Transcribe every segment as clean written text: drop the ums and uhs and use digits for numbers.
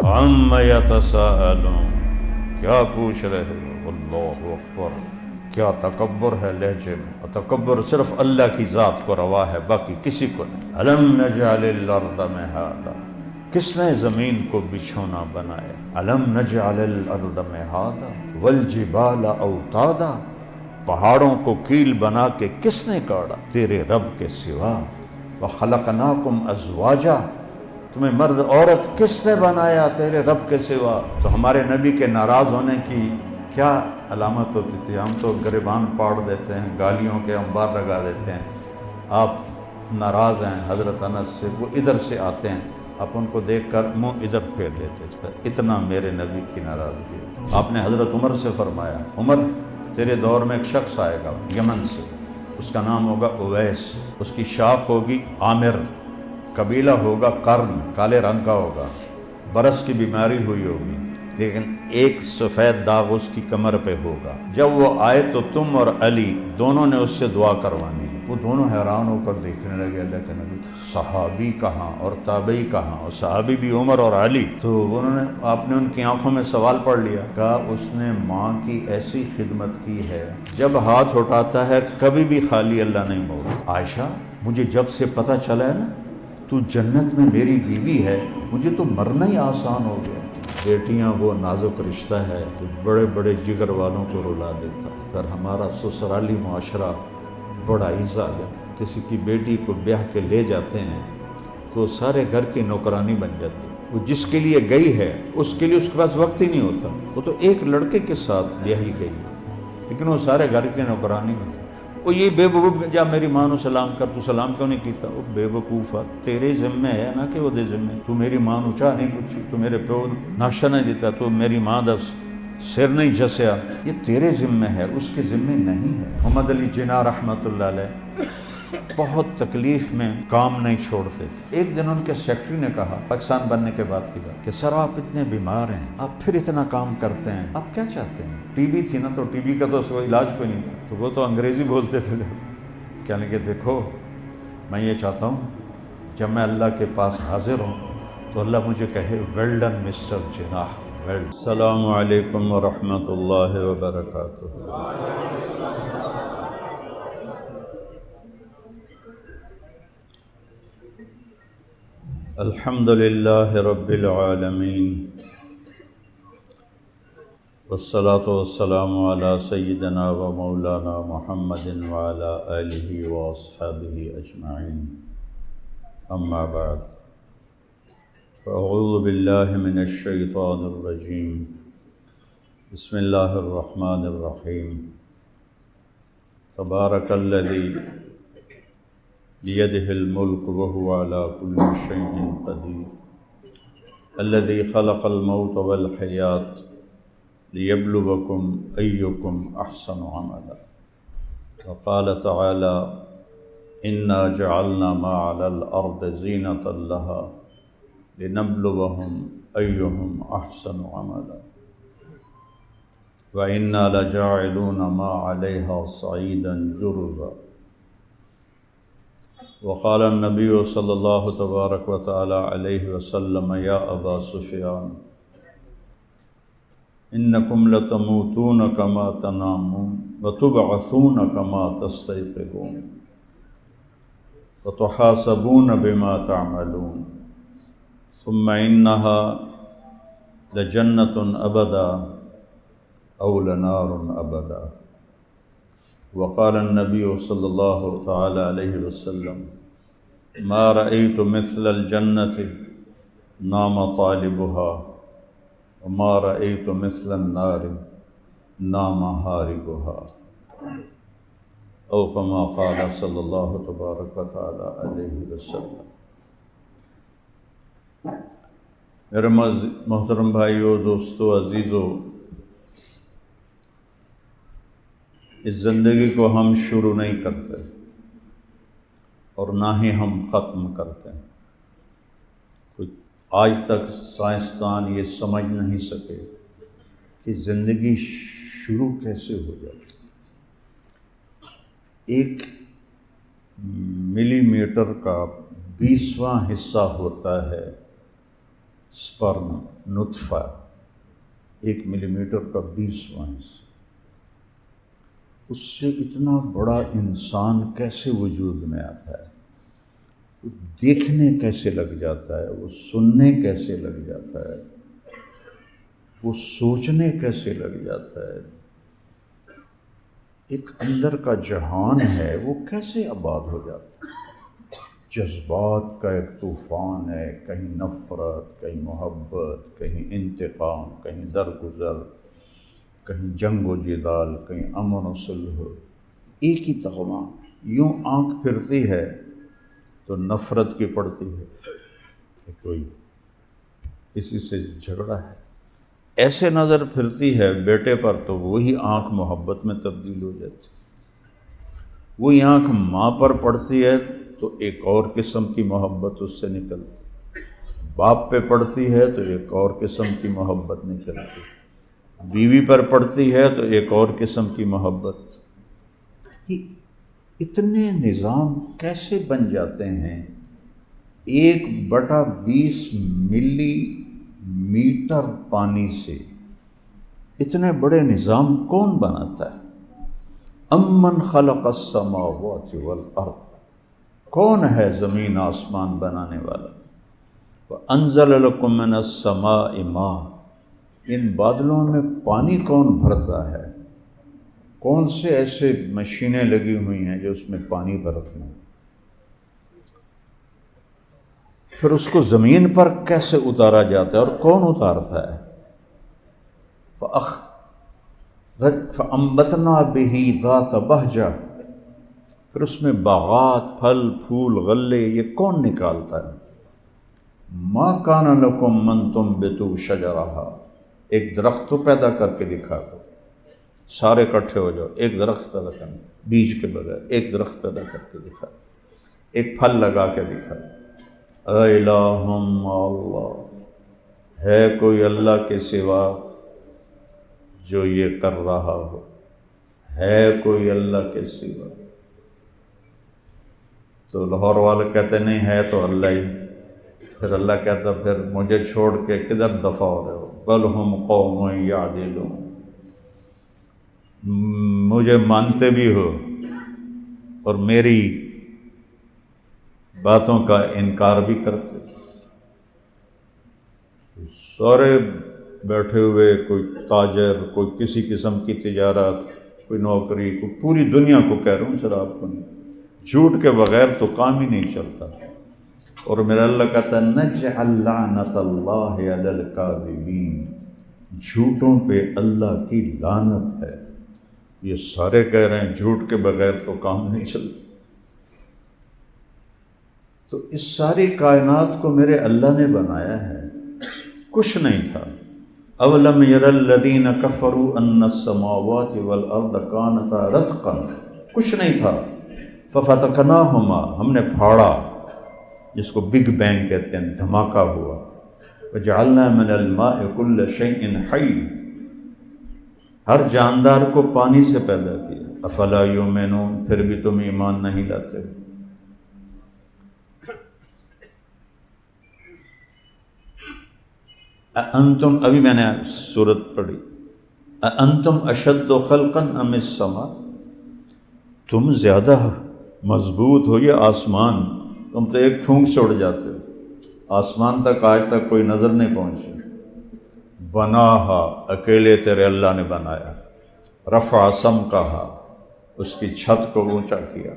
عَمَّ يَتَسَاءَلُونَ، کیا پوچھ رہے ہو؟ اللہ اکبر، کیا تکبر ہے لہجے میں، اور تکبر صرف اللہ کی ذات کو روا ہے، باقی کسی کو نہیں۔ أَلَمْ نَجْعَلِ الْأَرْضَ مِهَادًا، کس نے زمین کو بچھونا بنایا؟ أَلَمْ نَجْعَلِ الْأَرْضَ مِهَادًا وَالْجِبَالَ أَوْتَادًا، پہاڑوں کو کیل بنا کے کس نے کاٹا تیرے رب کے سوا؟ وَخَلَقْنَاكُمْ أَزْوَاجًا، تمہیں مرد عورت کس نے بنایا تیرے رب کے سوا؟ تو ہمارے نبی کے ناراض ہونے کی کیا علامت ہوتی تھی؟ ہم تو گریبان پاڑ دیتے ہیں، گالیوں کے انبار لگا دیتے ہیں۔ آپ ناراض ہیں حضرت انس سے، وہ ادھر سے آتے ہیں، آپ ان کو دیکھ کر منہ ادھر پھیر لیتے تھے، اتنا میرے نبی کی ناراضگی ہے۔ آپ نے حضرت عمر سے فرمایا، عمر تیرے دور میں ایک شخص آئے گا یمن سے، اس کا نام ہوگا اویس، اس کی شاخ ہوگی عامر، قبیلہ ہوگا قرن، کالے رنگ کا ہوگا، برس کی بیماری ہوئی ہوگی، لیکن ایک سفید داغ اس کی کمر پہ ہوگا۔ جب وہ آئے تو تم اور علی دونوں نے اس سے دعا کروانی ہے۔ وہ دونوں حیران ہو کر دیکھنے لگے اللہ کے نبی، صحابی کہاں اور تابعی کہاں، اور صحابی بھی عمر اور علی۔ تو انہوں نے، آپ نے ان کی آنکھوں میں سوال پڑھ لیا، کہا اس نے ماں کی ایسی خدمت کی ہے، جب ہاتھ اٹھاتا ہے کبھی بھی خالی اللہ نہیں موڑتا۔ عائشہ، مجھے جب سے پتہ چلا ہے نا تو جنت میں میری بیوی ہے، مجھے تو مرنا ہی آسان ہو گیا۔ بیٹیاں وہ نازک رشتہ ہے جو بڑے بڑے جگر والوں کو رلا دیتا، پر ہمارا سسرالی معاشرہ بڑا ہی ظالم، کسی کی بیٹی کو بیاہ کے لے جاتے ہیں تو سارے گھر کی نوکرانی بن جاتی، وہ جس کے لیے گئی ہے اس کے لیے اس کے پاس وقت ہی نہیں ہوتا، وہ تو ایک لڑکے کے ساتھ بیاہی گئی لیکن وہ سارے گھر کی نوکرانی بن جاتی۔ وہ یہ بے وقوف، جا میری ماں نو سلام کر، تو سلام کیوں نہیں کیتا؟ وہ بے وقوفا، تیرے ذمے ہے نا کہ وہ دے ذمے، تو میری ماں نو چاہ نہیں پوچھی، تو میرے پیو ناشتہ نہیں دیتا، تو میری ماں دا سر نہیں جھسیا، یہ تیرے ذمے ہے، اس کے ذمے نہیں ہے۔ محمد علی جناح رحمۃ اللہ علیہ بہت تکلیف میں کام نہیں چھوڑتے تھے۔ ایک دن ان کے سیکرٹری نے کہا، پاکستان بننے کے بعد کی بات، کہ سر آپ اتنے بیمار ہیں، آپ پھر اتنا کام کرتے ہیں، آپ کیا چاہتے ہیں؟ ٹی بی تھی نا، تو ٹی بی کا تو کوئی علاج کوئی نہیں تھا، تو وہ تو انگریزی بولتے تھے، کہنے کہ دیکھو میں یہ چاہتا ہوں جب میں اللہ کے پاس حاضر ہوں تو اللہ مجھے کہے well done mister Jinnah, well. السلام علیکم ورحمۃ اللہ وبرکاتہ۔ الحمد للہ رب العالمین، والصلاة والسلام علی سیدنا و مولانا محمد وعلی آلہ واصحابہ اجمعین، اما بعد، فاعوذ باللہ من الشیطان الرجیم، بسم اللہ الرحمن الرحیم، تبارک الذی بیدہ الملک وہو علی کل شیء قدیر، الذی خلق الموت والحیاة لیبلوکم ایکم احسن عملا، وقال تعالی انا جعلنا ما علی الارض زینۃ لہا لنبلوہم ایہم احسن عملا، وَإِنَّا لَجَاعِلُونَ مَا عَلَيْهَا صَعِيدًا جُرُزًا، وقال النبی صلی اللہ تبارک و تعالی علیہ وسلم یا ابا سفیان انکم لتموتون کما تنامون وتبعثون کما تستيقظون وتحاسبون بما تعملون ثم انها لجنة ابدا او لنار ابدا، وقال النبی صلی اللہ تعالی علیہ وسلم ما رأيت مثل الجنة نام طالبها وما رأيت مثل النار نام هاربها، او كما قال صلی اللہ تبارک و تعالی علیہ وسلم۔ میرے محترم بھائیو، دوستو، عزیزو، اس زندگی کو ہم شروع نہیں کرتے اور نہ ہی ہم ختم کرتے ہیں۔ آج تک سائنسدان یہ سمجھ نہیں سکے کہ زندگی شروع کیسے ہو جاتی۔ ایک ملی میٹر کا 20واں حصہ ہوتا ہے سپرم نطفہ 1 ملی میٹر کا 20واں حصہ، اس سے اتنا بڑا انسان کیسے وجود میں آتا ہے؟ وہ دیکھنے کیسے لگ جاتا ہے، وہ سننے کیسے لگ جاتا ہے، وہ سوچنے کیسے لگ جاتا ہے، ایک اندر کا جہان ہے وہ کیسے آباد ہو جاتا ہے؟ جذبات کا ایک طوفان ہے، کہیں نفرت، کہیں محبت، کہیں انتقام، کہیں درگزر، کہیں جنگ و جدال، کہیں امن و صلح، ایک ہی تغمہ۔ یوں آنکھ پھرتی ہے تو نفرت کی پڑتی ہے کہ کوئی کسی سے جھگڑا ہے، ایسے نظر پھرتی ہے بیٹے پر تو وہی آنکھ محبت میں تبدیل ہو جاتی، وہی آنکھ ماں پر پڑتی ہے تو ایک اور قسم کی محبت اس سے نکلتی، باپ پہ پڑتی ہے تو ایک اور قسم کی محبت نکلتی، بیوی پر پڑتی ہے تو ایک اور قسم کی محبت۔ اتنے نظام کیسے بن جاتے ہیں؟ 1/20 ملی میٹر پانی سے اتنے بڑے نظام کون بناتا ہے؟ امن خلق السماوات والارض، کون ہے زمین آسمان بنانے والا؟ وانزل لکم من السماء ماء، ان بادلوں میں پانی کون بھرتا ہے؟ کون سے ایسے مشینیں لگی ہوئی ہیں جو اس میں پانی بھرتی ہیں؟ پھر اس کو زمین پر کیسے اتارا جاتا ہے اور کون اتارتا ہے؟ فَأَنبَتْنَا بِهِ ذَاتَ بَهْجَةٍ، پھر اس میں باغات، پھل پھول، غلے، یہ کون نکالتا ہے؟ مَا كَانَ لَكُمْ مَن تُنبِتُوا شَجَرَهَا، ایک درخت تو پیدا کر کے دکھا دو، سارے اکٹھے ہو جاؤ، ایک درخت پیدا کرنا بیج کے بغیر، ایک درخت پیدا کر کے دکھا، ایک پھل لگا کے دکھا۔ اِلَٰهٌ مَّعَ اللَّهِ، ہے کوئی اللہ کے سوا جو یہ کر رہا ہو؟ ہے کوئی اللہ کے سوا؟ تو لاہور والے کہتے نہیں ہے تو اللہ ہی، پھر اللہ کہتا پھر مجھے چھوڑ کے کدھر دفع ہو رہے ہو؟ بل ہم قوم یعدلون، مجھے مانتے بھی ہو اور میری باتوں کا انکار بھی کرتے، سارے بیٹھے ہوئے، کوئی تاجر، کوئی کسی قسم کی تجارت، کوئی نوکری، کوئی پوری دنیا کو کہہ رہا ہوں سر آپ کو نہیں، جھوٹ کے بغیر تو کام ہی نہیں چلتا۔ اور میرا اللہ کہتا ہے نجعل لعنت اللہ علی الکاذبین، جھوٹوں پہ اللہ کی لعنت ہے۔ یہ سارے کہہ رہے ہیں جھوٹ کے بغیر تو کام نہیں چلتا۔ تو اس ساری کائنات کو میرے اللہ نے بنایا ہے، کچھ نہیں تھا۔ اولم یر الذین کفروا ان السماوات والارض کانتا رتقا، کچھ نہیں تھا، ففتقناہما، ہم نے پھاڑا، جس کو بگ بینگ کہتے ہیں، دھماکہ ہوا۔ وجعلنا من الماء کل شیء حی، ہر جاندار کو پانی سے پیدا کیا۔ افلا یؤمنون، پھر بھی تم ایمان نہیں لاتے۔ انتم، ابھی میں نے سورت پڑھی، انتم اشد خلقا ام السماء، تم زیادہ مضبوط ہو یا آسمان؟ تم تو ایک پھونک سے اڑ جاتے ہو، آسمان تک آج تک کوئی نظر نہیں پہنچی۔ بناہا، اکیلے تیرے اللہ نے بنایا، رفع سمکہا، اس کی چھت کو اونچا کیا،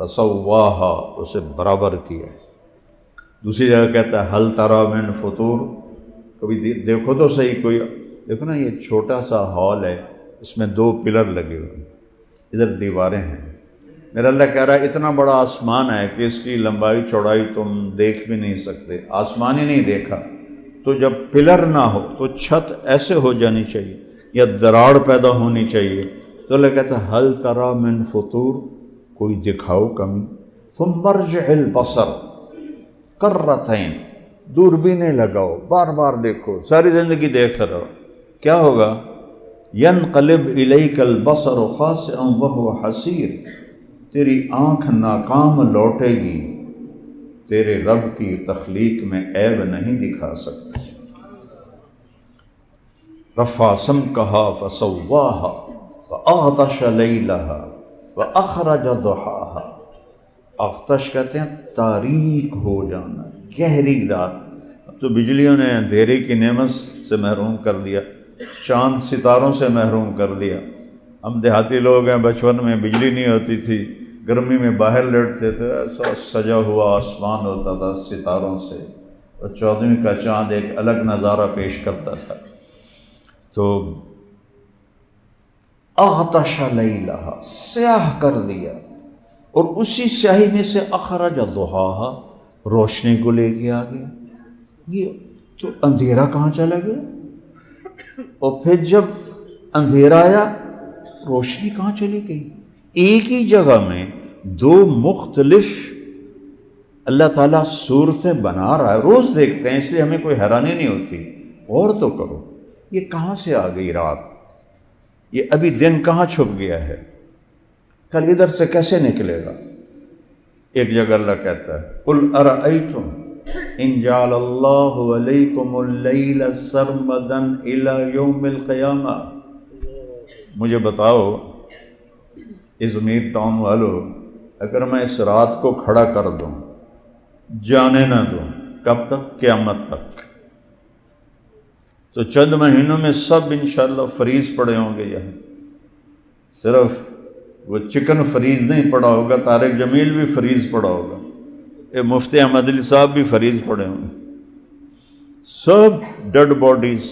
فسواہا، اسے برابر کیا۔ دوسری جگہ کہتا ہے حل تری من فطور، کبھی دیکھو تو صحیح، کوئی دیکھو نا، یہ چھوٹا سا ہال ہے، اس میں 2 پلر لگے ہوئے ہیں، ادھر دیواریں ہیں۔ میرا اللہ کہہ رہا ہے اتنا بڑا آسمان ہے کہ اس کی لمبائی چوڑائی تم دیکھ بھی نہیں سکتے، آسمان ہی نہیں دیکھا، تو جب پلر نہ ہو تو چھت ایسے ہو جانی چاہیے یا دراڑ پیدا ہونی چاہیے۔ تو اللہ کہتا ہے حل تری من فطور، کوئی دکھاؤ کمی۔ ثم ارجع البصر کرتین، دوربینیں لگاؤ، بار بار دیکھو، ساری زندگی دیکھتے رہو، کیا ہوگا؟ ینقلب الیک البصر خاسئا وہو حسیر، تیری آنکھ ناکام لوٹے گی تیرے رب کی تخلیق میں عیب نہیں دکھا سکتے۔ رفع سمکہا فسواہا وأغطش لیلہا وأخرج ضحاہا۔ اغطش کہتے ہیں تاریک ہو جانا، گہری رات۔ اب تو بجلیوں نے اندھیرے کی نعمت سے محروم کر دیا، چاند ستاروں سے محروم کر دیا۔ ہم دیہاتی لوگ ہیں، بچپن میں بجلی نہیں ہوتی تھی، گرمی میں باہر لیٹتے تھے، ایسا سجا ہوا آسمان ہوتا تھا ستاروں سے، اور 14ویں کا چاند ایک الگ نظارہ پیش کرتا تھا۔ تو اغطش لیلہا، سیاہ کر دیا، اور اسی سیاہی میں سے اخرج ضحاہا، روشنی کو لے کے آ گیا۔ یہ تو اندھیرا کہاں چلا گیا؟ اور پھر جب اندھیرا آیا، روشنی کہاں چلی گئی؟ ایک ہی جگہ میں دو مختلف اللہ تعالیٰ صورتیں بنا رہا ہے، روز دیکھتے ہیں، اس لیے ہمیں کوئی حیرانی نہیں ہوتی۔ غور تو کرو، یہ کہاں سے آ گئی رات؟ یہ ابھی دن کہاں چھپ گیا ہے؟ کل ادھر سے کیسے نکلے گا؟ ایک جگہ اللہ کہتا ہے قُلْ أَرَأَيْتُمْ إِنْ جَعَلَ اللَّهُ عَلَيْكُمُ اللَّيْلَ سَرْمَدًا إِلَى يَوْمِ الْقِيَامَةِ، مجھے بتاؤ ازمیر ٹاؤن والوں، اگر میں اس رات کو کھڑا کر دوں، جانے نہ دوں، کب تک؟ قیامت تک، تو چند مہینوں میں سب انشاءاللہ فریز پڑے ہوں گے۔ یہاں صرف وہ چکن فریز نہیں پڑا ہوگا، طارق جمیل بھی فریز پڑا ہوگا، مفتی احمد علی صاحب بھی فریز پڑے ہوں گے، سب ڈیڈ باڈیز۔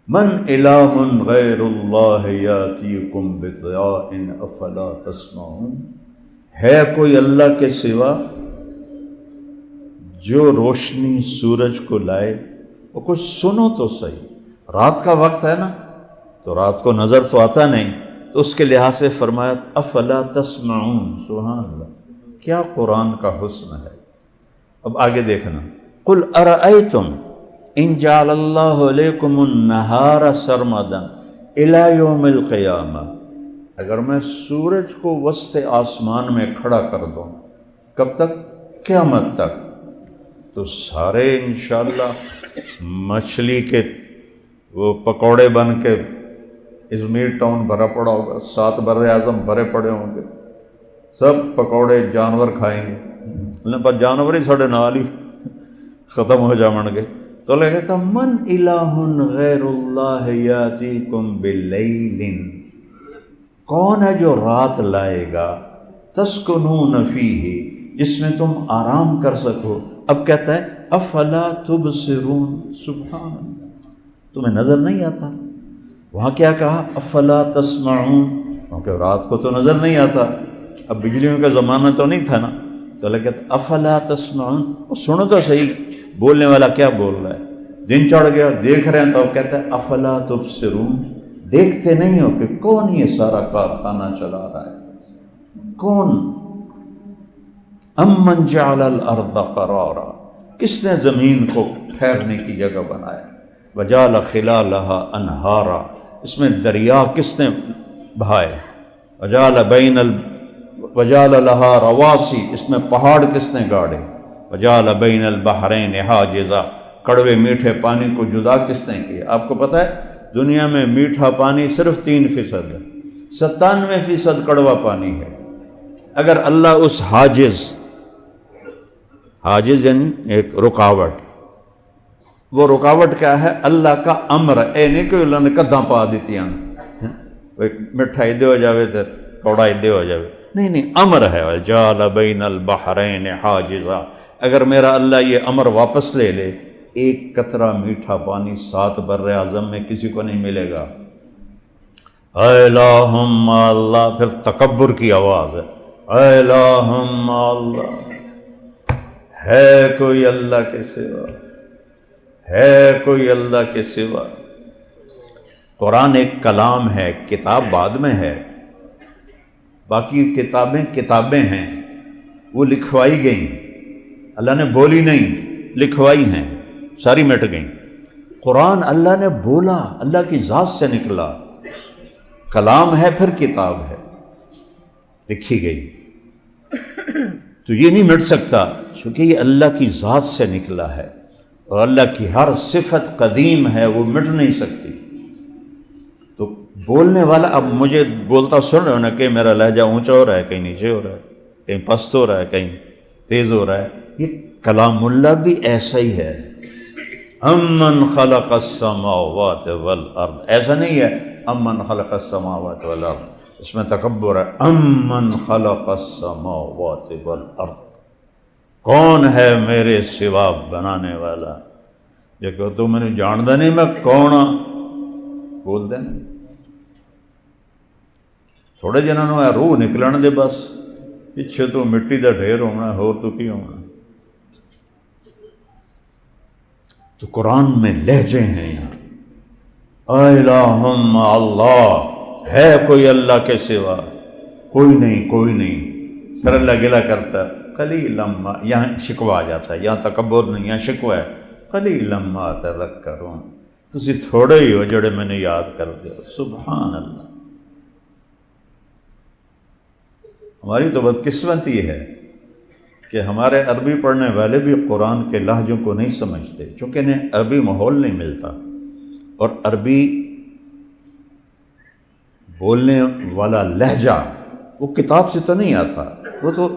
من الہ غیر اللہ یاتیکم بضیاء افلا تسمعون، ہے کوئی اللہ کے سوا جو روشنی سورج کو لائے؟ وہ کچھ سنو تو صحیح، رات کا وقت ہے نا، تو رات کو نظر تو آتا نہیں، تو اس کے لحاظ سے فرمایا افلا تسمعون۔ سبحان اللہ، کیا قرآن کا حسن ہے۔ اب آگے دیکھنا، قل ارأیتم ان جعل اللہ علیکم النہار سرمدا الی یوم القیامہ، اگر میں سورج کو وسط آسمان میں کھڑا کر دوں، کب تک؟ قیامت تک، تو سارے انشاءاللہ مچھلی کے وہ پکوڑے بن کے ازمیر ٹاؤن بھرا پڑا ہوگا، 7 بر اعظم بھرے پڑے ہوں گے، سب پکوڑے جانور کھائیں گے، اللہ پر جانور ہی ساڑھے نال ہی ختم ہو جاون گے۔ تو اللہ کہتا من الہ غیر اللہ یاتیکم باللیل، کون ہے جو رات لائے گا، تسکنون فیہ، جس میں تم آرام کر سکو۔ اب کہتا ہے افلا تبصرون، سبحان اللہ، تمہیں نظر نہیں آتا؟ وہاں کیا کہا؟ افلا تسمعون، کیونکہ رات کو تو نظر نہیں آتا، اب بجلیوں کا زمانہ تو نہیں تھا نا، تو اللہ کہتا افلا تسمعون، وہ سنو تو صحیح بولنے والا کیا بول رہا ہے۔ دن چڑھ گیا، دیکھ رہے ہیں، تو اب کہتا ہے افلا تبصرون، دیکھتے نہیں ہو کہ کون یہ سارا کارخانہ چلا رہا ہے؟ کون؟ امن جعل الارض قرارا، کس نے زمین کو ٹھہرنے کی جگہ بنایا؟ وجعل خلالہا انہارا، اس میں دریا کس نے بہائے؟ وجعل لہا رواسی، اس میں پہاڑ کس نے گاڑے؟ وجعل بین البحرین حاجزا، کڑوے میٹھے پانی کو جدا کس نے کیا؟ آپ کو پتہ ہے دنیا میں میٹھا پانی صرف 3% ہے، 97% کڑوا پانی ہے۔ اگر اللہ اس حاجز یعنی ایک رکاوٹ، وہ رکاوٹ کیا ہے؟ اللہ کا امر، اے نہیں کہ اللہ نے کداں پا دیتی ہیں، مٹھا ادھے ہو جاوے تو کوڑا ادھے ہو جاوے، نہیں، امر ہے۔ وجعل بین البحرین حاجزا، اگر میرا اللہ یہ امر واپس لے لے، ایک قطرہ میٹھا پانی 7 بر اعظم میں کسی کو نہیں ملے گا۔ اے اللہم اللہ، پھر تکبر کی آواز ہے، اے اللہم اللہ، ہے کوئی اللہ کے سوا؟ ہے کوئی اللہ کے سوا؟ قرآن ایک کلام ہے، کتاب بعد میں ہے، باقی کتابیں ہیں، وہ لکھوائی گئیں، اللہ نے بولی نہیں، لکھوائی ہیں، ساری مٹ گئیں۔ قرآن اللہ نے بولا، اللہ کی ذات سے نکلا، کلام ہے، پھر کتاب ہے، لکھی گئی۔ تو یہ نہیں مٹ سکتا، چونکہ یہ اللہ کی ذات سے نکلا ہے، اور اللہ کی ہر صفت قدیم ہے، وہ مٹ نہیں سکتی۔ تو بولنے والا، اب مجھے بولتا سن رہے ہو نا کہ میرا لہجہ اونچا ہو رہا ہے، کہیں نیچے ہو رہا ہے، کہیں پست ہو رہا ہے، کہیں تیز ہو رہا ہے، یہ کلام اللہ بھی ایسا ہی ہے۔ امن خلق السماوات والارض، ایسا نہیں ہے امن خلق السماوات والارض، اس میں تکبر ہے۔ امن خلق السماوات والارض، کون ہے میرے سوا بنانے والا؟ جے کہ تو میں نے جاندا نہیں میں کون ہاں، بول دیں تھوڑے جنہاں نوں اے روح نکلن دے، بس پچھے تو مٹی دا ڈھیر ہونا، ہور تو کی ہونا۔ تو قرآن میں لہجے ہیں یہاں، الہم اللہ، ہے کوئی اللہ کے سوا؟ کوئی نہیں، کوئی نہیں۔ پھر اللہ گلہ کرتا ہے قلیلا ما، یہاں شکوہ آ جاتا ہے، یہاں تکبر نہیں، یہاں شکوہ ہے، قلیلا ما تذکرون، تسی تھوڑے ہی ہو جڑے میں نے یاد کر دے۔ سبحان اللہ۔ ہماری تو بدقسمتی ہے کہ ہمارے عربی پڑھنے والے بھی قرآن کے لہجوں کو نہیں سمجھتے، چونکہ انہیں عربی ماحول نہیں ملتا، اور عربی بولنے والا لہجہ وہ کتاب سے تو نہیں آتا، وہ تو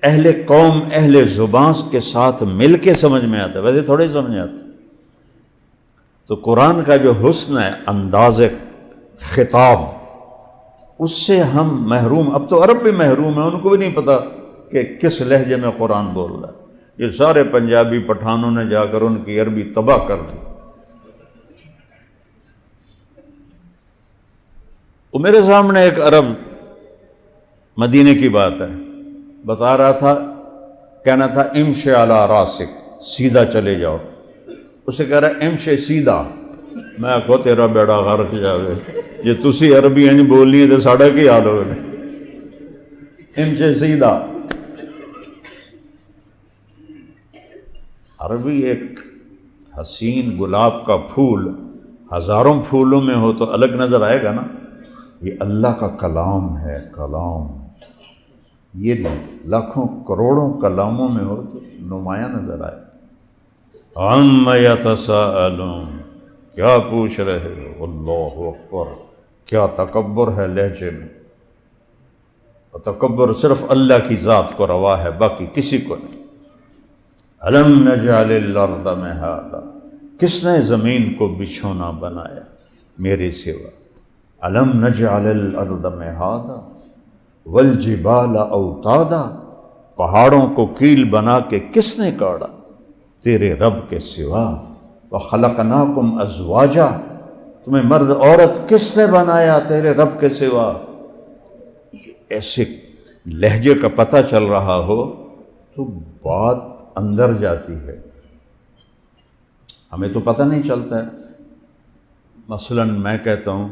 اہل قوم، اہل زبان کے ساتھ مل کے سمجھ میں آتا ہے، ویسے تھوڑے ہی سمجھ آتا۔ تو قرآن کا جو حسن ہے انداز خطاب، اس سے ہم محروم، اب تو عرب بھی محروم ہیں، ان کو بھی نہیں پتہ کہ کس لہجے میں قرآن بول رہا ہے۔ یہ سارے پنجابی پٹھانوں نے جا کر ان کی عربی تباہ کر دی۔ وہ میرے سامنے ایک عرب، مدینے کی بات ہے، بتا رہا تھا، کہنا تھا امشی علی راسک، سیدھا چلے جاؤ۔ اسے کہہ رہا امشی سیدھا، میں کہو تیرا بیڑا غرق جاوے، یہ تسی عربی نہیں بولی تو ساڑا کی حال ہوگا۔ امشی سیدھا، عربی ایک حسین گلاب کا پھول ہزاروں پھولوں میں ہو تو الگ نظر آئے گا نا، یہ اللہ کا کلام ہے، کلام، یہ لاکھوں کروڑوں کلاموں میں ہو تو نمایاں نظر آئے۔ عم یتساءلون، کیا پوچھ رہے ہو؟ اللہ اکبر، کیا تکبر ہے لہجے میں، اور تکبر صرف اللہ کی ذات کو روا ہے، باقی کسی کو نہیں۔ الم نجعل الارض مہادا، کس نے زمین کو بچھونا بنایا میرے سوا؟ الم نجعل الارض مہادا والجبال اوتادا، پہاڑوں کو کیل بنا کے کس نے کاٹا؟ تیرے رب کے سوا۔ وخلقناکم ازواجا، تمہیں مرد عورت کس نے بنایا تیرے رب کے سوا؟ ایسے لہجے کا پتہ چل رہا ہو تو بات اندر جاتی ہے، ہمیں تو پتہ نہیں چلتا ہے۔ مثلا میں کہتا ہوں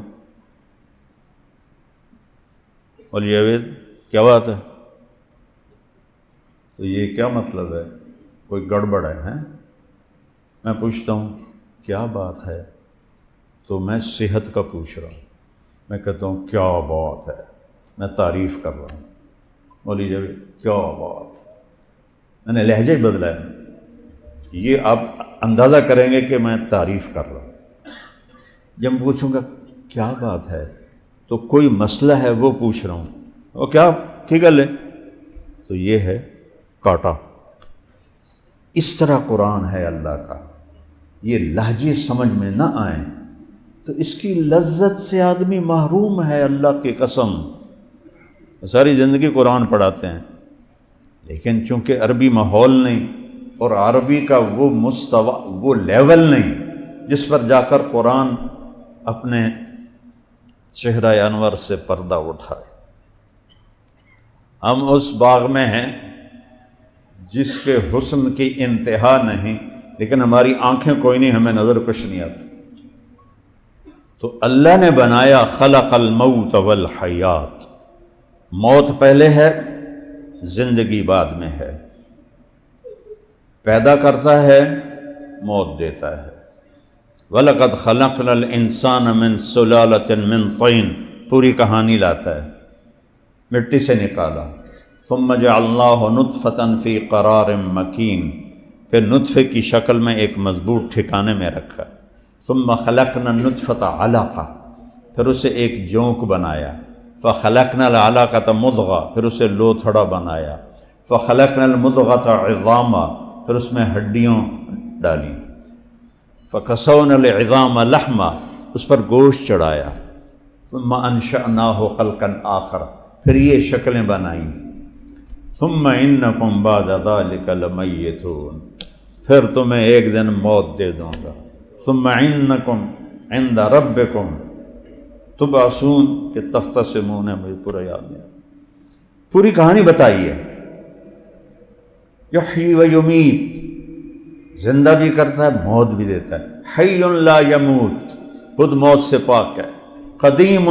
مولی عوید کیا بات ہے، تو یہ کیا مطلب ہے؟ کوئی گڑبڑ ہے، ہیں؟ میں پوچھتا ہوں کیا بات ہے، تو میں صحت کا پوچھ رہا ہوں، میں کہتا ہوں کیا بات ہے، میں تعریف کر رہا ہوں۔ مولی جاوید کیا بات، میں نے لہجہ ہی بدلا ہے، یہ آپ اندازہ کریں گے کہ میں تعریف کر رہا ہوں۔ جب میں پوچھوں گا کیا بات ہے تو کوئی مسئلہ ہے وہ پوچھ رہا ہوں، اور کیا کی گل ہے، تو یہ ہے کاٹا۔ اس طرح قرآن ہے اللہ کا، یہ لہجے سمجھ میں نہ آئیں تو اس کی لذت سے آدمی محروم ہے، اللہ کی قسم۔ ساری زندگی قرآن پڑھاتے ہیں، لیکن چونکہ عربی ماحول نہیں اور عربی کا وہ مستوی، وہ لیول نہیں جس پر جا کر قرآن اپنے چہرہ انور سے پردہ اٹھائے۔ ہم اس باغ میں ہیں جس کے حسن کی انتہا نہیں، لیکن ہماری آنکھیں کوئی نہیں، ہمیں نظر کچھ نہیں آتی۔ تو اللہ نے بنایا، خلق الموت والحیات، موت پہلے ہے، زندگی بعد میں ہے، پیدا کرتا ہے، موت دیتا ہے۔ وَلَقَدْ خَلَقْنَا الْإِنسَانَ مِنْ سُلَالَةٍ مِنْ طِينٍ، پوری کہانی لاتا ہے، مٹی سے نکالا، ثم جعلناہ نطفۃ فی قرار مکین، پھر نطفے کی شکل میں ایک مضبوط ٹھکانے میں رکھا۔ ثم خلقنا النطفۃ علقہ، پھر اسے ایک جونک بنایا۔ فخلقنا العلقۃ مضغہ، پھر اسے لوتھڑا بنایا۔ فخلقنا المضغۃ عظاما، پھر اس میں ہڈیوں ڈالی۔ فکسونا العظام لحما، اس پر گوشت چڑھایا۔ ثم انشأناہ خلقا آخر، پھر یہ شکلیں بنائیں۔ ثم انکم بعد ذلک لمیتون، پھر تمہیں ایک دن موت دے دوں گا۔ ثم انکم عند ربکم تبعثون، کہ تختصمون ہے، مجھے پورا یاد نہیں، پوری کہانی بتائی ہے۔ یحیی و یمیت، زندہ بھی کرتا ہے موت بھی دیتا ہے۔ حی لا یموت، خود موت سے پاک ہے۔ قدیم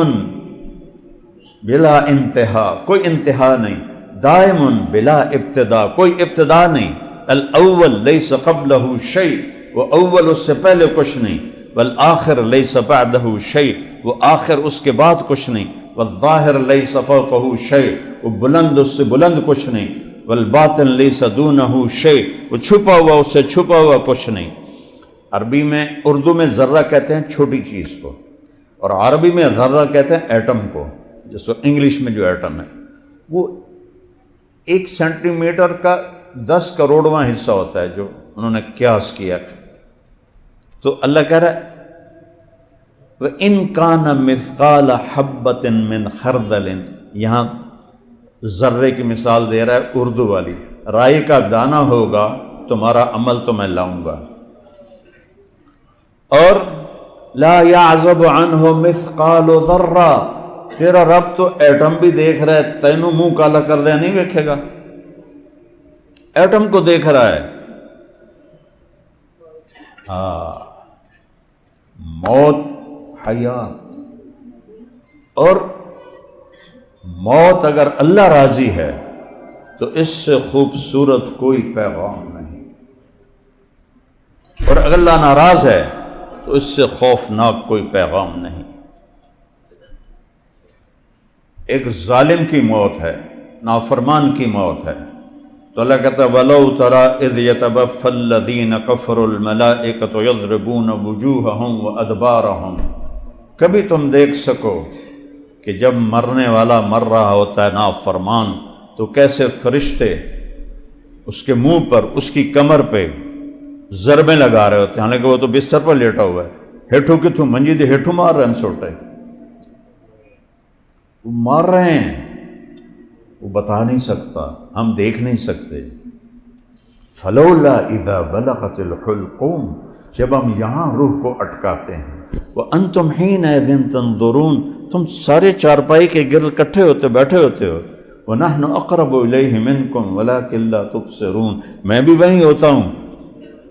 بلا انتہا، کوئی انتہا نہیں۔ دائم بلا ابتدا، کوئی ابتدا نہیں۔ الاول لیس قبلہ شیء، وہ اول اس سے پہلے کچھ نہیں۔ والآخر لیس بعدہ شیء، وہ آخر اس کے بعد کچھ نہیں۔ والظاہر لیس فوقہ شیء، وہ بلند اس سے بلند کچھ نہیں۔ والباطن لیس دونہ شیء، وہ چھپا ہوا اس سے چھپا ہوا کچھ نہیں۔ عربی میں، اردو میں ذرہ کہتے ہیں چھوٹی چیز کو، اور عربی میں ذرہ کہتے ہیں ایٹم کو، جس کو انگلش میں جو ایٹم ہے وہ 1 سینٹی میٹر کا 10 کروڑواں حصہ ہوتا ہے، جو انہوں نے قیاس کیا۔ تو اللہ کہہ رہا ہے وَإِن كَانَ مِثْقَالَ حَبَّةٍ مِّنْ خَرْدَلٍ، یہاں ذرے کی مثال دے رہا ہے اردو والی۔ رائی کا دانہ ہوگا تمہارا عمل تو میں لاؤں گا۔ اور لا يعزب عنہ مثقال ذرہ، تیرا رب تو ایٹم بھی دیکھ رہا ہے، تینوں منہ کالا کر دیا نہیں دیکھے گا، ایٹم کو دیکھ رہا ہے۔ موت، حیات، اور موت اگر اللہ راضی ہے تو اس سے خوبصورت کوئی پیغام نہیں، اور اگر اللہ ناراض ہے تو اس سے خوفناک کوئی پیغام نہیں۔ ایک ظالم کی موت ہے، نافرمان کی موت ہے، تو اللہ کہتا ہے وَلَوْ تَرَىٰ إِذْ يَتَوَفَّى الَّذِينَ كَفَرُوا الْمَلَائِكَةُ يَضْرِبُونَ وُجُوهَهُمْ وَأَدْبَارَهُمْ، کبھی تم دیکھ سکو کہ جب مرنے والا مر رہا ہوتا ہے نافرمان، تو کیسے فرشتے اس کے منہ پر، اس کی کمر پہ ضربیں لگا رہے ہوتے ہیں، حالانکہ وہ تو بستر پر لیٹا ہوا ہے۔ ہیٹھو کی تو منجی دے ہیٹھو مار رہے ہیں، سوٹے وہ مار رہے ہیں، وہ بتا نہیں سکتا، ہم دیکھ نہیں سکتے۔ فلولا اذا بلغت الحلقوم، جب ہم یہاں روح کو اٹکاتے ہیں، وانتم حینئذ تنظرون، تم سارے چارپائی کے گرد اکٹھے ہوتے بیٹھے ہوتے ہو۔ ونحن اقرب الیہ منکم ولکن لا تبصرون، میں بھی وہیں ہوتا ہوں،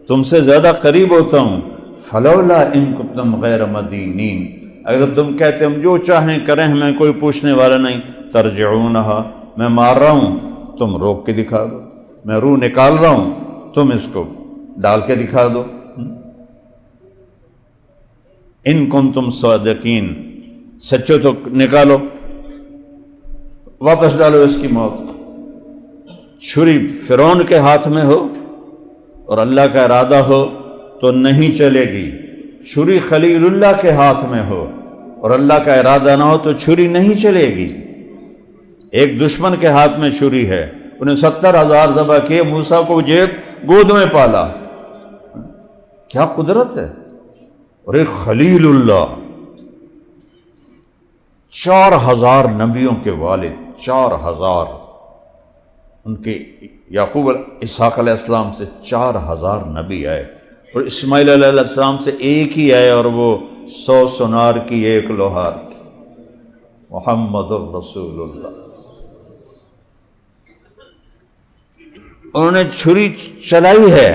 تم سے زیادہ قریب ہوتا ہوں۔ فلولا ان کنتم غیر مدینین، اگر تم کہتے ہم جو چاہیں کریں ہمیں کوئی پوچھنے والا نہیں، ترجعونہا، میں مار رہا ہوں تم روک کے دکھا دو، میں روح نکال رہا ہوں تم اس کو ڈال کے دکھا دو۔ ان کنتم صادقین، سچو تو نکالو، واپس ڈالو اس کی موت۔ چھری فرعون کے ہاتھ میں ہو اور اللہ کا ارادہ ہو تو نہیں چلے گی، چھری خلیل اللہ کے ہاتھ میں ہو اور اللہ کا ارادہ نہ ہو تو چھری نہیں چلے گی۔ ایک دشمن کے ہاتھ میں چھری ہے، انہیں 70,000 ذبح کیے، موسیٰ کو گود میں پالا، کیا قدرت ہے۔ اور ایک خلیل اللہ، 4,000 نبیوں کے والد، 4,000، ان کے یعقوب اسحاق علیہ السلام سے 4,000 نبی آئے، اور اسماعیل علیہ السلام سے ایک ہی آئے، اور وہ 100 سونار کی 1 لوہار کی، محمد الرسول اللہ۔ انہوں نے چھری چلائی ہے،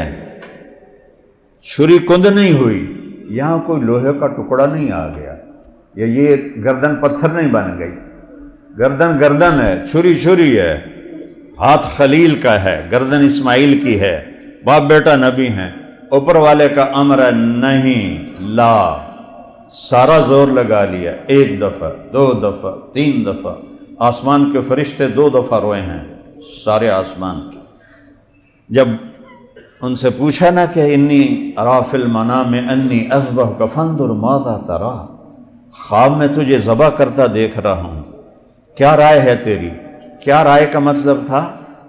چھری کند نہیں ہوئی، یہاں کوئی لوہے کا ٹکڑا نہیں آ گیا، یا یہ گردن پتھر نہیں بن گئی، گردن گردن ہے، چھری چھری ہے، ہاتھ خلیل کا ہے، گردن اسماعیل کی ہے، باپ بیٹا نبی ہیں، اوپر والے کا امر ہے نہیں، لا، سارا زور لگا لیا، 1 دفعہ 2 دفعہ 3 دفعہ، آسمان کے فرشتے 2 دفعہ روئے ہیں، سارے آسمان کی۔ جب ان سے پوچھا نا کہ انی ارا فی المنام انی اذبحک فانظر ماذا تری، خواب میں تجھے ذبح کرتا دیکھ رہا ہوں، کیا رائے ہے تیری؟ کیا رائے کا مطلب تھا؟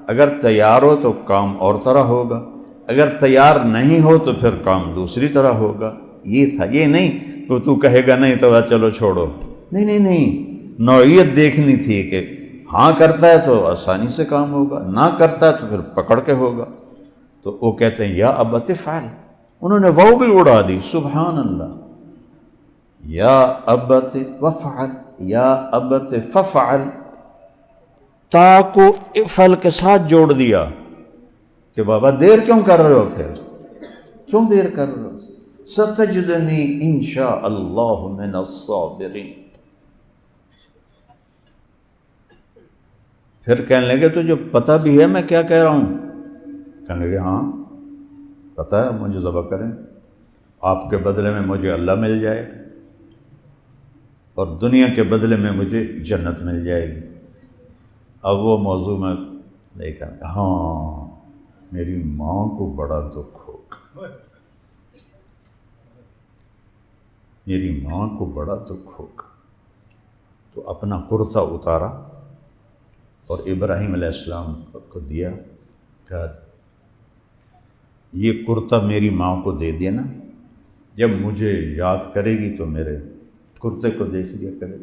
اگر تیار ہو تو کام اور طرح ہوگا، اگر تیار نہیں ہو تو پھر کام دوسری طرح ہوگا۔ یہ تھا، یہ نہیں تو تو کہے گا نہیں تو چلو چھوڑو، نہیں نہیں نہیں، نوعیت دیکھنی تھی کہ ہاں کرتا ہے تو آسانی سے کام ہوگا، نہ کرتا ہے تو پھر پکڑ کے ہوگا۔ تو وہ کہتے ہیں یا ابت فعل، انہوں نے وہ بھی اڑا دی، سبحان اللہ، یا ابت وفعل، یا ابت ففعل، تا کو افعل کے ساتھ جوڑ دیا کہ بابا دیر کیوں کر رہے ہو، پھر کیوں دیر کر رہے ہو؟ ستجدنی انشاء اللہ من الصابرین۔ پھر کہنے لگے تجھے پتہ بھی ہے میں کیا کہہ رہا ہوں؟ کہنے لگے ہاں پتہ ہے، مجھے ذبح کریں، آپ کے بدلے میں مجھے اللہ مل جائے اور دنیا کے بدلے میں مجھے جنت مل جائے گی۔ اب وہ موضوع میں دیکھا، ہاں میری ماں کو بڑا دکھ ہوگا، میری ماں کو بڑا دکھ ہوگا۔ تو اپنا کرتا اتارا اور ابراہیم علیہ السلام کو دیا، کہا یہ کرتا میری ماں کو دے دینا، جب مجھے یاد کرے گی تو میرے کرتے کو دیکھ لیا کرے۔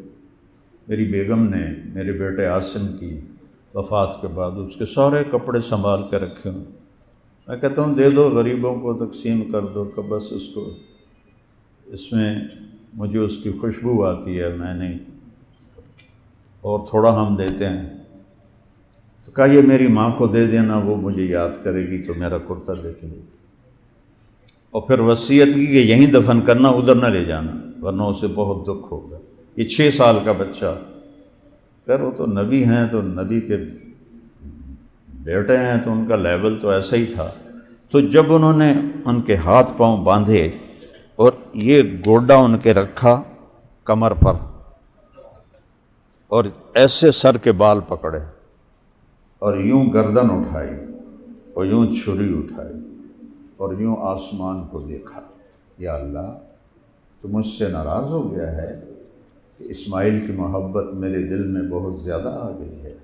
میری بیگم نے میرے بیٹے عاصم کی وفات کے بعد اس کے سارے کپڑے سنبھال کے رکھے ہوں، میں کہتا ہوں دے دو غریبوں کو، تقسیم کر دو، کہ بس اس کو، اس میں مجھے اس کی خوشبو آتی ہے، میں نہیں، اور تھوڑا ہم دیتے ہیں۔ تو کہا یہ میری ماں کو دے دینا، وہ مجھے یاد کرے گی تو میرا کرتا دیکھ لے گی، اور پھر وصیت کی کہ یہیں دفن کرنا، ادھر نہ لے جانا ورنہ اسے بہت دکھ ہوگا۔ یہ 6 سال کا بچہ، پھر وہ تو نبی ہیں تو نبی کے بیٹے ہیں تو ان کا لیول تو ایسا ہی تھا۔ تو جب انہوں نے ان کے ہاتھ پاؤں باندھے اور یہ گوڈا ان کے رکھا کمر پر اور ایسے سر کے بال پکڑے اور یوں گردن اٹھائی اور یوں چھری اٹھائی اور یوں آسمان کو دیکھا، یا اللہ تو مجھ سے ناراض ہو گیا ہے کہ اسماعیل کی محبت میرے دل میں بہت زیادہ آ گئی ہے،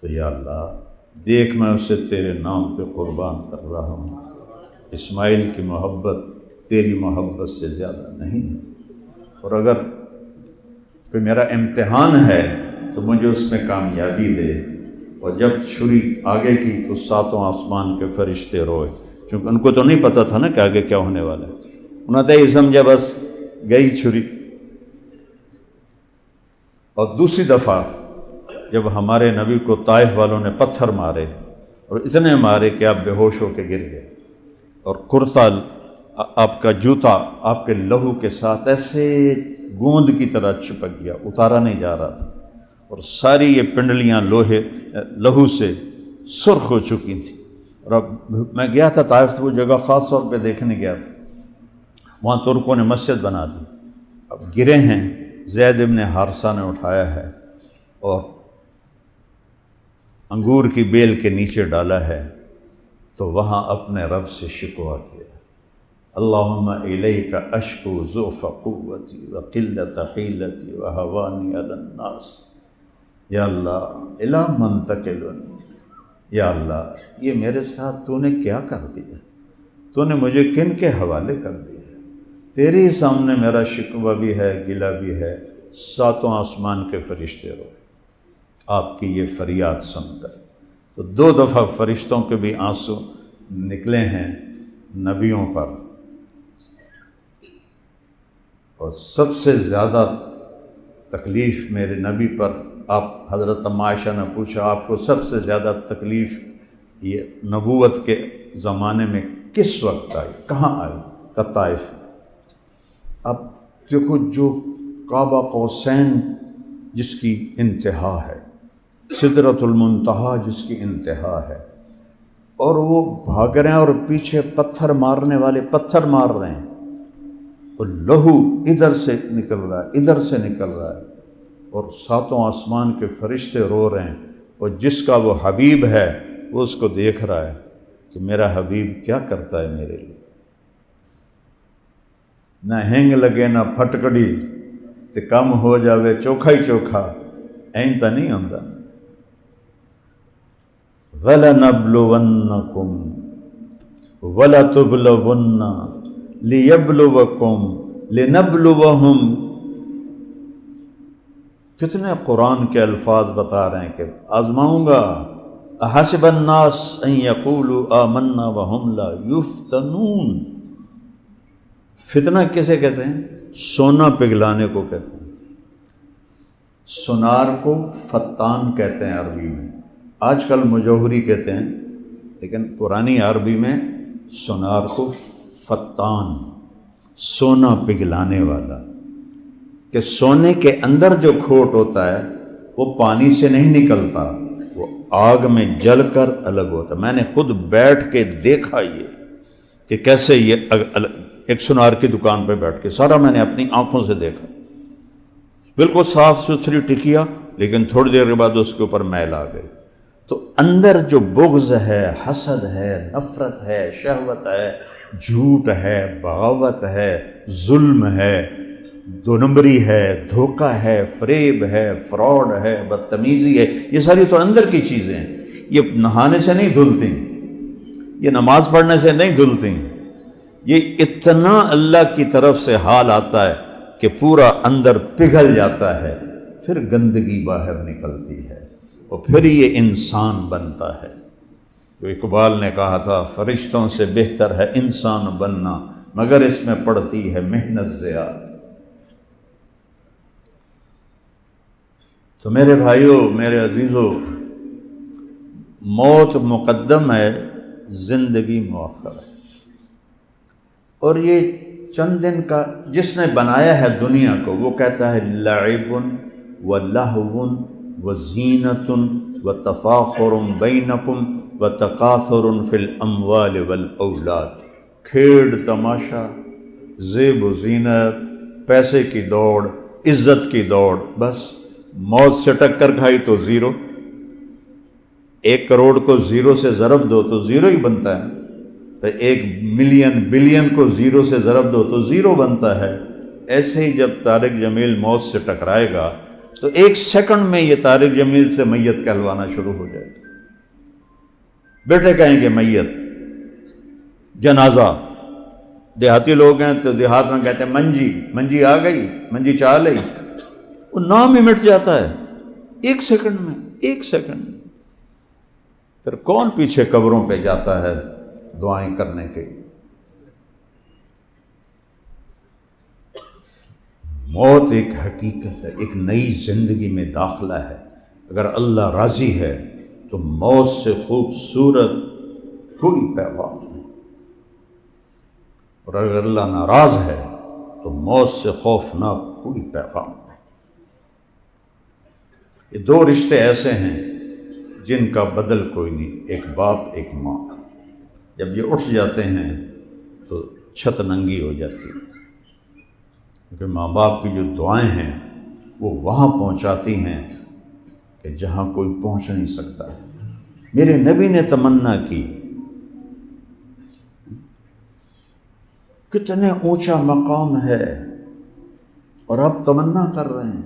تو یا اللہ دیکھ میں اسے تیرے نام پہ قربان کر رہا ہوں، اسماعیل کی محبت تیری محبت سے زیادہ نہیں ہے، اور اگر کوئی میرا امتحان ہے تو مجھے اس میں کامیابی دے۔ اور جب چھری آگے کی تو 7 آسمان کے فرشتے روئے، چونکہ ان کو تو نہیں پتہ تھا نا کہ آگے کیا ہونے والا ہے، انہوں نے یہ سمجھا بس گئی چھری۔ اور دوسری دفعہ جب ہمارے نبی کو طائف والوں نے پتھر مارے اور اتنے مارے کہ آپ بے ہوش ہو کے گر گئے، اور کرتا آپ کا جوتا آپ کے لہو کے ساتھ ایسے گوند کی طرح چپک گیا، اتارا نہیں جا رہا تھا، اور ساری یہ پنڈلیاں لہو سے سرخ ہو چکی تھیں۔ اور اب میں گیا تھا طائف، وہ جگہ خاص طور پہ دیکھنے گیا تھا، وہاں ترکوں نے مسجد بنا دی، اب گرے ہیں، زید ابن حارثہ نے اٹھایا ہے اور انگور کی بیل کے نیچے ڈالا ہے، تو وہاں اپنے رب سے شکوہ کیا، اللہم الیک اشکو ضعف قوتی وقلت حیلتی وہوانی علی الناس، یا اللہ الی من تکلنی، یا اللہ یہ میرے ساتھ تو نے کیا کر دیا، تو نے مجھے کن کے حوالے کر دیا، تیرے سامنے میرا شکوہ بھی ہے، گلہ بھی ہے، 7 آسمان کے فرشتے روئے آپ کی یہ فریاد سن کر۔ تو 2 دفعہ فرشتوں کے بھی آنسو نکلے ہیں نبیوں پر، اور سب سے زیادہ تکلیف میرے نبی پر، آپ حضرت عائشہ نے پوچھا آپ کو سب سے زیادہ تکلیف یہ نبوت کے زمانے میں کس وقت آئی، کہاں آئی؟ کہ طائف۔ اب دیکھو جو قاب قوسین جس کی انتہا ہے، سدرۃ المنتہا جس کی انتہا ہے، اور وہ بھاگ رہے ہیں اور پیچھے پتھر مارنے والے پتھر مار رہے ہیں، اور لہو ادھر سے نکل رہا ہے ادھر سے نکل رہا ہے، اور 7 آسمان کے فرشتے رو رہے ہیں، اور جس کا وہ حبیب ہے وہ اس کو دیکھ رہا ہے کہ میرا حبیب کیا کرتا ہے میرے لیے. نہ ہینگ لگے نہ پھٹکڑی تے کم ہو جاوے چوکھا ہی چوکھا، این تا نہیں ہوندا. وَلَنَبْلُوَنَّكُمْ وَلَتُبْلَوُنَّ لِيَبْلُوَكُمْ لِنَبْلُوَهُمْ. کتنے قرآن کے الفاظ بتا رہے ہیں کہ آزماؤں گا. احسب الناس ان یقولوا آمنا وهم لا یفتنون. فتنہ کسے کہتے ہیں؟ سونا پگھلانے کو کہتے ہیں. سونار کو فتان کہتے ہیں عربی میں، آج کل مجوہری کہتے ہیں، لیکن پرانی عربی میں سونار کو فتان، سونا پگھلانے والا. کہ سونے کے اندر جو کھوٹ ہوتا ہے وہ پانی سے نہیں نکلتا، وہ آگ میں جل کر الگ ہوتا. میں نے خود بیٹھ کے دیکھا یہ کہ کیسے یہ ایک سونار کی دکان پہ بیٹھ کے سارا میں نے اپنی آنکھوں سے دیکھا. بالکل صاف ستھری ٹکیا، لیکن تھوڑی دیر کے بعد اس کے اوپر میل آ گئی. تو اندر جو بغض ہے، حسد ہے، نفرت ہے، شہوت ہے، جھوٹ ہے، بغاوت ہے، ظلم ہے، دو نمبری ہے، دھوکہ ہے، فریب ہے، فراڈ ہے، بدتمیزی ہے، یہ ساری تو اندر کی چیزیں ہیں. یہ نہانے سے نہیں دھلتی، یہ نماز پڑھنے سے نہیں دھلتی. یہ اتنا اللہ کی طرف سے حال آتا ہے کہ پورا اندر پگھل جاتا ہے، پھر گندگی باہر نکلتی ہے اور پھر یہ انسان بنتا ہے. جو اقبال نے کہا تھا فرشتوں سے بہتر ہے انسان بننا، مگر اس میں پڑتی ہے محنت زیادہ. تو میرے بھائیوں، میرے عزیزوں، موت مقدم ہے، زندگی مؤخر ہے. اور یہ چند دن کا جس نے بنایا ہے دنیا کو، وہ کہتا ہے لعب ولہو وزینۃ وتفاخر بینکم وتکاثر فی الاموال والاولاد. کھیڑ تماشا، زیب و زینت، پیسے کی دوڑ، عزت کی دوڑ. بس موت سے ٹکر کھائی تو زیرو. 1 کروڑ کو زیرو سے ضرب دو تو زیرو ہی بنتا ہے. تو 1 ملین بلین کو زیرو سے ضرب دو تو زیرو بنتا ہے. ایسے ہی جب طارق جمیل موت سے ٹکرائے گا تو 1 سیکنڈ میں یہ طارق جمیل سے میت کہلوانا شروع ہو جائے گا. بیٹے کہیں گے میت، جنازہ. دیہاتی لوگ ہیں تو دیہات میں کہتے ہیں منجی، منجی آ گئی، منجی چال آئی. وہ نام ہی مٹ جاتا ہے 1 سیکنڈ میں، 1 سیکنڈ میں. پھر کون پیچھے قبروں پہ جاتا ہے دعائیں کرنے کے؟ موت ایک حقیقت ہے، ایک نئی زندگی میں داخلہ ہے. اگر اللہ راضی ہے تو موت سے خوبصورت کوئی پیغام نہیں، اور اگر اللہ ناراض ہے تو موت سے خوفناک کوئی پیغام نہیں. یہ 2 رشتے ایسے ہیں جن کا بدل کوئی نہیں، ایک باپ ایک ماں. جب یہ اٹھ جاتے ہیں تو چھت ننگی ہو جاتی ہے، کیونکہ ماں باپ کی جو دعائیں ہیں وہ وہاں پہنچاتی ہیں کہ جہاں کوئی پہنچ نہیں سکتا. میرے نبی نے تمنا کی، کتنے اونچا مقام ہے، اور آپ تمنا کر رہے ہیں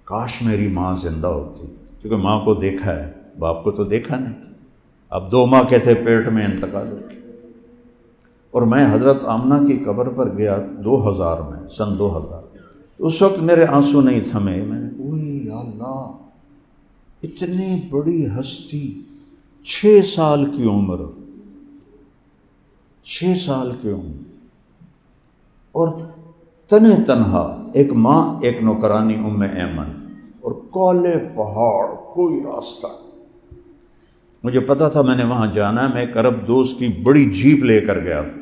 کاش میری ماں زندہ ہوتی. کیونکہ ماں کو دیکھا ہے، باپ کو تو دیکھا نہیں. اب 2 ماہ کے تھے پیٹ میں، انتقال ہو گیا. اور میں حضرت آمنہ کی قبر پر گیا 2000 میں، سن 2000. اس وقت میرے آنسو نہیں تھمے. میں نے یا اللہ، اتنی بڑی ہستی، 6 سال کی عمر، 6 سال کی عمر، اور تنے تنہا، ایک ماں، ایک نوکرانی ام ایمن، اور کالے پہاڑ، کوئی راستہ. مجھے پتا تھا میں نے وہاں جانا ہے. میں ایک عرب دوست کی بڑی جیپ لے کر گیا تھا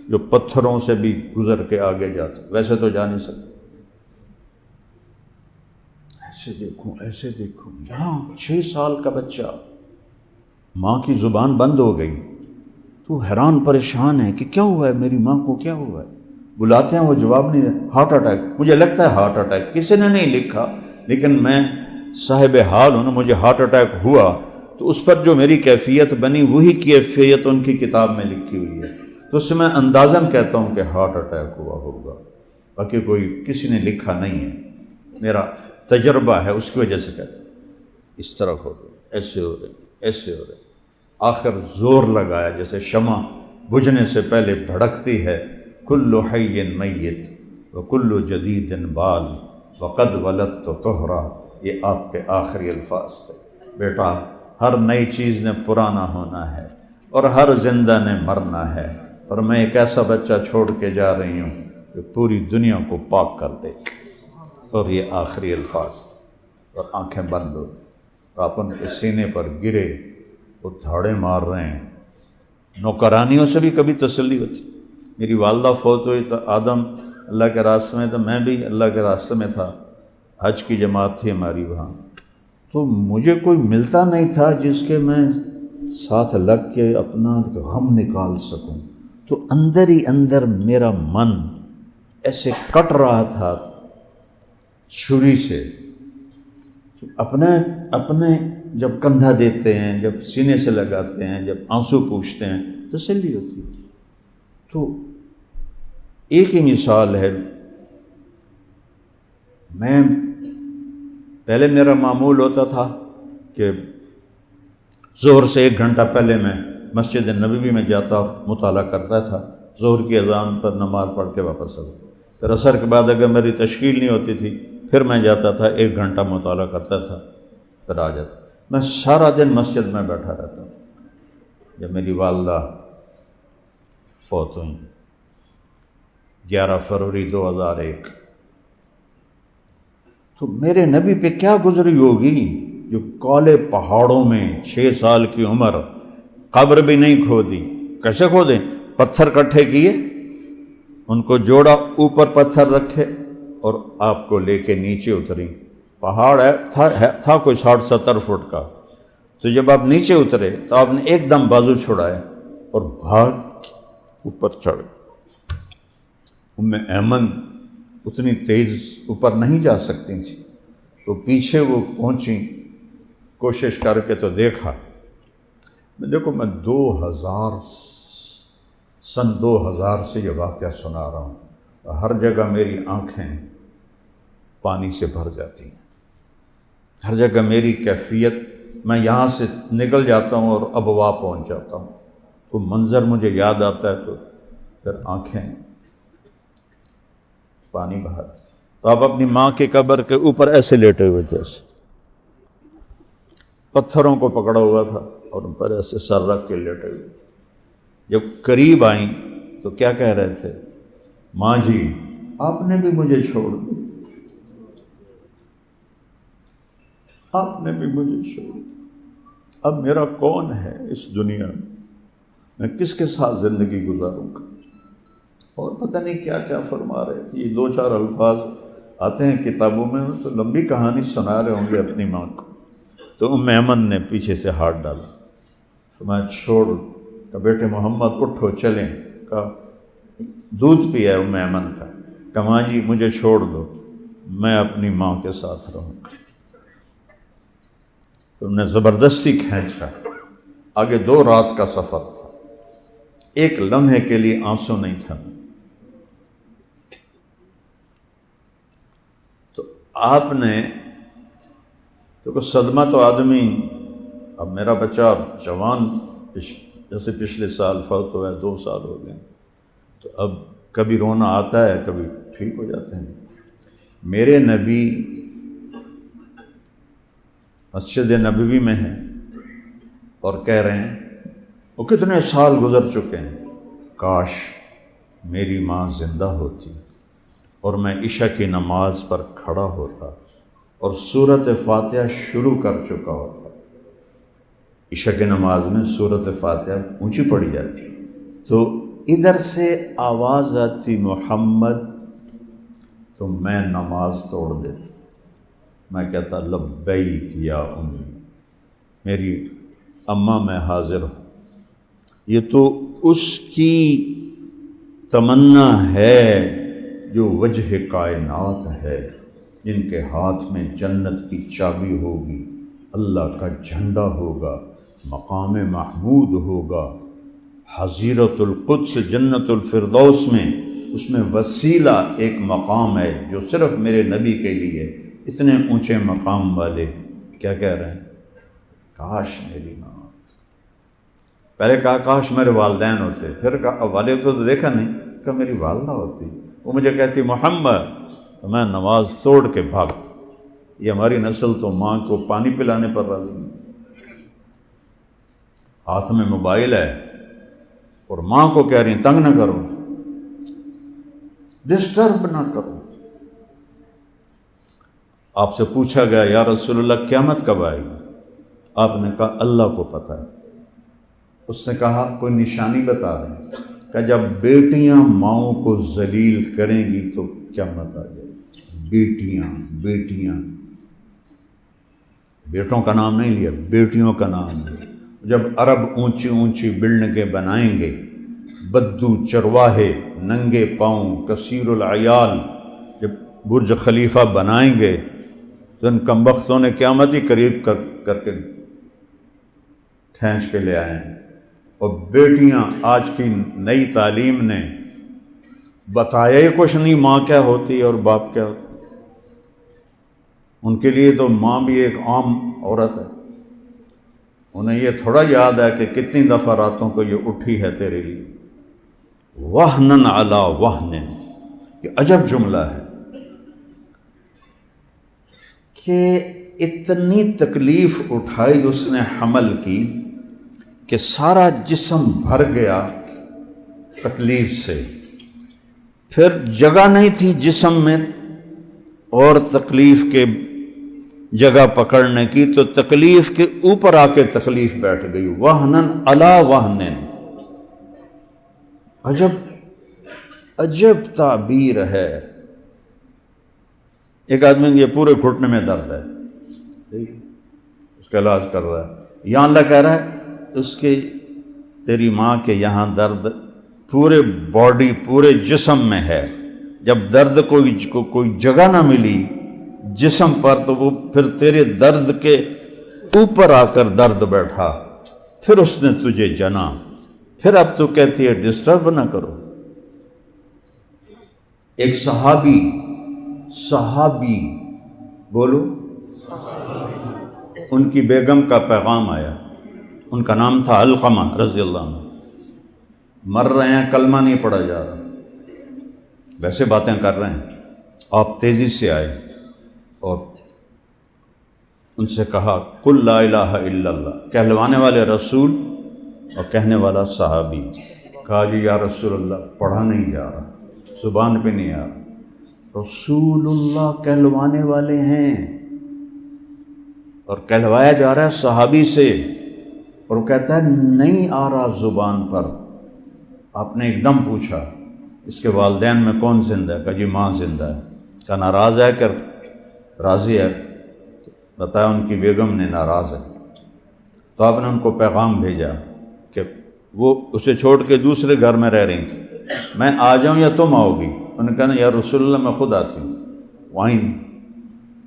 جو پتھروں سے بھی گزر کے آگے جاتا، ویسے تو جا نہیں سکتا. ایسے دیکھوں یہاں 6 سال کا بچہ. ماں کی زبان بند ہو گئی. تو حیران پریشان ہے کہ کیا ہوا ہے، میری ماں کو کیا ہوا ہے. بلاتے ہیں وہ جواب نہیں دیتا. Heart attack. مجھے لگتا ہے ہارٹ اٹیک، کسی نے نہیں لکھا، لیکن میں صاحب حال ہوں نا، مجھے ہارٹ اٹیک ہوا تو اس پر جو میری کیفیت بنی وہی کیفیت ان کی کتاب میں لکھی ہوئی ہے، تو اس سے میں اندازاً کہتا ہوں کہ ہارٹ اٹیک ہوا ہوگا، باقی کوئی کسی نے لکھا نہیں ہے، میرا تجربہ ہے اس کی وجہ سے کہتا ہوں۔ اس طرح ہو رہے، ایسے ہو رہے، ایسے ہو رہے، آخر زور لگایا جیسے شمع بجھنے سے پہلے بھڑکتی ہے، کل حی میت وکل جدید بال وقد ولدت طہرا، یہ آپ کے آخری الفاظ تھے۔ بیٹا، ہر نئی چیز نے پرانا ہونا ہے اور ہر زندہ نے مرنا ہے، اور میں ایک ایسا بچہ چھوڑ کے جا رہی ہوں کہ پوری دنیا کو پاک کر دے، اور یہ آخری الفاظ تھے۔ اور آنکھیں بند ہو، آپ ان کے سینے پر گرے، وہ دھاڑے مار رہے ہیں۔ نوکرانیوں سے بھی کبھی تسلی ہوتی۔ میری والدہ فوت ہوئی تو آدم اللہ کے راستے میں، تو میں بھی اللہ کے راستے میں تھا، حج کی جماعت تھی ہماری وہاں، تو مجھے کوئی ملتا نہیں تھا جس کے میں ساتھ لگ کے اپنا غم نکال سکوں، تو اندر ہی اندر میرا من ایسے کٹ رہا تھا چھری سے۔ اپنے جب کندھا دیتے ہیں، جب سینے سے لگاتے ہیں، جب آنسو پوچھتے ہیں، تسلی ہوتی ہے۔ تو ایک ہی مثال ہے، میں پہلے میرا معمول ہوتا تھا کہ ظہر سے 1 گھنٹہ پہلے میں مسجد نبوی میں جاتا اور مطالعہ کرتا تھا، ظہر کی اذان پر نماز پڑھ کے واپس آتا، پھر عصر کے بعد اگر میری تشکیل نہیں ہوتی تھی پھر میں جاتا تھا، 1 گھنٹہ مطالعہ کرتا تھا، پھر آ جاتا۔ میں سارا دن مسجد میں بیٹھا رہتا ہوں۔ جب میری والدہ فوت ہوئیں 11 فروری 2001، تو میرے نبی پہ کیا گزری ہوگی، جو کالے پہاڑوں میں 6 سال کی عمر، قبر بھی نہیں کھودی۔ کیسے کھودیں؟ پتھر کٹھے کیے، ان کو جوڑا، اوپر پتھر رکھے اور آپ کو لے کے نیچے اتری۔ پہاڑ تھا کوئی 60-70 فٹ کا، تو جب آپ نیچے اترے تو آپ نے ایک دم بازو چھڑائے اور بھاگ اوپر چڑھ۔ ام ایمن اتنی تیز اوپر نہیں جا سکتی تھی، تو پیچھے وہ پہنچی، کوشش کر کے تو دیکھا۔ دیکھو میں 2000 سے یہ واقعہ سنا رہا ہوں، ہر جگہ میری آنکھیں پانی سے بھر جاتی ہیں، ہر جگہ میری کیفیت، میں یہاں سے نکل جاتا ہوں اور ابوا پہنچ جاتا ہوں، تو منظر مجھے یاد آتا ہے تو پھر آنکھیں پانی بہاتی۔ تو آپ اپنی ماں کے قبر کے اوپر ایسے لیٹے ہوئے تھے، ایسے پتھروں کو پکڑا ہوا تھا اور ان پر ایسے سر رکھ کے لیٹے ہوئے تھے۔ جب قریب آئیں تو کیا کہہ رہے تھے؟ ماں جی آپ نے بھی مجھے چھوڑ دی، آپ نے بھی مجھے چھوڑ دی، اب میرا کون ہے اس دنیا میں کس کے ساتھ زندگی گزاروں گا؟ اور پتہ نہیں کیا کیا فرما رہے تھے۔ یہ 2-4 الفاظ آتے ہیں کتابوں میں، تو لمبی کہانی سنا رہے ہوں گے اپنی ماں کو۔ تو ام ایمن نے پیچھے سے ہاتھ ڈالا، تو میں چھوڑ، کہ بیٹے محمد اٹھو چلیں، کہا دودھ پیا ام ایمن کا، کہ ماں جی مجھے چھوڑ دو، میں اپنی ماں کے ساتھ رہوں گا۔ تم نے زبردستی کھینچا۔ آگے 2 رات کا سفر تھا، ایک لمحے کے لیے آنسو نہیں تھا۔ تو آپ نے تو صدمہ تو آدمی، اب میرا بچہ جوان جیسے پچھلے سال فوت ہوا ہے، 2 سال ہو گئے، تو اب کبھی رونا آتا ہے، کبھی ٹھیک ہو جاتے ہیں۔ میرے نبی مسجد نبوی میں ہیں اور کہہ رہے ہیں، وہ کتنے سال گزر چکے ہیں، کاش میری ماں زندہ ہوتی اور میں عشاء کی نماز پر کھڑا ہوتا اور سورۃ فاتحہ شروع کر چکا ہوتا۔ عشاء کی نماز میں سورۃ فاتحہ اونچی پڑھی جاتی، تو ادھر سے آواز آتی محمد، تو میں نماز توڑ دیتا، میں کہتا لبیک یا امی، میری اماں میں حاضر ہوں۔ یہ تو اس کی تمنا ہے جو وجہ کائنات ہے، جن کے ہاتھ میں جنت کی چابی ہوگی، اللہ کا جھنڈا ہوگا، مقام محمود ہوگا، حضیرت القدس جنت الفردوس میں، اس میں وسیلہ ایک مقام ہے جو صرف میرے نبی کے لیے، اتنے اونچے مقام والے کیا کہہ رہے ہیں؟ کاش میری ماں، پہلے کہا کاش میرے والدین ہوتے، پھر کہا والد تو دیکھا نہیں، کہ میری والدہ ہوتی، وہ مجھے کہتی محمد، تو میں نماز توڑ کے بھاگتا۔ یہ ہماری نسل تو ماں کو پانی پلانے پر راضی نہیں، ہاتھ میں موبائل ہے اور ماں کو کہہ رہی ہیں تنگ نہ کرو، ڈسٹرب نہ کرو۔ آپ سے پوچھا گیا یا رسول اللہ قیامت کب آئے گی؟ آپ نے کہا اللہ کو پتہ ہے۔ اس نے کہا کوئی نشانی بتا دیں، کہ جب بیٹیاں ماؤں کو ذلیل کریں گی تو قیامت آ جائے گی۔ بیٹیاں، بیٹوں کا نام نہیں لیا، بیٹیوں کا نام لیا۔ جب عرب اونچی اونچی بلڈنگیں بنائیں گے، بدو چرواہے ننگے پاؤں کثیر العیال جب برج خلیفہ بنائیں گے تو ان کمبختوں نے قیامت ہی قریب کر کے کھینچ کے لے آئے ہیں۔ اور بیٹیاں، آج کی نئی تعلیم نے بتایا ہی کچھ نہیں ماں کیا ہوتی ہے اور باپ کیا ہوتا ہے۔ ان کے لیے تو ماں بھی ایک عام عورت ہے، انہیں یہ تھوڑا یاد ہے کہ کتنی دفعہ راتوں کو یہ اٹھی ہے تیرے لیے۔ وہنن علی وہنن، یہ عجب جملہ ہے کہ اتنی تکلیف اٹھائی اس نے حمل کی کہ سارا جسم بھر گیا تکلیف سے، پھر جگہ نہیں تھی جسم میں اور تکلیف کے جگہ پکڑنے کی، تو تکلیف کے اوپر آ کے تکلیف بیٹھ گئی۔ وہنن علی وہنن، عجب تعبیر ہے۔ ایک آدمی یہ پورے گھٹنے میں درد ہے، اس کا علاج کر رہا ہے، یہاں اللہ کہہ رہا ہے اس کے تیری ماں کے یہاں درد پورے باڈی پورے جسم میں ہے۔ جب درد کوئی جگہ نہ ملی جسم پر تو وہ پھر تیرے درد کے اوپر آ کر درد بیٹھا، پھر اس نے تجھے جنا، پھر اب تو کہتی ہے ڈسٹرب نہ کرو۔ ایک صحابی بولو، ان کی بیگم کا پیغام آیا، ان کا نام تھا علقمہ رضی اللہ عنہ، مر رہے ہیں، کلمہ نہیں پڑھا جا رہا، ویسے باتیں کر رہے ہیں، آپ تیزی سے آئے اور ان سے کہا قل لا الہ الا اللہ، کہلوانے والے رسول اور کہنے والا صحابی۔ کہا جی یا رسول اللہ پڑھا نہیں جا رہا، زبان پہ نہیں آ رہا۔ رسول اللہ کہلوانے والے ہیں اور کہلوایا جا رہا ہے صحابی سے، اور وہ کہتا ہے نہیں آ رہا زبان پر۔ آپ نے ایک دم پوچھا اس کے والدین میں کون زندہ ہے؟ کہا جی ماں زندہ ہے۔ کہا ناراض ہے کہ راضی ہے؟ بتایا ان کی بیگم نے ناراض ہے۔ تو آپ نے ان کو پیغام بھیجا کہ وہ اسے چھوڑ کے دوسرے گھر میں رہ رہی تھی، میں آ جاؤں یا تم آؤ گی؟ انہوں نے کہا یا رسول اللہ میں خود آتی ہوں۔ وہیں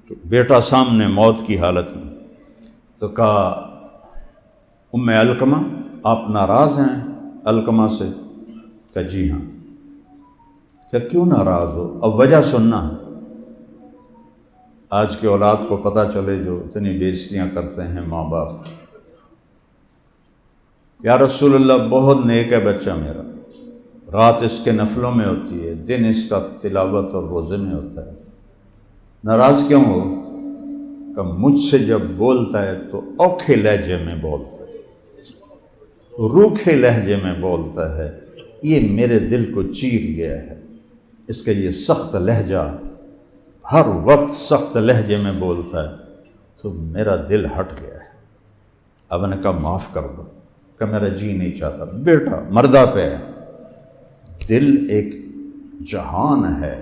تو بیٹا سامنے موت کی حالت میں، تو کہا ام علقمہ آپ ناراض ہیں علقمہ سے؟ کہا جی ہاں۔ کہ کیوں ناراض ہو؟ اب وجہ سننا، آج کے اولاد کو پتہ چلے جو اتنی بےعزتیاں کرتے ہیں ماں باپ۔ یا رسول اللہ بہت نیک ہے بچہ میرا، رات اس کے نفلوں میں ہوتی ہے، دن اس کا تلاوت اور روزے میں ہوتا ہے، ناراض کیوں ہو؟ کہ مجھ سے جب بولتا ہے تو اوکھے لہجے میں بولتا ہے، روکھے لہجے میں بولتا ہے، یہ میرے دل کو چیر گیا ہے، اس کا یہ سخت لہجہ، ہر وقت سخت لہجے میں بولتا ہے تو میرا دل ہٹ گیا ہے۔ اب نے کہا معاف کر دو، کہ میرا جی نہیں چاہتا۔ بیٹا مردہ پہ ہے، دل ایک جہان ہے،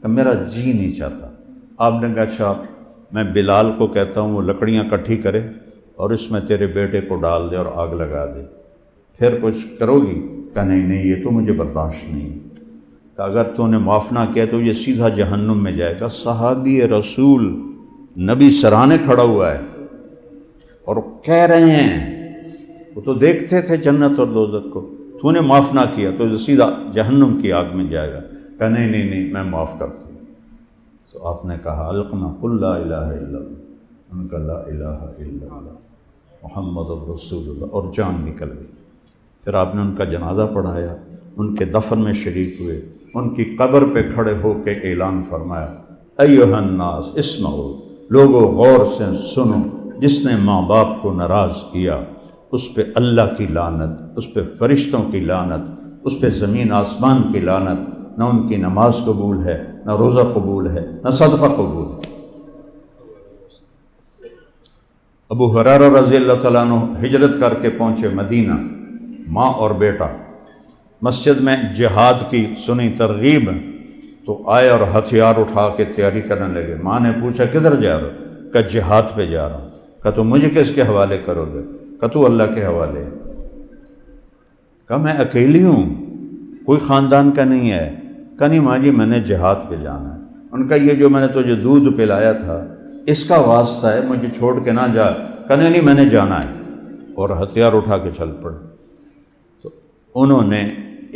کہ میرا جی نہیں چاہتا۔ آپ نے کہا اچھا میں بلال کو کہتا ہوں وہ لکڑیاں کٹھی کرے اور اس میں تیرے بیٹے کو ڈال دے اور آگ لگا دے، پھر کچھ کرو گی؟ کہ نہیں یہ تو مجھے برداشت نہیں۔ کہ اگر تو نے معاف نہ کیا تو یہ سیدھا جہنم میں جائے گا۔ صحابی رسول نبی سرانے کھڑا ہوا ہے اور کہہ رہے ہیں، وہ تو دیکھتے تھے جنت اور دوزخ کو، تو نے معاف نہ کیا تو یہ سیدھا جہنم کی آگ میں جائے گا۔ کہا نہیں نہیں نہیں، میں معاف کرتا ہوں۔ تو آپ نے کہا القنا قل لا الہ الا اللہ، ان کا لا الہ الا اللہ محمد رسول اللہ، اور جان نکل گئی۔ پھر آپ نے ان کا جنازہ پڑھایا، ان کے دفن میں شریک ہوئے، ان کی قبر پہ کھڑے ہو کے اعلان فرمایا ایھا الناس اسمعوا، لوگوں غور سے سنو، جس نے ماں باپ کو ناراض کیا اس پہ اللہ کی لعنت، اس پہ فرشتوں کی لعنت، اس پہ زمین آسمان کی لعنت، نہ ان کی نماز قبول ہے، نہ روزہ قبول ہے، نہ صدقہ قبول ہے۔ ابو ہریرہ رضی اللہ تعالیٰ عنہ ہجرت کر کے پہنچے مدینہ، ماں اور بیٹا، مسجد میں جہاد کی سنی ترغیب تو آئے اور ہتھیار اٹھا کے تیاری کرنے لگے۔ ماں نے پوچھا کدھر جا رہا ہو؟ کہا جہاد پہ جا رہا ہوں۔ کہا تو مجھے کس کے حوالے کرو گے؟ کہا تو اللہ کے حوالے۔ کہا میں اکیلی ہوں، کوئی خاندان کا نہیں ہے۔ کہا نہیں ماں جی میں نے جہاد پہ جانا ہے۔ ان کا یہ جو میں نے تجھے دودھ پلایا تھا اس کا واسطہ ہے، مجھے چھوڑ کے نہ جا۔ کہا نہیں میں نے جانا ہے، اور ہتھیار اٹھا کے چل پڑے۔ تو انہوں نے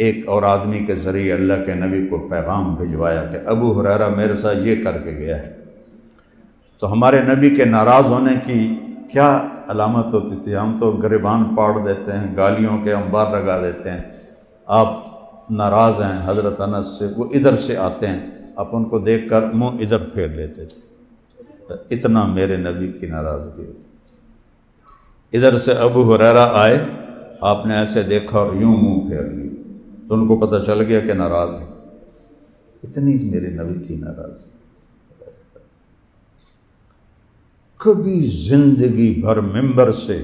ایک اور آدمی کے ذریعے اللہ کے نبی کو پیغام بھجوایا کہ ابو ہریرہ میرے ساتھ یہ کر کے گیا ہے۔ تو ہمارے نبی کے ناراض ہونے کی کیا علامت ہوتی تھی؟ ہم تو گریبان پاڑ دیتے ہیں، گالیوں کے انبار لگا دیتے ہیں۔ آپ ناراض ہیں حضرت انس سے، وہ ادھر سے آتے ہیں، آپ ان کو دیکھ کر منہ ادھر پھیر لیتے تھے، اتنا میرے نبی کی ناراضگی ہوتی۔ ادھر سے ابو ہریرہ آئے، آپ نے ایسے دیکھا اور یوں منہ پھیر لیا، تو ان کو پتہ چل گیا کہ ناراض ہے۔ اتنی میرے نبی کی ناراضگی۔ کبھی زندگی بھر ممبر سے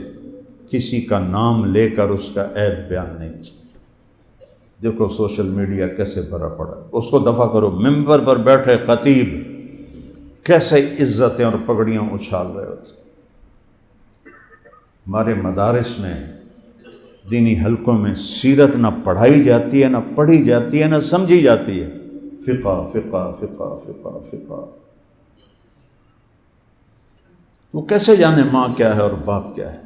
کسی کا نام لے کر اس کا عیب بیان نہیں کیا۔ دیکھو سوشل میڈیا کیسے بھرا پڑا، اس کو دفع کرو۔ ممبر پر بیٹھے خطیب کیسے عزتیں اور پگڑیاں اچھال رہے ہوتے۔ ہمارے مدارس میں دینی حلقوں میں سیرت نہ پڑھائی جاتی ہے، نہ پڑھی جاتی ہے، نہ سمجھی جاتی ہے۔ فقہ فقہ فقہ فقہ فقہ، وہ کیسے جانے ماں کیا ہے اور باپ کیا ہے،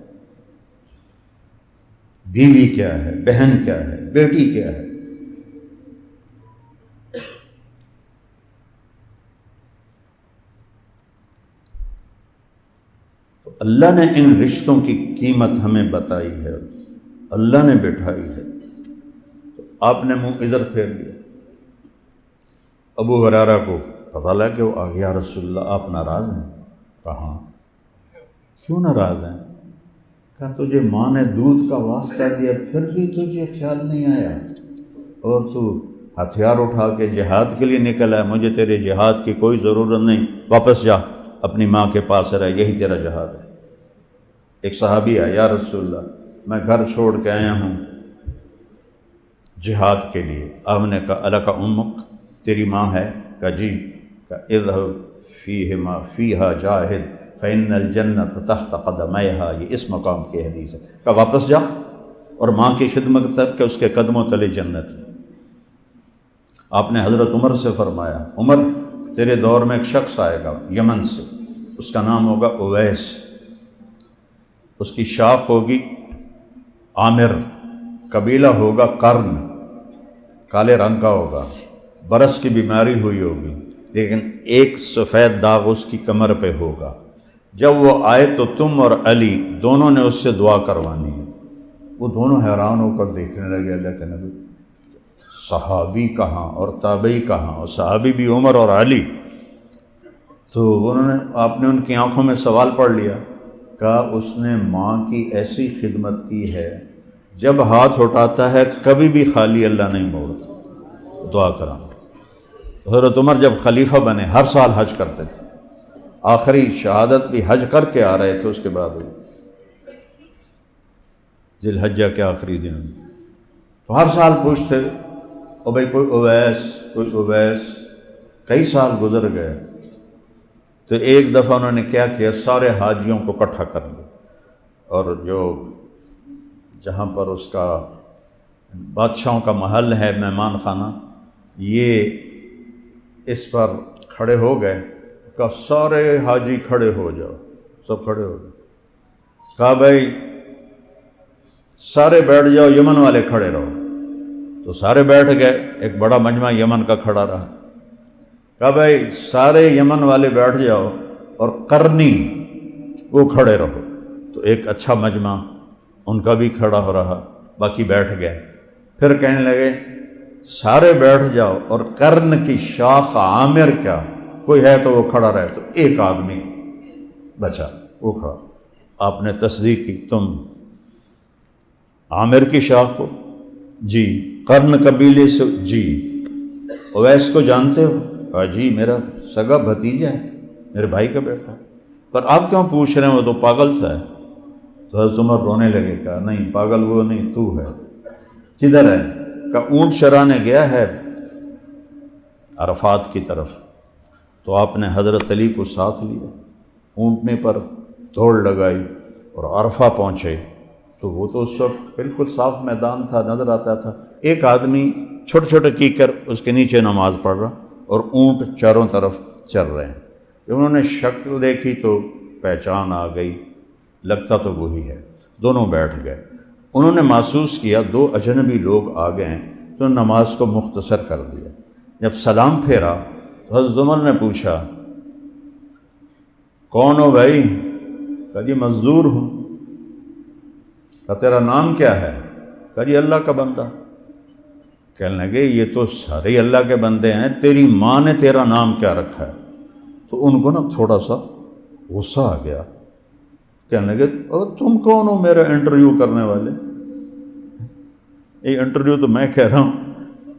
بیوی کیا ہے، بہن کیا ہے، بیٹی کیا ہے۔ تو اللہ نے ان رشتوں کی قیمت ہمیں بتائی ہے، اللہ نے بٹھائی ہے، تو آپ نے منہ ادھر پھیر لیا۔ ابو ہریرہ کو پتہ لگا کہ وہ آ گیا، رسول اللہ آپ ناراض ہیں؟ کہاں، کیوں ناراض ہیں؟ کہا تجھے ماں نے دودھ کا واسطہ دیا پھر بھی تجھے خیال نہیں آیا، اور تو ہتھیار اٹھا کے جہاد کے لیے نکل ہے۔ مجھے تیرے جہاد کی کوئی ضرورت نہیں، واپس جا اپنی ماں کے پاس رہ، یہی تیرا جہاد ہے۔ ایک صحابی ہے، یا رسول اللہ میں گھر چھوڑ کے آیا ہوں جہاد کے لیے۔ آپ نے کہا الک امک، تیری ماں ہے؟ کہا جی۔ کہا اذهب فیہما فیہا جاہد فإن الجنت تحت قدمیہا، یہ اس مقام کی حدیث ہے۔ کہا واپس جا اور ماں کی خدمت کر کے اس کے قدموں تلے جنت۔ آپ نے حضرت عمر سے فرمایا عمر تیرے دور میں ایک شخص آئے گا یمن سے، اس کا نام ہوگا اویس، اس کی شاخ ہوگی عامر، قبیلہ ہوگا قرن، کالے رنگ کا ہوگا، برس کی بیماری ہوئی ہوگی، لیکن ایک سفید داغ اس کی کمر پہ ہوگا۔ جب وہ آئے تو تم اور علی دونوں نے اس سے دعا کروانی ہے۔ وہ دونوں حیران ہو کر دیکھنے لگے اللہ کے نبی، صحابی کہاں اور تابعی کہاں، اور صحابی بھی عمر اور علی۔ تو آپ نے ان کی آنکھوں میں سوال پڑھ لیا، کہا اس نے ماں کی ایسی خدمت کی ہے، جب ہاتھ اٹھاتا ہے کبھی بھی خالی اللہ نہیں موڑتا، دعا کرانا۔ حضرت عمر جب خلیفہ بنے ہر سال حج کرتے تھے، آخری شہادت بھی حج کر کے آ رہے تھے، اس کے بعد ذی الحجہ کے آخری دن، تو ہر سال پوچھتے او بھائی کوئی اویس، کوئی اویس۔ کئی سال گزر گئے تو ایک دفعہ انہوں نے کیا کیا، سارے حاجیوں کو اکٹھا کر لیا، اور جو جہاں پر اس کا بادشاہوں کا محل ہے مہمان خانہ، یہ اس پر کھڑے ہو گئے، کہا سارے حاجی کھڑے ہو جاؤ، سب کھڑے ہو گئے۔ کہا بھائی سارے بیٹھ جاؤ، یمن والے کھڑے رہو۔ تو سارے بیٹھ گئے، ایک بڑا مجمع یمن کا کھڑا رہا۔ کہا بھائی سارے یمن والے بیٹھ جاؤ اور قرنی وہ کھڑے رہو۔ تو ایک اچھا مجمع ان کا بھی کھڑا ہو رہا، باقی بیٹھ گئے۔ پھر کہنے لگے سارے بیٹھ جاؤ اور قرن کی شاخ عامر کا کوئی ہے تو وہ کھڑا رہے۔ تو ایک آدمی بچا، وہ کھڑا۔ آپ نے تصدیق کی، تم عامر کی شاخ ہو؟ جی۔ قرن قبیلے سے؟ جی۔ اویس کو جانتے ہو؟ کہا جی میرا سگا بھتیجا ہے، میرے بھائی کا بیٹا۔ پر آپ کیوں پوچھ رہے ہیں، وہ تو پاگل سا ہے۔ تو حضرت عمر رونے لگے، کہا نہیں پاگل وہ نہیں، تو ہے۔ کدھر ہے؟ کہا اونٹ چرانے گیا ہے عرفات کی طرف۔ تو آپ نے حضرت علی کو ساتھ لیا، اونٹنے پر دوڑ لگائی اور عرفہ پہنچے۔ تو وہ تو اس وقت بالکل صاف میدان تھا، نظر آتا تھا۔ ایک آدمی چھوٹے چھوٹے کیکر اس کے نیچے نماز پڑھ رہا اور اونٹ چاروں طرف چل رہے ہیں۔ جب انہوں نے شکل دیکھی تو پہچان آ گئی، لگتا تو وہی ہے۔ دونوں بیٹھ گئے۔ انہوں نے محسوس کیا دو اجنبی لوگ آ گئے ہیں، تو نماز کو مختصر کر دیا۔ جب سلام پھیرا تو حضرت عمر نے پوچھا کون ہو بھائی؟ کہا جی مزدور ہوں۔ کہا تیرا نام کیا ہے؟ کہا جی اللہ کا بندہ۔ کہنے لگے یہ تو سارے اللہ کے بندے ہیں، تیری ماں نے تیرا نام کیا رکھا ہے؟ تو ان کو نا تھوڑا سا غصہ آ گیا۔ کہنے لگے اور تم کون ہو میرا انٹرویو کرنے والے؟ یہ انٹرویو تو میں کہہ رہا ہوں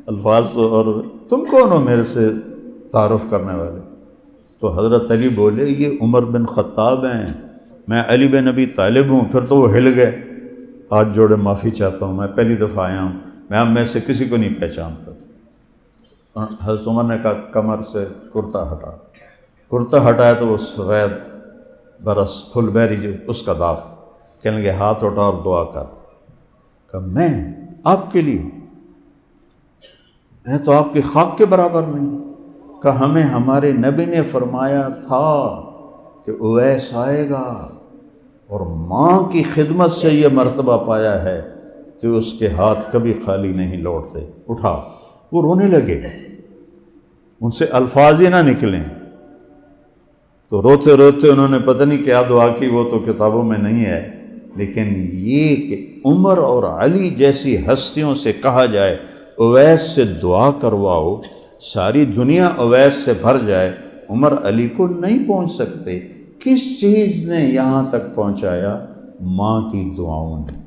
الفاظ تو، اور تم کون ہو میرے سے تعارف کرنے والے؟ تو حضرت علی بولے یہ عمر بن خطاب ہیں، میں علی بن ابی طالب ہوں۔ پھر تو وہ ہل گئے، ہاتھ جوڑے معافی چاہتا ہوں، میں پہلی دفعہ آیا ہوں، میں اب میں سے کسی کو نہیں پہچانتا تھا۔ حضرت عمر نے کہا کمر سے کرتا ہٹا۔ کرتا ہٹایا تو وہ سفید برس پھل بیری جو اس کا داغ تھا۔ کہنے لگے ہاتھ اٹھا اور دعا کر۔ کہا میں آپ کے لیے؟ میں تو آپ کی خاک کے برابر نہیں۔ کہا ہمیں ہمارے نبی نے فرمایا تھا کہ اویس آئے گا اور ماں کی خدمت سے یہ مرتبہ پایا ہے کہ اس کے ہاتھ کبھی خالی نہیں لوٹتے۔ اٹھا۔ وہ رونے لگے، ان سے الفاظ ہی نہ نکلیں۔ تو روتے روتے انہوں نے پتہ نہیں کیا دعا کی، وہ تو کتابوں میں نہیں ہے، لیکن یہ کہ عمر اور علی جیسی ہستیوں سے کہا جائے اویس سے دعا کرواؤ، ساری دنیا اویس سے بھر جائے، عمر علی کو نہیں پہنچ سکتے۔ کس چیز نے یہاں تک پہنچایا؟ ماں کی دعاؤں نے،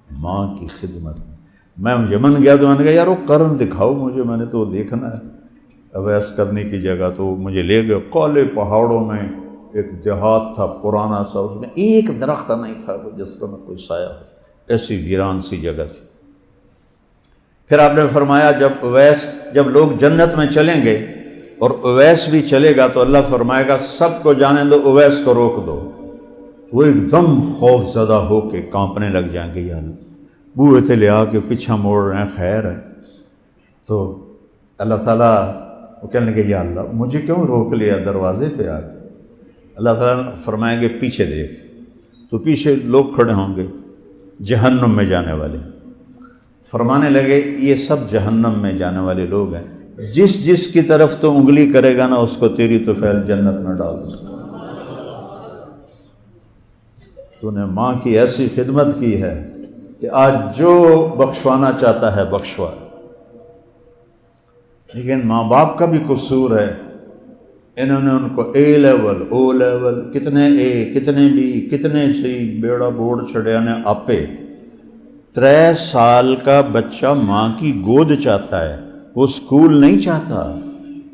ماں کی خدمت۔ میں یمن گیا تو میں نے کہا یار وہ قرن دکھاؤ مجھے، میں نے تو وہ دیکھنا ہے اویس کرنے کی جگہ۔ تو مجھے لے گئے کالے پہاڑوں میں، ایک دیہات تھا پرانا سا، اس میں ایک درخت نہیں تھا جس کا میں کوئی سایہ ہو، ایسی ویران سی جگہ تھی۔ پھر آپ نے فرمایا جب لوگ جنت میں چلیں گے اور اویس بھی چلے گا تو اللہ فرمائے گا سب کو جانے دو، اویس کو روک دو۔ وہ ایک دم خوف زدہ ہو کے کانپنے لگ جائیں گے، یا اللہ بوئے تھے لے آ کے پیچھا موڑ رہے ہیں، خیر ہے۔ تو اللہ تعالیٰ وہ کہنے لگے یا اللہ مجھے کیوں روک لیا دروازے پہ آ کے؟ اللہ تعالیٰ فرمائیں گے پیچھے دیکھ، تو پیچھے لوگ کھڑے ہوں گے جہنم میں جانے والے۔ فرمانے لگے یہ سب جہنم میں جانے والے لوگ ہیں، جس کی طرف تو انگلی کرے گا نا اس کو تیری تو فعل جنت میں ڈال دو۔ تو نے ماں کی ایسی خدمت کی ہے کہ آج جو بخشوانا چاہتا ہے بخشوا، لیکن ماں باپ کا بھی قصور ہے۔ انہوں نے ان کو اے لیول او لیول کتنے اے کتنے بی کتنے سی بیڑا بوڑ چھڑیا نے آپے۔ 3 سال کا بچہ ماں کی گود چاہتا ہے، وہ اسکول نہیں چاہتا،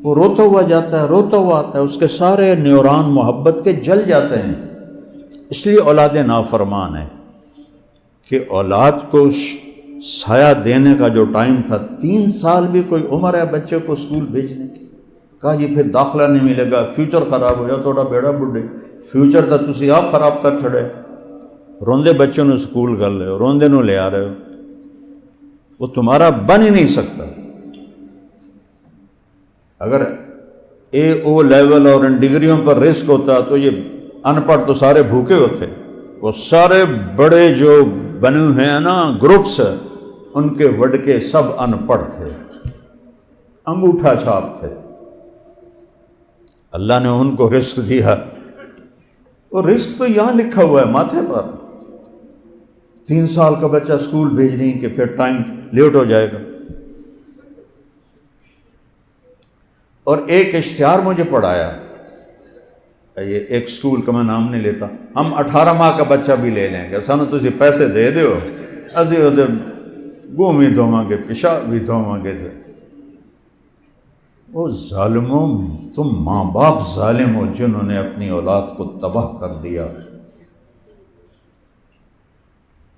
وہ روتا ہوا جاتا ہے، روتا ہوا آتا ہے، اس کے سارے نیوران محبت کے جل جاتے ہیں۔ اس لیے اولاد نافرمان ہے کہ اولاد کو سایہ دینے کا جو ٹائم تھا 3 سال بھی کوئی عمر ہے بچے کو اسکول بھیجنے کی۔ کہا جی پھر داخلہ نہیں ملے گا، فیوچر خراب ہو جائے، تھوڑا بیڑا بڈھے فیوچر تو تسی آپ خراب کر چھڑے، روندے بچوں نے اسکول کر لے ہو، روندے نو لے آ رہے ہو، وہ تمہارا بن ہی نہیں سکتا۔ اگر اے او لیول اور ان ڈگریوں پر رزق ہوتا تو یہ ان پڑھ تو سارے بھوکے ہوتے. وہ سارے بڑے جو بنے ہوئے ہیں نا گروپس، ان کے وڈکے سب ان پڑھ تھے، انگوٹھا چھاپ تھے. اللہ نے ان کو رزق دیا. اور رزق تو یہاں لکھا ہوا ہے ماتھے پر. 3 سال کا بچہ اسکول بھیج نہیں کہ پھر ٹائم لیٹ ہو جائے گا. اور ایک اشتہار مجھے پڑھایا، یہ ایک اسکول کا میں نام نہیں لیتا، ہم 18 ماہ کا بچہ بھی لے لیں گے، سانو تسی پیسے دے دیو، اسی ادھر گوں بھی دھواں گے، پیشاب بھی دھواں گے. وہ ظالموں، تم ماں باپ ظالم ہو جنہوں نے اپنی اولاد کو تباہ کر دیا.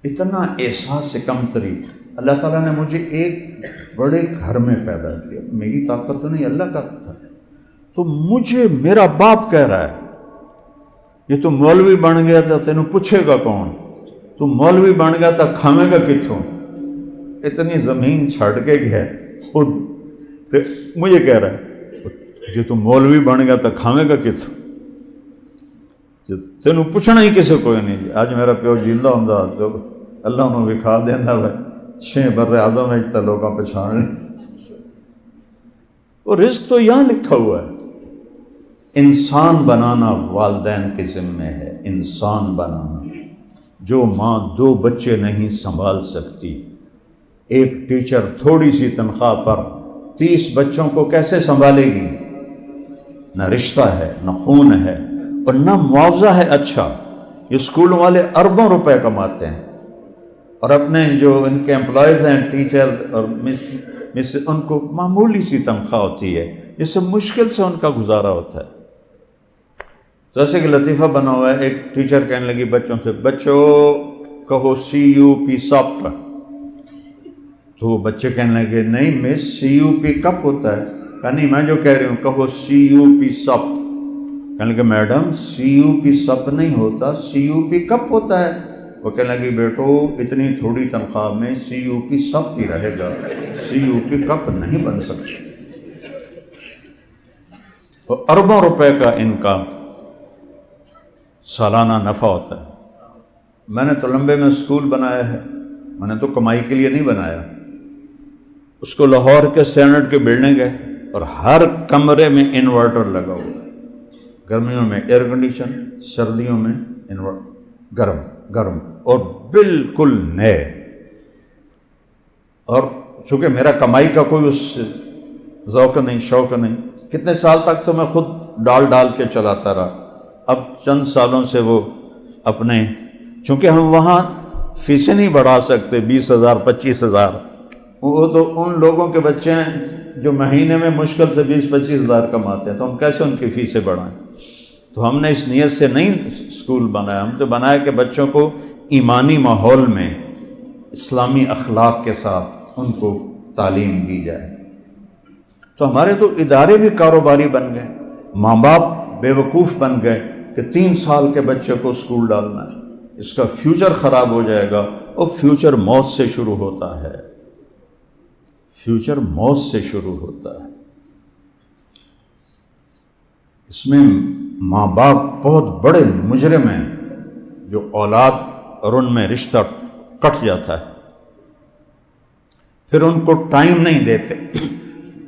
اتنا احساس کمتری. اللہ تعالیٰ نے مجھے ایک بڑے گھر میں پیدا کیا، میری طاقت تو نہیں، اللہ کا تھا. تو مجھے میرا باپ کہہ رہا ہے یہ تو مولوی بن گیا تھا، تینوں پوچھے گا کون؟ تو مولوی بن گیا تھا، کھاوے گا کتوں؟ اتنی زمین چھڑ کے گیا خود، تو مجھے کہہ رہا ہے جو تم مولوی بن گیا تھا کھاوے گا کتوں؟ تینوں پوچھنا ہی کسی کوئی نہیں. آج میرا پیو جیندہ ہوندا تو اللہ انہوں وکھا دینا ہے 6 بر اعظم ہے تو لوگوں پچھاڑ. اور رزق تو یہاں لکھا ہوا ہے. انسان بنانا والدین کے ذمہ ہے. انسان بنانا. جو ماں 2 بچے نہیں سنبھال سکتی، ایک ٹیچر تھوڑی سی تنخواہ پر 30 بچوں کو کیسے سنبھالے گی؟ نہ رشتہ ہے، نہ خون ہے، اور نہ معاوضہ ہے. اچھا، یہ اسکول والے اربوں روپے کماتے ہیں، اور اپنے جو ان کے امپلائیز ہیں ٹیچر اور مس ان کو معمولی سی تنخواہ ہوتی ہے، جس سے مشکل سے ان کا گزارا ہوتا ہے. تو ایسے کہ لطیفہ بنا ہوا ہے، ایک ٹیچر کہنے لگی بچوں سے، بچوں کہو CUP سپ. تو وہ بچے کہنے لگے نہیں مس CUP کپ ہوتا ہے. کہا نہیں، میں جو کہہ رہی ہوں کہو CUP سپ. کہنے لگے میڈم CUP سپ نہیں ہوتا، CUP کپ ہوتا ہے. وہ کہنے لگی بیٹو اتنی تھوڑی تنخواہ میں CUP سب ہی رہے گا، CUP کپ نہیں بن سکتی. اربوں روپے کا ان کا سالانہ نفع ہوتا ہے. میں نے تو لمبے میں اسکول بنایا ہے، میں نے تو کمائی کے لیے نہیں بنایا. اس کو لاہور کے سینٹ کے بلڈنگ ہے، اور ہر کمرے میں انورٹر لگا ہوا ہے. گرمیوں میں ایئر کنڈیشن، سردیوں میں گرم اور بالکل نئے. اور چونکہ میرا کمائی کا کوئی اس ذوق نہیں، شوق نہیں، کتنے سال تک تو میں خود ڈال کے چلاتا رہا. اب چند سالوں سے وہ اپنے، چونکہ ہم وہاں فیسیں نہیں بڑھا سکتے 20,000 25,000، وہ تو ان لوگوں کے بچے ہیں جو مہینے میں مشکل سے 20-25,000 کماتے ہیں، تو ہم کیسے ان کی فیسیں بڑھائیں؟ تو ہم نے اس نیت سے نہیں اسکول بنایا، ہم تو بنایا کہ بچوں کو ایمانی ماحول میں اسلامی اخلاق کے ساتھ ان کو تعلیم دی جائے. تو ہمارے تو ادارے بھی کاروباری بن گئے، ماں باپ بے وقوف بن گئے کہ 3 سال کے بچے کو اسکول ڈالنا ہے، اس کا فیوچر خراب ہو جائے گا. اور فیوچر موت سے شروع ہوتا ہے، فیوچر موت سے شروع ہوتا ہے. اس میں ماں باپ بہت بڑے مجرم ہیں جو اولاد اور ان میں رشتہ کٹ جاتا ہے، پھر ان کو ٹائم نہیں دیتے.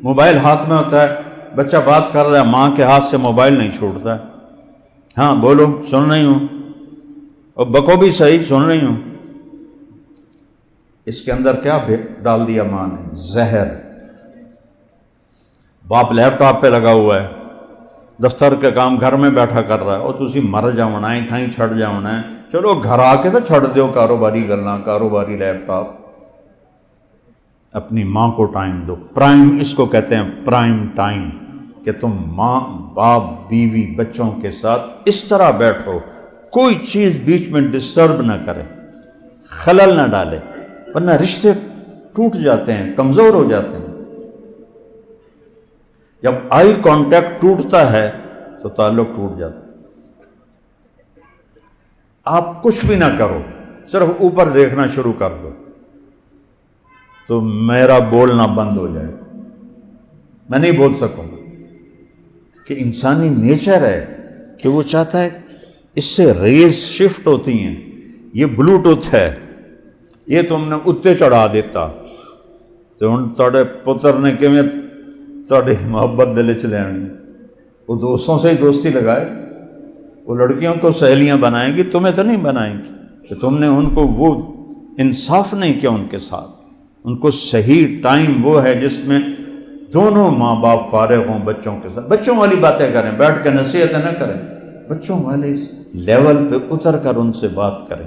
موبائل ہاتھ میں ہوتا ہے، بچہ بات کر رہا ہے، ماں کے ہاتھ سے موبائل نہیں چھوڑتا ہے. ہاں بولو، سن رہی ہوں، اور بکو بھی صحیح، سن رہی ہوں. اس کے اندر کیا ڈال دیا ماں نے؟ زہر. باپ لیپ ٹاپ پہ لگا ہوا ہے، دفتر کے کام گھر میں بیٹھا کر رہا ہے، اور تسی مر جاؤنا ہے، تھائیں چھڑ جاؤنا ہے. چلو گھر آ کے تو چھڑ دیو کاروباری گلاں، کاروباری لیپ ٹاپ. اپنی ماں کو ٹائم دو. پرائم اس کو کہتے ہیں، پرائم ٹائم، کہ تم ماں باپ بیوی بچوں کے ساتھ اس طرح بیٹھو، کوئی چیز بیچ میں ڈسٹرب نہ کرے، خلل نہ ڈالے، ورنہ رشتے ٹوٹ جاتے ہیں، کمزور ہو جاتے ہیں. جب آئی کانٹیکٹ ٹوٹتا ہے تو تعلق ٹوٹ جاتا ہے. آپ کچھ بھی نہ کرو، صرف اوپر دیکھنا شروع کر دو تو میرا بولنا بند ہو جائے، میں نہیں بول سکوں گا. کہ انسانی نیچر ہے کہ وہ چاہتا ہے اس سے ریز شفٹ ہوتی ہیں، یہ بلوٹوتھ ہے، یہ تم نے اتنے چڑھا دیتا تو ہن تھوڑے پتر نے کیویں تھوڑی محبت دل چ لینی، وہ دوستوں سے ہی دوستی لگائے، وہ لڑکیوں کو سہیلیاں بنائیں گی، تمہیں تو نہیں بنائیں گی، کہ تم نے ان کو وہ انصاف نہیں کیا ان کے ساتھ۔ ان کو صحیح ٹائم وہ ہے جس میں دونوں ماں باپ فارغ ہوں بچوں کے ساتھ، بچوں والی باتیں کریں، بیٹھ کے نصیحتیں نہ کریں، بچوں والے لیول پہ اتر کر ان سے بات کریں۔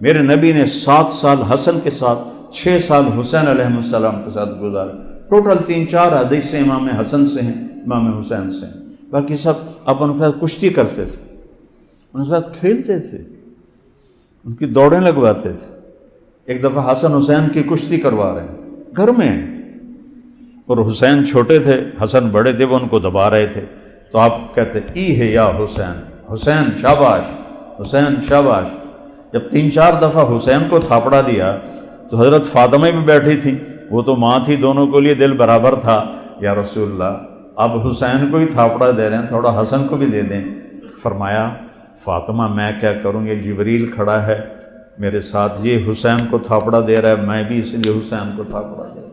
میرے نبی نے 7 سال حسن کے ساتھ، 6 سال حسین علیہ السلام کے ساتھ گزارے، ٹوٹل 3-4 حدیثیں امام حسن سے ہیں، امام حسین سے ہیں، باقی سب آپ ان کے ساتھ کشتی کرتے تھے، ان کے ساتھ کھیلتے تھے، ان کی دوڑیں لگواتے تھے۔ ایک دفعہ حسن حسین کی کشتی کروا رہے ہیں گھر میں، اور حسین چھوٹے تھے، حسن بڑے تھے، وہ ان کو دبا رہے تھے، تو آپ کہتے ای ہے یا حسین، حسین شاباش، حسین شاباش۔ جب 3-4 دفعہ حسین کو تھاپڑا دیا تو حضرت فاطمہ بھی بیٹھی تھی، وہ تو ماں تھی، دونوں کے لیے دل برابر تھا، یا رسول اللہ اب حسین کو ہی تھاپڑا دے رہے ہیں، تھوڑا حسن کو بھی دے دیں۔ فرمایا فاطمہ میں کیا کروں، یہ جبریل کھڑا ہے میرے ساتھ، یہ حسین کو تھاپڑا دے رہا ہے، میں بھی اس لیے حسین کو تھاپڑا دے رہا ہوں۔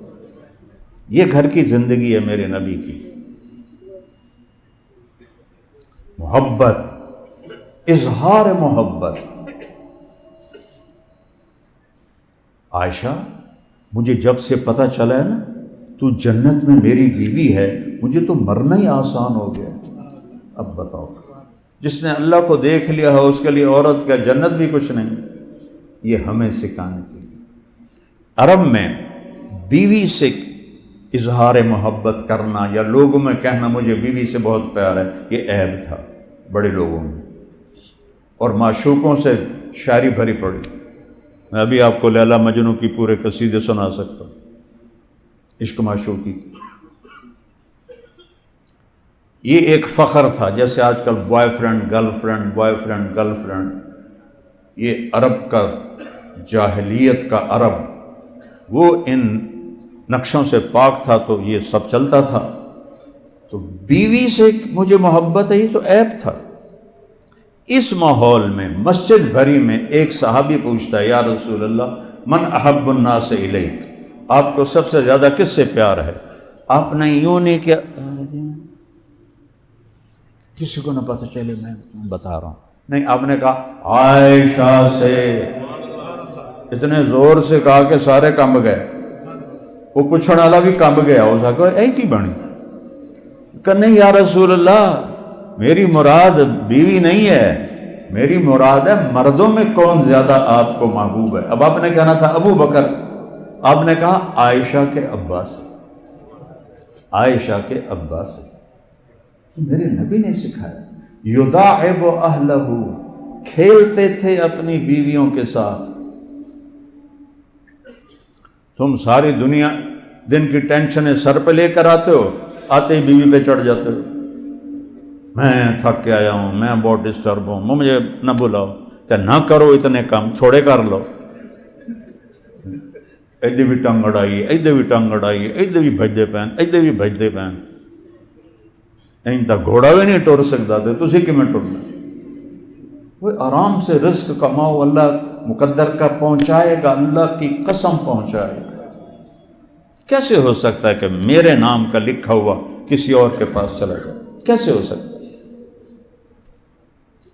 یہ گھر کی زندگی ہے میرے نبی کی، محبت، اظہار محبت۔ عائشہ مجھے جب سے پتہ چلا ہے نا تو جنت میں میری بیوی ہے، مجھے تو مرنا ہی آسان ہو گیا۔ اب بتاؤ، جس نے اللہ کو دیکھ لیا ہے اس کے لیے عورت کا جنت بھی کچھ نہیں۔ یہ ہمیں سکھانے کے لیے عرب میں بیوی سے اظہار محبت کرنا یا لوگوں میں کہنا مجھے بیوی سے بہت پیار ہے، یہ عیب تھا بڑے لوگوں میں، اور معشوقوں سے شاعری بھری پڑی۔ میں ابھی آپ کو لیلا مجنوں کی پورے قصیدے سنا سکتا ہوں، عشق معشوقی کی۔ یہ ایک فخر تھا، جیسے آج کل boy friend girl friend, boy friend girl friend, یہ عرب کا، جاہلیت کا عرب وہ ان نقشوں سے پاک تھا، تو یہ سب چلتا تھا۔ تو بیوی سے مجھے محبت ہے، یہ تو عیب تھا۔ اس ماحول میں مسجد بھری میں ایک صحابی پوچھتا ہے، یا رسول اللہ من احب الناس الیک، آپ کو سب سے زیادہ کس سے پیار ہے؟ آپ نے یوں نہیں کیا، کسی کو نہ پتہ چلے میں بتا رہا ہوں، نہیں، آپ نے کہا عائشہ سے، اتنے زور سے کہا کہ سارے کمب گئے، وہ پوچھنے والا بھی کمب گیا، ہو سکتا ہے ایک ہی بنی کہ نہیں یا رسول اللہ میری مراد بیوی نہیں ہے، میری مراد ہے مردوں میں کون زیادہ آپ کو محبوب ہے۔ اب آپ نے کہنا تھا ابو بکر، آپ نے کہا عائشہ کے ابا سے، عائشہ کے ابا سے۔ میرے نبی نے سکھایا یداعب اہلہ، کھیلتے تھے اپنی بیویوں کے ساتھ۔ تم ساری دنیا دن کی ٹینشنیں سر پہ لے کر آتے ہو، آتے ہی بیوی پہ چڑھ جاتے ہو، میں تھک کے آیا ہوں، میں بہت ڈسٹرب ہوں، مجھے نہ بلاؤ، کہ نہ کرو اتنے کام، تھوڑے کر لو، ادھر بھی ٹنگ اڑائیے، ادھر بھی ٹنگ اڑائیے، ادھر بھی بھجدے پین، ادھر بھی بھجدے پین، نہیں تو گھوڑا بھی نہیں ٹر سکتا تھے، تسی کی میں ٹرنا۔ وہ آرام سے رزق کماؤ، اللہ مقدر کا پہنچائے گا، اللہ کی قسم پہنچائے گا۔ کیسے ہو سکتا ہے کہ میرے نام کا لکھا ہوا کسی اور کے پاس چلا جائے؟ کیسے ہو سکتا ہے؟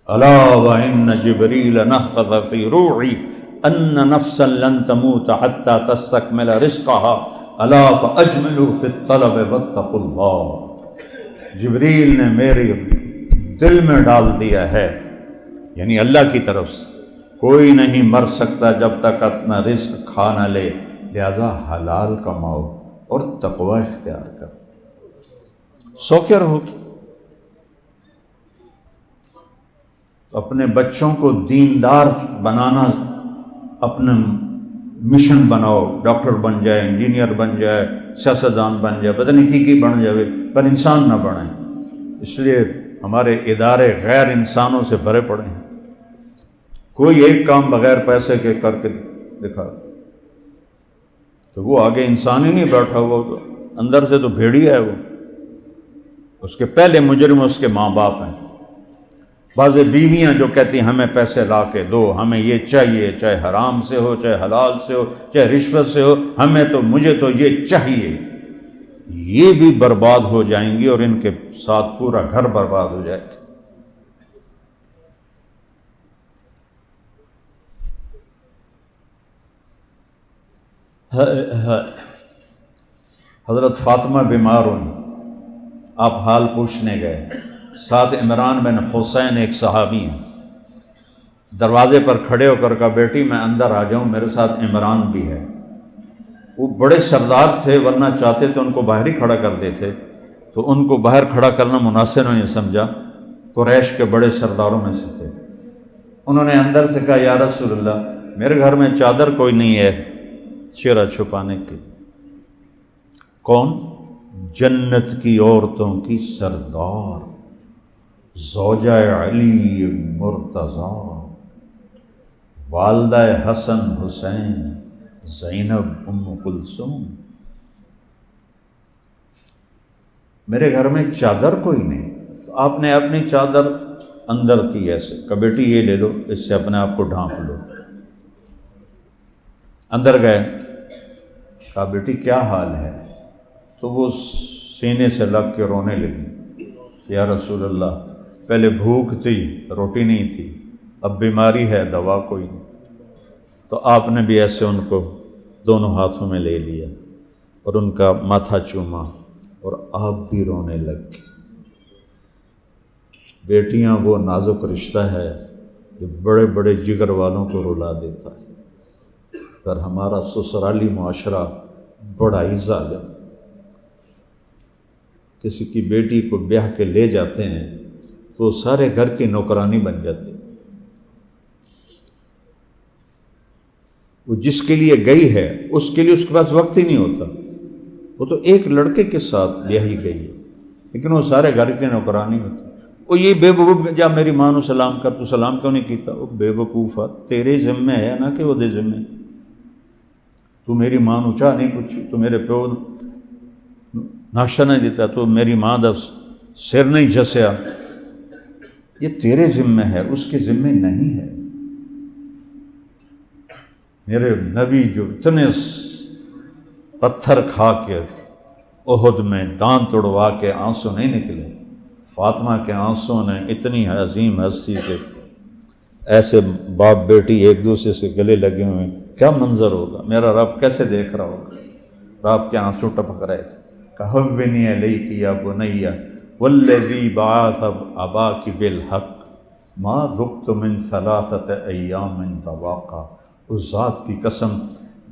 الا وان جبریل نفث فی روعی ان نفسا لن تموت حتی تستکمل رزقها الا فاجملوا فی الطلب واتقوا اللہ۔ جبریل نے میرے دل میں ڈال دیا ہے، یعنی اللہ کی طرف سے، کوئی نہیں مر سکتا جب تک اپنا رزق کھا نہ لے، لہذا حلال کماؤ اور تقوی اختیار کرو، سوکر ہوگی۔ اپنے بچوں کو دیندار بنانا اپنا مشن بناؤ، ڈاکٹر بن جائے، انجینئر بن جائے، سیاستدان بن جائے، پتہ نہیں کی بن جائے، پر انسان نہ بنیں۔ اس لیے ہمارے ادارے غیر انسانوں سے بھرے پڑے ہیں، کوئی ایک کام بغیر پیسے کے کر کے دکھا تو وہ آگے انسان ہی نہیں بیٹھا ہوا، تو اندر سے تو بھیڑیا ہے وہ، اس کے پہلے مجرم اس کے ماں باپ ہیں۔ بعض بیویاں جو کہتی ہیں ہمیں پیسے لا کے دو، ہمیں یہ چاہیے، چاہے حرام سے ہو، چاہے حلال سے ہو، چاہے رشوت سے ہو، مجھے تو یہ چاہیے، یہ بھی برباد ہو جائیں گی اور ان کے ساتھ پورا گھر برباد ہو جائے گا۔ حضرت فاطمہ بیمار ہوئی، آپ حال پوچھنے گئے، ساتھ عمران بن حسین ایک صحابی ہیں، دروازے پر کھڑے ہو کر کہا بیٹی میں اندر آ جاؤں، میرے ساتھ عمران بھی ہے۔ وہ بڑے سردار تھے، ورنہ چاہتے تو ان کو باہر ہی کھڑا کر دیتے، تو ان کو باہر کھڑا کرنا مناسب نہیں سمجھا، قریش کے بڑے سرداروں میں سے تھے۔ انہوں نے اندر سے کہا یا رسول اللہ میرے گھر میں چادر کوئی نہیں ہے چہرہ چھپانے کی۔ کون؟ جنت کی عورتوں کی سردار زوجہ علی مرتضیٰ، والدہ حسن حسین زینب ام کلثوم، میرے گھر میں چادر کوئی نہیں۔ تو آپ نے اپنی چادر اندر کی ایسے کہ بیٹی یہ لے لو، اس سے اپنے آپ کو ڈھانپ لو۔ اندر گئے، کہا بیٹی کیا حال ہے؟ تو وہ سینے سے لگ کے رونے لگی، یا رسول اللہ پہلے بھوک تھی، روٹی نہیں تھی، اب بیماری ہے، دوا کوئی نہیں۔ تو آپ نے بھی ایسے ان کو دونوں ہاتھوں میں لے لیا اور ان کا ماتھا چوما اور آپ بھی رونے لگ گئے۔ بیٹیاں وہ نازک رشتہ ہے جو بڑے بڑے جگر والوں کو رلا دیتا ہے، پر ہمارا سسرالی معاشرہ بڑا ہی ظالم، کسی کی بیٹی کو بیاہ کے لے جاتے ہیں تو سارے گھر کی نوکرانی بن جاتی۔ وہ جس کے لیے گئی ہے اس کے لیے اس کے پاس وقت ہی نہیں ہوتا، وہ تو ایک لڑکے کے ساتھ بیاہی گئی ہے، لیکن وہ سارے گھر کی نوکرانی ہوتی۔ وہ یہ بے وقوف جا میری ماں نو سلام کر، تو سلام کیوں نہیں کیتا؟ وہ بے وقوفا تیرے ذمے ہے نا کہ وہ دے ذمے، تو میری ماں نو چاہ نہیں پوچھی، تو میرے پیو ناشتہ نہیں دیتا، تو میری ماں دا سر نہیں جھسیا، یہ تیرے ذمے ہے، اس کے ذمے نہیں ہے۔ میرے نبی جو اتنے پتھر کھا کے احد میں دانت توڑوا کے آنسو نہیں نکلے، فاطمہ کے آنسوں نے اتنی عظیم ہستی کے ایسے باپ بیٹی ایک دوسرے سے گلے لگے ہوئے، کیا منظر ہوگا، میرا رب کیسے دیکھ رہا ہوگا؟ رب کے آنسو ٹپک رہے تھے۔ کہوّنی علیک یا بنی والذی بعث اباک بالحق ما ذقت من ثلاثۃ ایام طواقا، اس ذات کی قسم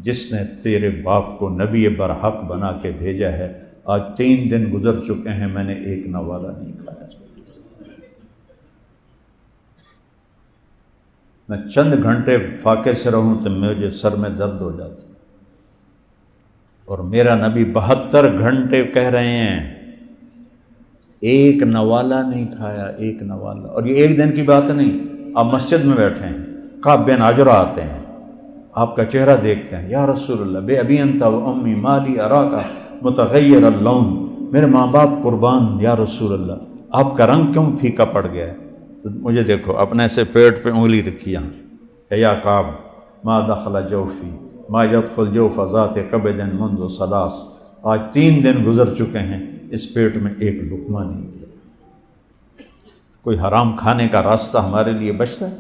جس نے تیرے باپ کو نبی برحق بنا کے بھیجا ہے، آج 3 دن گزر چکے ہیں میں نے ایک نوالا نہیں کھایا، میں چند گھنٹے فاقے سے رہوں تو مجھے سر میں درد ہو جاتا، اور میرا نبی 72 گھنٹے کہہ رہے ہیں ایک نوالا نہیں کھایا، ایک نوالا۔ اور یہ ایک دن کی بات نہیں، آپ مسجد میں بیٹھے ہیں، کعب بن عجرہ آتے ہیں، آپ کا چہرہ دیکھتے ہیں، یا رسول اللہ بے ابی انت و امی مالی اراکا متغیر اللون، میرے ماں باپ قربان یا رسول اللہ، آپ کا رنگ کیوں پھیکا پڑ گیا ہے؟ تو مجھے دیکھو، اپنے سے پیٹ پہ انگلی رکھی یہاں، کہ یا کعب ما دخل جوفی ما يدخل جوف ذات کبد منذ ثلاث، آج 3 دن گزر چکے ہیں اس پیٹ میں ایک لقمہ نہیں گیا۔ کوئی حرام کھانے کا راستہ ہمارے لیے بچتا ہے؟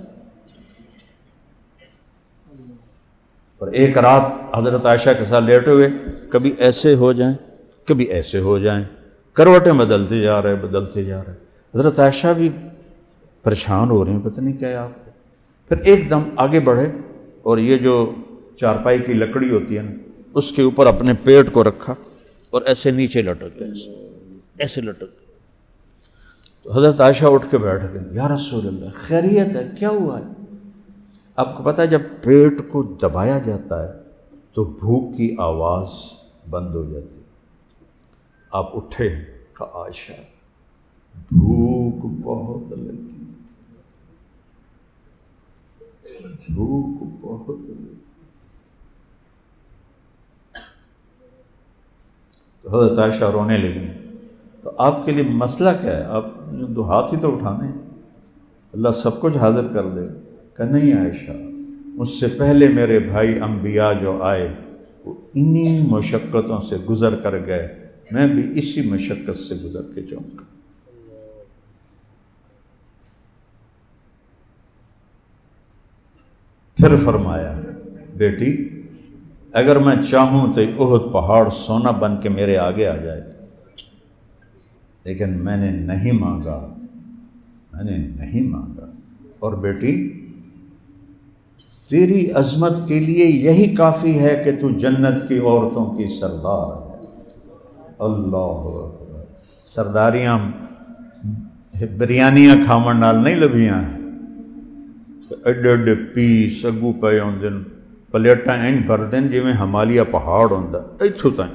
اور ایک رات حضرت عائشہ کے ساتھ لیٹے ہوئے، کبھی ایسے ہو جائیں کبھی ایسے ہو جائیں، کروٹیں بدلتے جا رہے، حضرت عائشہ بھی پریشان ہو رہی ہیں، پتہ نہیں کیا ہے آپ کو۔ پھر ایک دم آگے بڑھے اور یہ جو چارپائی کی لکڑی ہوتی ہے نا، اس کے اوپر اپنے پیٹ کو رکھا اور ایسے نیچے لٹک گئے، ایسے لٹک گئے۔ تو حضرت عائشہ اٹھ کے بیٹھ گئی، یا رسول اللہ خیریت ہے، کیا ہوا ہے؟ آپ کو پتہ ہے جب پیٹ کو دبایا جاتا ہے تو بھوک کی آواز بند ہو جاتی ہے۔ آپ اٹھے، کہا عائشہ بھوک بہت لگی، بھوک بہت لگی۔ تو حضرت عائشہ رونے لگی، تو آپ کے لیے مسئلہ کیا ہے؟ آپ دو ہاتھ ہی تو اٹھانے ہیں، اللہ سب کچھ حاضر کر دے۔ کہ نہیں عائشہ، مجھ سے پہلے میرے بھائی انبیاء جو آئے وہ انہی مشقتوں سے گزر کر گئے، میں بھی اسی مشقت سے گزر کے جاؤں گا۔ پھر فرمایا بیٹی اگر میں چاہوں تو احد پہاڑ سونا بن کے میرے آگے آ جائے، لیکن میں نے نہیں مانگا، میں نے نہیں مانگا۔ اور بیٹی تیری عظمت کے لیے یہی کافی ہے کہ تو جنت کی عورتوں کی سردار ہے۔ اللہ اکبر، سرداریاں بریانیاں کھاون نال نہیں لبھیاں ہیں، ایڈے ایڈے پیس اگو پے ہوندے نے، پلیٹاں اینج بھر دین جویں ہمالیہ پہاڑ ہوندا، ایتھوں تائیں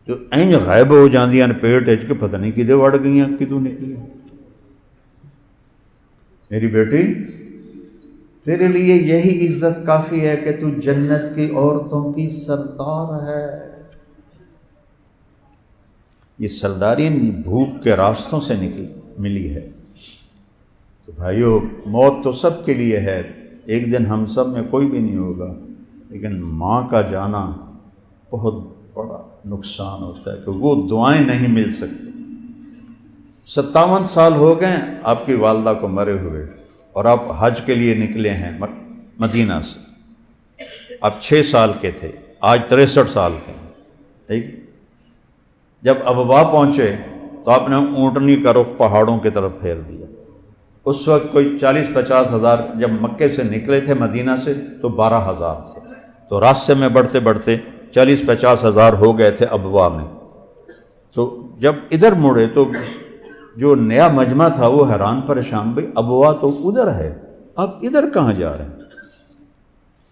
جو اینج غائب ہو جاندیاں نے پیٹ وچ کہ پتہ نہیں کدے وڑ گئیاں کدوں نکلی۔ میری بیٹی تیرے لیے یہی عزت کافی ہے کہ تو جنت کی عورتوں کی سردار ہے۔ یہ سرداری بھوک کے راستوں سے ملی ہے۔ تو بھائیو موت تو سب کے لیے ہے، ایک دن ہم سب میں کوئی بھی نہیں ہوگا، لیکن ماں کا جانا بہت بڑا نقصان ہوتا ہے کہ وہ دعائیں نہیں مل سکتی۔ 57 سال ہو گئے آپ کی والدہ کو مرے ہوئے، اور آپ حج کے لیے نکلے ہیں مدینہ سے۔ آپ 6 سال کے تھے، آج 63 سال کے ہیں، ٹھیک۔ جب ابوا پہنچے تو آپ نے اونٹنی کا رخ پہاڑوں کی طرف پھیر دیا۔ اس وقت کوئی 40-50 ہزار، جب مکے سے نکلے تھے مدینہ سے تو 12,000 تھے، تو راستے میں بڑھتے بڑھتے 40-50 ہزار ہو گئے تھے ابوا میں۔ تو جب ادھر مڑے تو جو نیا مجمع تھا وہ حیران پریشان، بھئی ابوا تو ادھر ہے، آپ ادھر کہاں جا رہے ہیں؟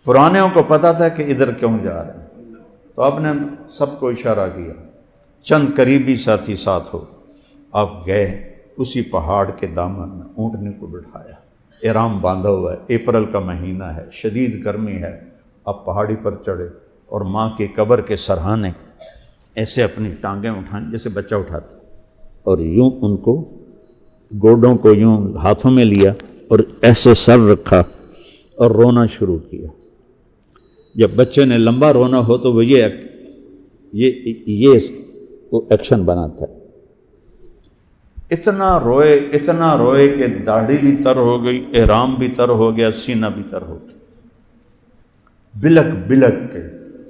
پرانےوں کو پتہ تھا کہ ادھر کیوں جا رہے ہیں، تو آپ نے سب کو اشارہ کیا، چند قریبی ساتھی ساتھ ہو، آپ گئے اسی پہاڑ کے دامن میں، اونٹنے کو بٹھایا، احرام باندھا ہوا ہے، اپریل کا مہینہ ہے، شدید گرمی ہے، آپ پہاڑی پر چڑھے اور ماں کی قبر کے سرہانے ایسے اپنی ٹانگیں اٹھائیں جیسے بچہ اٹھاتا، اور یوں ان کو گوڈوں کو یوں ہاتھوں میں لیا اور ایسے سر رکھا اور رونا شروع کیا۔ جب بچے نے لمبا رونا ہو تو وہ یہ ایکشن بناتا ہے، اتنا روئے کہ داڑھی بھی تر ہو گئی، احرام بھی تر ہو گیا، سینہ بھی تر ہو گیا، بلک بلک کے۔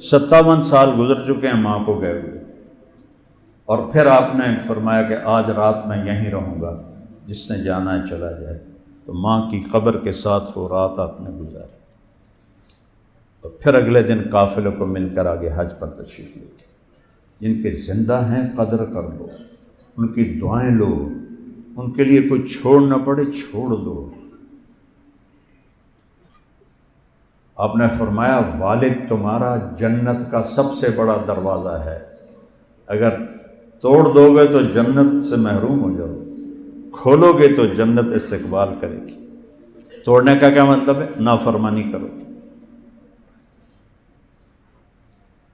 57 سال گزر چکے ہیں ماں کو گئے ہوئے، اور پھر آپ نے فرمایا کہ آج رات میں یہیں رہوں گا، جس نے جانا ہے چلا جائے۔ تو ماں کی قبر کے ساتھ وہ رات آپ نے گزاری، اور پھر اگلے دن قافلے کو مل کر آگے حج پر تشریف لے گئے۔ جن کے زندہ ہیں قدر کر لو، ان کی دعائیں لو، ان کے لیے کوئی چھوڑ نہ پڑے چھوڑ دو۔ آپ نے فرمایا والد تمہارا جنت کا سب سے بڑا دروازہ ہے، اگر توڑ دو گے تو جنت سے محروم ہو جاؤ، کھولو گے تو جنت استقبال کرے گی۔ توڑنے کا کیا مطلب ہے؟ نافرمانی کرو گے۔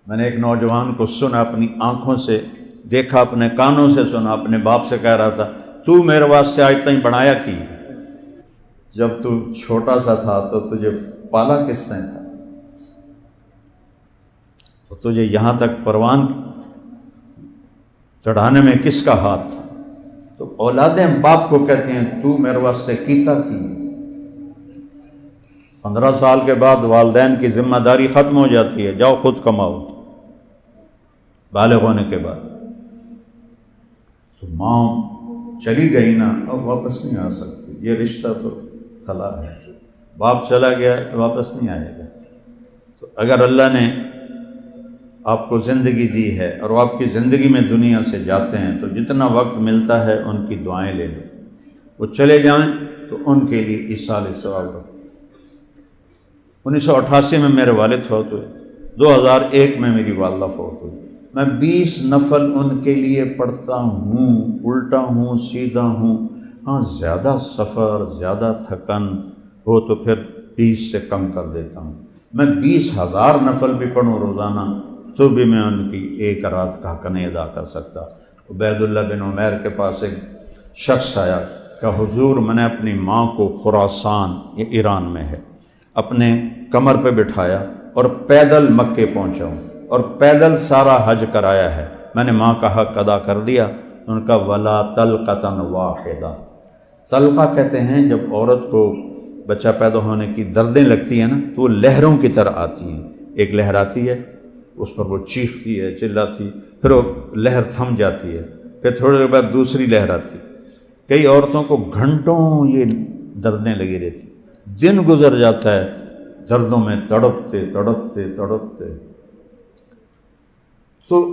میں نے ایک نوجوان کو سنا، اپنی آنکھوں سے دیکھا، اپنے کانوں سے سنا، اپنے باپ سے کہہ رہا تھا تو میرے واسطے آج تک بنایا کی؟ جب تو چھوٹا سا تھا تو تجھے پالا کس نے تھا؟ تو تجھے یہاں تک پروان چڑھانے میں کس کا ہاتھ تھا؟ تو اولادیں باپ کو کہتے ہیں تو میرے واسطے کیتا کی۔ 15 سال کے بعد والدین کی ذمہ داری ختم ہو جاتی ہے، جاؤ خود کماؤ بالغ ہونے کے بعد۔ تو ماں چلی گئی نا، اب واپس نہیں آ سکتی، یہ رشتہ تو خلا ہے، باپ چلا گیا واپس نہیں آئے گا۔ تو اگر اللہ نے آپ کو زندگی دی ہے اور آپ کی زندگی میں دنیا سے جاتے ہیں تو جتنا وقت ملتا ہے ان کی دعائیں لے لیں، وہ چلے جائیں تو ان کے لیے ایصال ثواب رکھو۔ 1988 میں میرے والد فوت ہوئے، 2001 میں میری والدہ فوت ہوئی، میں 20 نفل ان کے لیے پڑھتا ہوں، الٹا ہوں سیدھا ہوں، ہاں زیادہ سفر زیادہ تھکن ہو تو پھر 20 سے کم کر دیتا ہوں۔ میں 20,000 نفل بھی پڑھوں روزانہ تو بھی میں ان کی ایک رات کا حق نہیں ادا کر سکتا۔ عبید اللہ بن عمیر کے پاس ایک شخص آیا کہ حضور میں نے اپنی ماں کو خراسان، یہ ایران میں ہے، اپنے کمر پہ بٹھایا اور پیدل مکے پہنچا ہوں اور پیدل سارا حج کرایا ہے، میں نے ماں کا حق ادا کر دیا۔ ان کا ولا طلقۃ واحدہ، طلقہ کہتے ہیں جب عورت کو بچہ پیدا ہونے کی دردیں لگتی ہیں نا تو وہ لہروں کی طرح آتی ہیں، ایک لہر آتی ہے اس پر وہ چیختی ہے، چلاتی، پھر وہ لہر تھم جاتی ہے، پھر تھوڑی دیر بعد دوسری لہر آتی ہے۔ کئی عورتوں کو گھنٹوں یہ دردیں لگی رہتی، دن گزر جاتا ہے دردوں میں تڑپتے تڑپتے تڑپتے۔ تو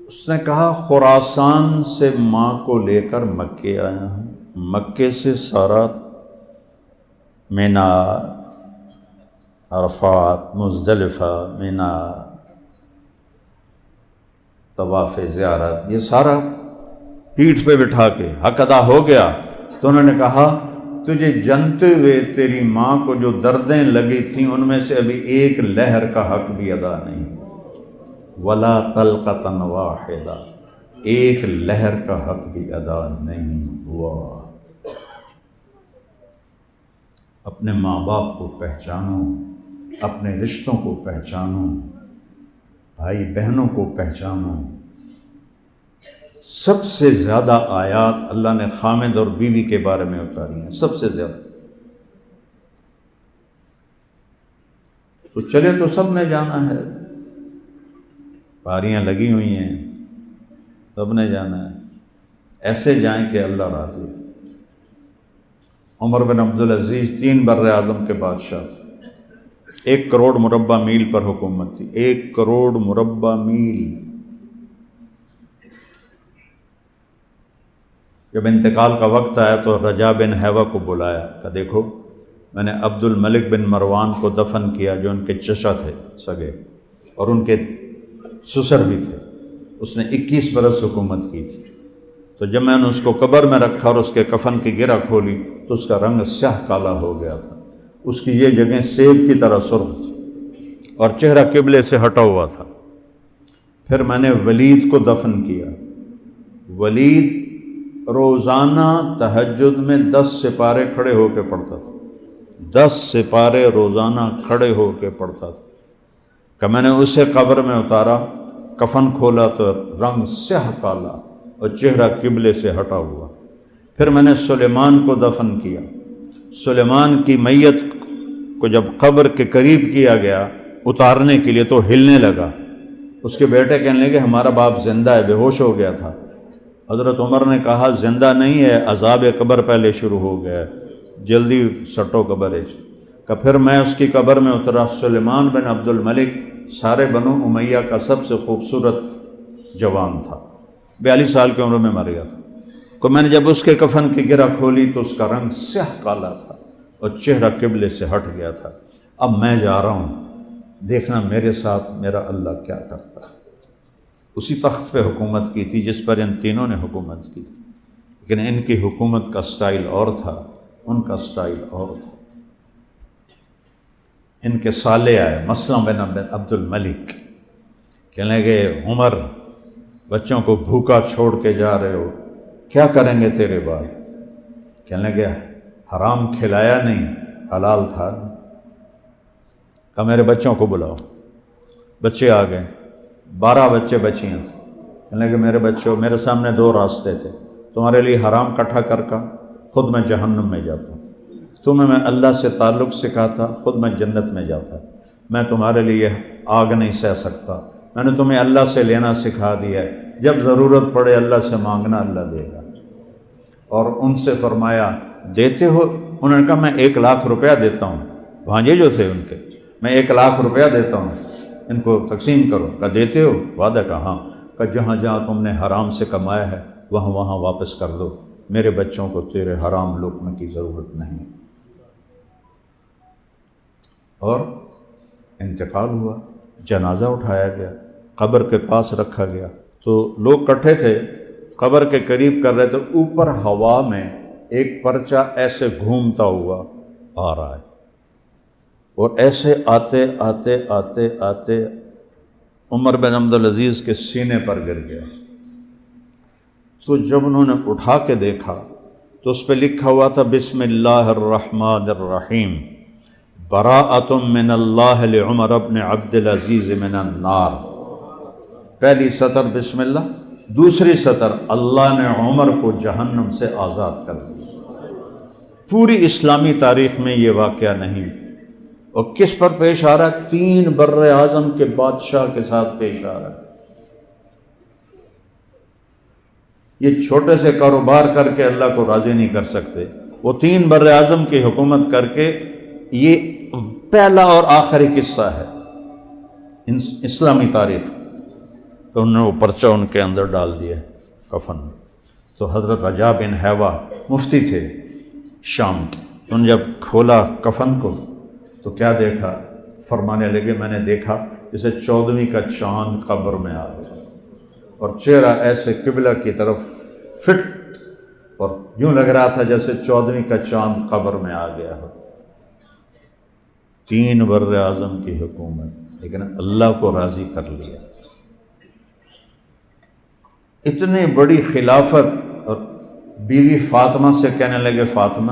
اس نے کہا خراسان سے ماں کو لے کر مکے آیا ہوں، مکے سے سارا مینا، عرفات، مزدلفہ، مینا، طواف زیارت، یہ سارا پیٹھ پہ بٹھا کے حق ادا ہو گیا۔ تو انہوں نے کہا تجھے جانتے ہوئے تیری ماں کو جو دردیں لگی تھیں ان میں سے ابھی ایک لہر کا حق بھی ادا نہیں، ولا طلقۃ واحدہ، ایک لہر کا حق بھی ادا نہیں ہوا۔ اپنے ماں باپ کو پہچانو، اپنے رشتوں کو پہچانو، بھائی بہنوں کو پہچانو۔ سب سے زیادہ آیات اللہ نے خامد اور بیوی کے بارے میں اتاری ہیں، سب سے زیادہ۔ تو چلے تو سب نے جانا ہے، پاریاں لگی ہوئی ہیں، سب نے جانا ہے، ایسے جائیں کہ اللہ راضی۔ عمر بن عبدالعزیز 3 بر اعظم کے بادشاہ تھے، 1 کروڑ مربع میل پر حکومت تھی، 1 کروڑ مربع میل۔ جب انتقال کا وقت آیا تو رجا بن حیوہ کو بلایا کہ دیکھو میں نے عبد الملک بن مروان کو دفن کیا جو ان کے چچا تھے سگے اور ان کے سسر بھی تھے، اس نے 21 برس حکومت کی تھی۔ تو جب میں نے اس کو قبر میں رکھا اور اس کے کفن کی گرہ کھولی تو اس کا رنگ سیاہ کالا ہو گیا تھا، اس کی یہ جگہیں سیب کی طرح سرخ تھی اور چہرہ قبلے سے ہٹا ہوا تھا۔ پھر میں نے ولید کو دفن کیا۔ ولید روزانہ تہجد میں 10 سپارے کھڑے ہو کے پڑھتا تھا، 10 سپارے روزانہ کھڑے ہو کے پڑھتا تھا کہ میں نے اسے قبر میں اتارا، کفن کھولا تو رنگ سیاہ کالا اور چہرہ قبلے سے ہٹا ہوا۔ پھر میں نے سلیمان کو دفن کیا۔ سلیمان کی میت کو جب قبر کے قریب کیا گیا اتارنے کے لیے تو ہلنے لگا، اس کے بیٹے کہنے لگے ہمارا باپ زندہ ہے، بے ہوش ہو گیا تھا۔ حضرت عمر نے کہا زندہ نہیں ہے، عذاب قبر پہلے شروع ہو گیا ہے، جلدی سٹو قبر ہے۔ کہ پھر میں اس کی قبر میں اترا، سلیمان بن عبد الملک سارے بنو امیہ کا سب سے خوبصورت جوان تھا، 42 سال کی عمر میں مر گیا تھا۔ تو میں نے جب اس کے کفن کی گرہ کھولی تو اس کا رنگ سیاہ کالا تھا اور چہرہ قبلے سے ہٹ گیا تھا۔ اب میں جا رہا ہوں، دیکھنا میرے ساتھ میرا اللہ کیا کرتا ہے۔ اسی تخت پہ حکومت کی تھی جس پر ان تینوں نے حکومت کی تھی، لیکن ان کی حکومت کا سٹائل اور تھا، ان کا سٹائل اور تھا۔ ان کے سالے آئے، مسلم بن عبد الملک، کہنے لگے عمر بچوں کو بھوکا چھوڑ کے جا رہے ہو، کیا کریں گے تیرے بعد؟ کہنے لگے حرام کھلایا نہیں، حلال تھا۔ کہا میرے بچوں کو بلاؤ۔ بچے آ گئے، 12 بچے بچیاں تھیں۔ کہنے لگے میرے بچوں، میرے سامنے 2 راستے تھے، تمہارے لیے حرام کٹھا کر کا، خود میں جہنم میں جاتا ہوں، تمہیں میں اللہ سے تعلق سکھاتا، خود میں جنت میں جاتا۔ میں تمہارے لیے آگ نہیں سہ سکتا، میں نے تمہیں اللہ سے لینا سکھا دیا ہے، جب ضرورت پڑے اللہ سے مانگنا، اللہ دے گا۔ اور ان سے فرمایا دیتے ہو؟ انہوں نے کہا میں 1 لاکھ روپیہ دیتا ہوں، بھانجے جو تھے ان کے، میں 1 لاکھ روپیہ دیتا ہوں، ان کو تقسیم کرو۔ کہا دیتے ہو؟ وعدہ کہا ہاں۔ کہ جہاں جہاں تم نے حرام سے کمایا ہے وہاں وہاں واپس کر دو، میرے بچوں کو تیرے حرام لقمے کی ضرورت نہیں۔ اور انتقال ہوا، جنازہ اٹھایا گیا، قبر کے پاس رکھا گیا، تو لوگ کٹھے تھے، قبر کے قریب کر رہے تھے، اوپر ہوا میں ایک پرچہ ایسے گھومتا ہوا آ رہا ہے، اور ایسے آتے آتے آتے آتے عمر بن عبدالعزیز کے سینے پر گر گیا۔ تو جب انہوں نے اٹھا کے دیکھا تو اس پہ لکھا ہوا تھا بسم اللہ الرحمن الرحیم براءۃ من اللہ لعمر بن عبد العزیز من النار۔ پہلی سطر بسم اللہ، دوسری سطر اللہ نے عمر کو جہنم سے آزاد کر دیا۔ پوری اسلامی تاریخ میں یہ واقعہ نہیں، اور کس پر پیش آ رہا ہے؟ 3 بر اعظم کے بادشاہ کے ساتھ پیش آ رہا ہے۔ یہ چھوٹے سے کاروبار کر کے اللہ کو راضی نہیں کر سکتے، وہ 3 بر اعظم کی حکومت کر کے، یہ پہلا اور آخری قصہ ہے اسلامی تاریخ۔ تو انہوں نے وہ پرچہ ان کے اندر ڈال دیا کفن میں۔ تو حضرت رجاء بن حیوہ مفتی تھے شام کے، انہوں نے جب کھولا کفن کو تو کیا دیکھا؟ فرمانے لگے میں نے دیکھا جیسے 14ویں کا چاند قبر میں آ گیا، اور چہرہ ایسے قبلہ کی طرف فٹ، اور یوں لگ رہا تھا جیسے 14ویں کا چاند قبر میں آ گیا ہو۔ 3 بر اعظم کی حکومت، لیکن اللہ کو راضی کر لیا۔ اتنی بڑی خلافت، اور بیوی فاطمہ سے کہنے لگے فاطمہ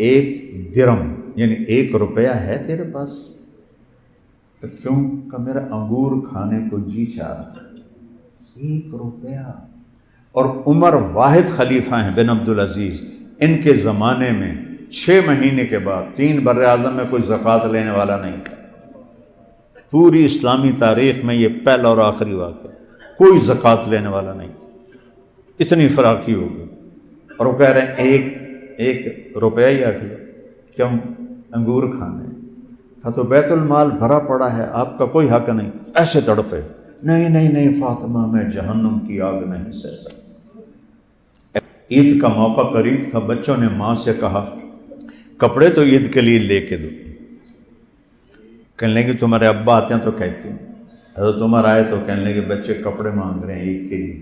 1 درم یعنی 1 روپیہ ہے تیرے پاس؟ کہ کیوں؟ کہ میرا انگور کھانے کو جی چاہ رہا ہے۔ 1 روپیہ! اور عمر واحد خلیفہ ہیں بن عبد العزیز، ان کے زمانے میں 6 مہینے کے بعد 3 بر اعظم میں کوئی زکوٰۃ لینے والا نہیں تھا۔ پوری اسلامی تاریخ میں یہ پہلا اور آخری واقعہ، کوئی زکوٰۃ لینے والا نہیں تھا۔ اتنی فراخی ہو گئی، اور وہ کہہ رہے ہیں 1 روپیہ ہی آخر کیوں؟ انگور کھانے کا تو بیت المال بھرا پڑا ہے، آپ کا کوئی حق نہیں۔ ایسے تڑپے، نہیں فاطمہ میں جہنم کی آگ نہیں سہ سکتا۔ عید کا موقع قریب تھا، بچوں نے ماں سے کہا کپڑے تو عید کے لیے لے کے دو۔ کہنے لگے تمہارے ابا آتے ہیں تو کہتی ہوں، حضرت عمر آئے تو کہنے لگے بچے کپڑے مانگ رہے ہیں عید کے لیے،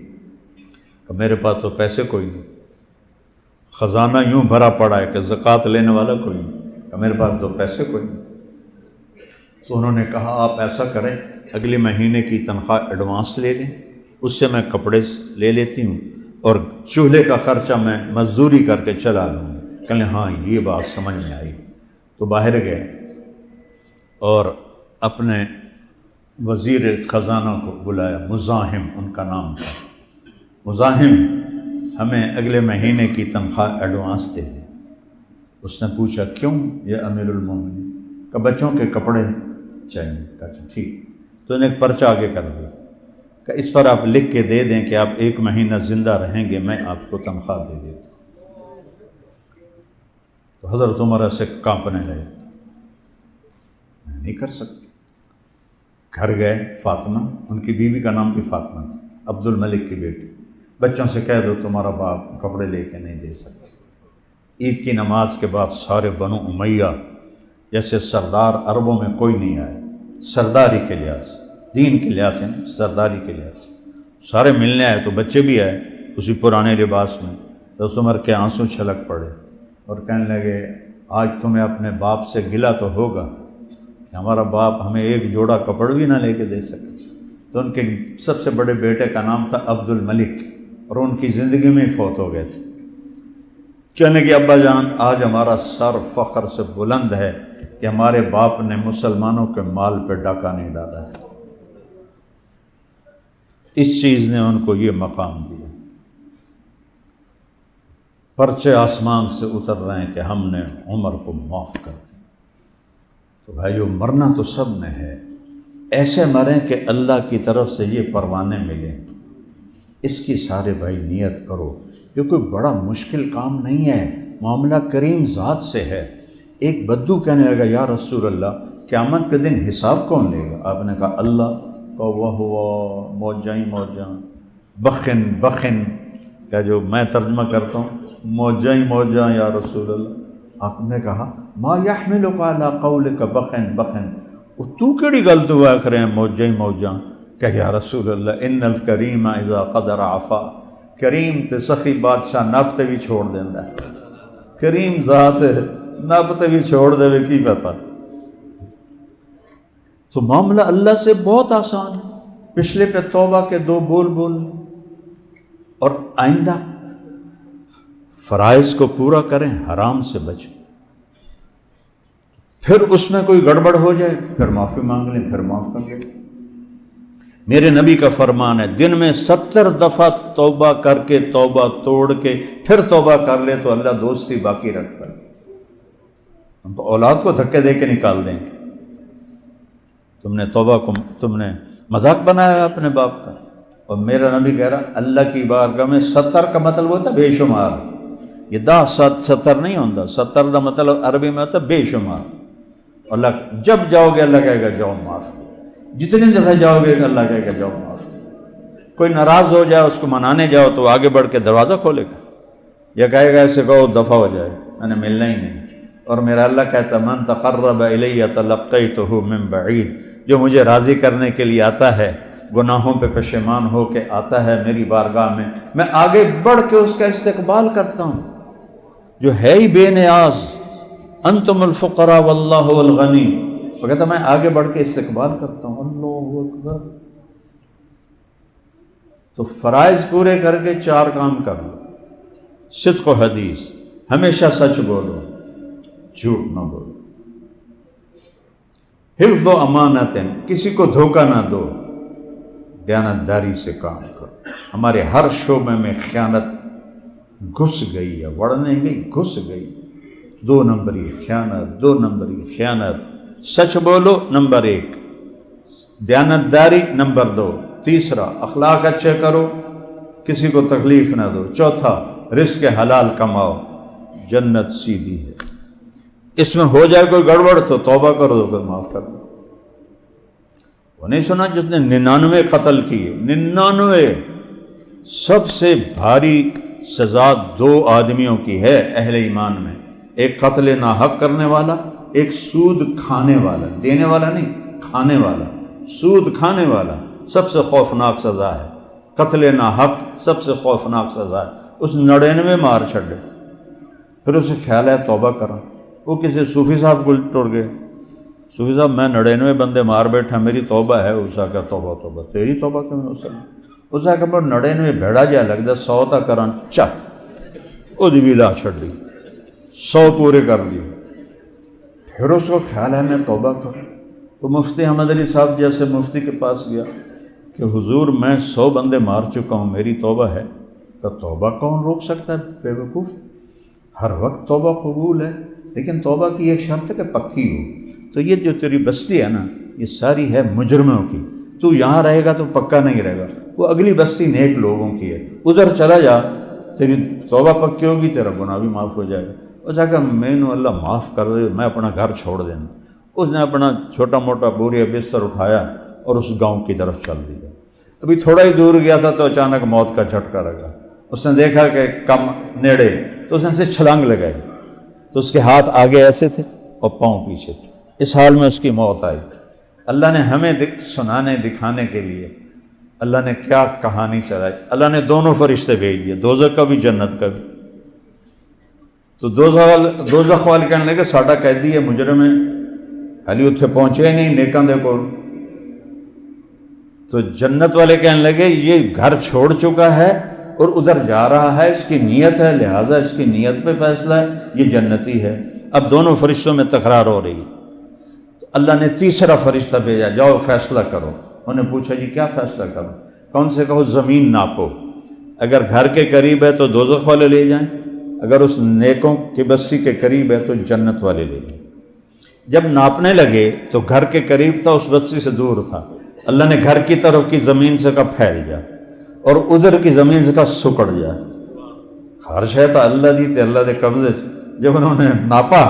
کہ میرے پاس تو پیسے کوئی نہیں، خزانہ یوں بھرا پڑا ہے کہ زکوٰۃ لینے والا کوئی نہیں، کہ میرے پاس تو پیسے کوئی نہیں۔ تو انہوں نے کہا آپ ایسا کریں، اگلے مہینے کی تنخواہ ایڈوانس لے لیں، اس سے میں کپڑے لے لیتی ہوں، اور چولہے کا خرچہ میں مزدوری کر کے چلا لوں گا۔ کہنے ہاں یہ بات سمجھ میں آئی۔ تو باہر گئے اور اپنے وزیر خزانہ کو بلایا، مزاحم ان کا نام تھا، مزاحم ہمیں اگلے مہینے کی تنخواہ ایڈوانس دے دیں۔ اس نے پوچھا کیوں یہ امیر المومنین؟ کہ بچوں کے کپڑے چاہیے۔ کہا ٹھیک۔ تو انہیں ایک پرچہ آگے کر دیا کہ اس پر آپ لکھ کے دے دیں کہ آپ 1 مہینہ زندہ رہیں گے، میں آپ کو تنخواہ دے دیتا۔ تو حضرت عمر سے کانپنے لگے، میں نہیں کر سکتی۔ گھر گئے، فاطمہ ان کی بیوی کا نام بھی فاطمہ تھا، عبد الملک کی بیٹی، بچوں سے کہہ دو تمہارا باپ کپڑے لے کے نہیں دے سکتے۔ عید کی نماز کے بعد سارے بنو امیہ جیسے سردار عربوں میں کوئی نہیں آئے، سرداری کے لحاظ سے، دین کے لحاظ سے نہیں، سرداری کے لحاظ سے سارے ملنے آئے۔ تو بچے بھی آئے اسی پرانے لباس میں۔ تو عمر کے آنسو چھلک پڑے اور کہنے لگے آج تمہیں اپنے باپ سے گلہ تو ہوگا کہ ہمارا باپ ہمیں 1 جوڑا کپڑ بھی نہ لے کے دے سکے۔ تو ان کے سب سے بڑے بیٹے کا نام تھا عبد الملک، اور ان کی زندگی میں ہی فوت ہو گئے تھے۔ کہنے کہ ابا جان آج ہمارا سر فخر سے بلند ہے کہ ہمارے باپ نے مسلمانوں کے مال پہ ڈاکہ نہیں ڈالا ہے۔ اس چیز نے ان کو یہ مقام دیا۔ پرچے آسمان سے اتر رہے ہیں کہ ہم نے عمر کو معاف کر دیا۔ تو بھائیو مرنا تو سب نے ہے، ایسے مریں کہ اللہ کی طرف سے یہ پروانے ملیں، اس کی سارے بھائی نیت کرو۔ یہ کوئی بڑا مشکل کام نہیں ہے، معاملہ کریم ذات سے ہے۔ ایک بدو کہنے لگا یا رسول اللہ قیامت کے دن حساب کون لے گا؟ آپ نے کہا اللہ۔ کہ وہ ہوا موجاں ہی موجاں، بخن بخن کا جو میں ترجمہ کرتا ہوں، موجاں ہی موجاں یا رسول اللہ۔ آپ نے کہا ما یحملک علی قولک بخن بخن، تو کیڑی گل تو آخر ہیں موجاں ہی موجاں؟ کہ یا رسول اللہ ان الکریم اذا قدر عفا، کریم تے سخی بادشاہ نب تے بھی چھوڑ دینا ہے، کریم ذات نب تے بھی چھوڑ دے کی پتا۔ تو معاملہ اللہ سے بہت آسان ہے۔ پچھلے پہ توبہ کے 2 بول اور آئندہ فرائض کو پورا کریں، حرام سے بچیں۔ پھر اس میں کوئی گڑبڑ ہو جائے پھر معافی مانگ لیں، پھر معاف کر لیں۔ میرے نبی کا فرمان ہے دن میں 70 دفعہ توبہ کر کے، توبہ توڑ کے پھر توبہ کر لے تو اللہ دوستی باقی رکھتا ہے۔ ہم تو اولاد کو دھکے دے کے نکال دیں گے، تم نے توبہ کو تم نے مذاق بنایا ہے اپنے باپ کا۔ اور میرا نبی کہہ رہا اللہ کی بارگاہ میں 70 کا مطلب ہوتا ہے بے شمار، یہ 10 70 نہیں ہوتا، 70 کا مطلب عربی میں ہوتا ہے بے شمار۔ اللہ جب جاؤ گے اللہ کہے گا جاؤ معاف، جتنی دفعہ جاؤ گے اللہ کہے گا جاؤ معاف۔ کوئی ناراض ہو جائے اس کو منانے جاؤ تو آگے بڑھ کے دروازہ کھولے گا یا کہے گا ایسے کہو دفعہ ہو جائے، میں نے ملنا ہی نہیں۔ اور میرا اللہ کہتا من تقرب الی تلقیتہ من بعید، جو مجھے راضی کرنے کے لیے آتا ہے، گناہوں پہ پشیمان ہو کے آتا ہے میری بارگاہ میں آگے بڑھ کے اس کا استقبال کرتا ہوں، جو ہے ہی بے نیاز، انتم الفقراء واللہ هو الغنی، وہ کہتا میں آگے بڑھ کے استقبال کرتا ہوں۔ اللہ اکبر۔ تو فرائض پورے کر کے 4 کام کر لو، صدق و حدیث، ہمیشہ سچ بولو، جھوٹ نہ بولو، حفظ و امانت، کسی کو دھوکہ نہ دو، دیانتداری سے کام کرو۔ ہمارے ہر شعبے میں خیانت گھس گئی ہے، بڑھنے گئی، گھس گئی۔ 2 نمبری خیانت، 2 نمبری خیانت، سچ بولو نمبر 1، دیانتداری نمبر 2، تیسرا اخلاق اچھے کرو، کسی کو تکلیف نہ دو، چوتھا رزق حلال کماؤ، جنت سیدھی ہے۔ اس میں ہو جائے کوئی گڑبڑ تو توبہ کر دو، پھر معاف کر دو۔ وہ نہیں سنا جس نے 99 قتل کیے، 99۔ سب سے بھاری سزا 2 آدمیوں کی ہے اہل ایمان میں، ایک قتل ناحق کرنے والا، ایک سود کھانے والا، دینے والا نہیں، کھانے والا، سود کھانے والا سب سے خوفناک سزا ہے۔ قتل ناحق سب سے خوفناک سزا ہے۔ اس 99 مار چھڑے، پھر اسے خیال ہے توبہ کرا۔ وہ کسی صوفی صاحب کو ٹر گئے، صوفی صاحب میں 99 بندے مار بیٹھا، میری توبہ ہے۔ اسا کہ توبہ توبہ تیری توبہ کیوں ہو سکتی؟ اسا کہ 99 بھیڑا جا لگتا 100 تا کران چک وہ بھی لا چھڑ دی، 100 پورے کر لیے۔ پھر اس کو خیال ہے میں توبہ کروں، تو مفتی احمد علی صاحب جیسے مفتی کے پاس گیا کہ حضور میں 100 بندے مار چکا ہوں، میری توبہ ہے۔ تو توبہ کون روک سکتا ہے بے وقوف؟ ہر وقت توبہ قبول ہے، لیکن توبہ کی ایک شرط ہے کہ پکی ہو۔ تو یہ جو تیری بستی ہے نا، یہ ساری ہے مجرموں کی، تو یہاں رہے گا تو پکا نہیں رہے گا۔ وہ اگلی بستی نیک لوگوں کی ہے، ادھر چلا جا، تیری توبہ پکی ہوگی، تیرا گناہ بھی معاف ہو جائے گا۔ اس نے کہا میں نے اللہ معاف کر دے، میں اپنا گھر چھوڑ دینا۔ اس نے اپنا چھوٹا موٹا بوریا بستر اٹھایا اور اس گاؤں کی طرف چل دیا۔ ابھی تھوڑا ہی دور گیا تھا تو اچانک موت کا جھٹکا لگا۔ اس نے دیکھا کہ کم نیڑے، تو اس نے اسے چھلانگ لگائی، تو اس کے ہاتھ آگے ایسے تھے اور پاؤں پیچھے تھے۔ اس حال میں اس کی موت آئی۔ اللہ نے ہمیں سنانے دکھانے کے لیے اللہ نے کیا کہانی چلائی۔ اللہ نے دونوں فرشتے بھیج دیے، دوزخ کا بھی جنت کا بھی۔ تو دوزخ والے کہنے لگے ساڈا قیدی ہے، مجرم ہے، حالی اتنے پہنچے ہی نہیں نیکاں دے کول۔ تو جنت والے کہنے لگے یہ گھر چھوڑ چکا ہے اور ادھر جا رہا ہے، اس کی نیت ہے، لہٰذا اس کی نیت پہ فیصلہ ہے، یہ جنتی ہے۔ اب دونوں فرشتوں میں تکرار ہو رہی، تو اللہ نے تیسرا فرشتہ بھیجا، جاؤ فیصلہ کرو۔ انہوں نے پوچھا جی کیا فیصلہ کرو؟ کون سے کہو زمین ناپو، اگر گھر کے قریب ہے تو دوزخ والے لے جائیں، اگر اس نیکوں کی بستی کے قریب ہے تو جنت والے لے جائیں۔ جب ناپنے لگے تو گھر کے قریب تھا، اس بستی سے دور تھا۔ اللہ نے گھر کی طرف کی زمین سے کہا پھیل جا، اور ادھر کی زمین سے کہا سکڑ جا۔ ہر شے تو اللہ دی تے اللہ دے قبضے۔ جب انہوں نے ناپا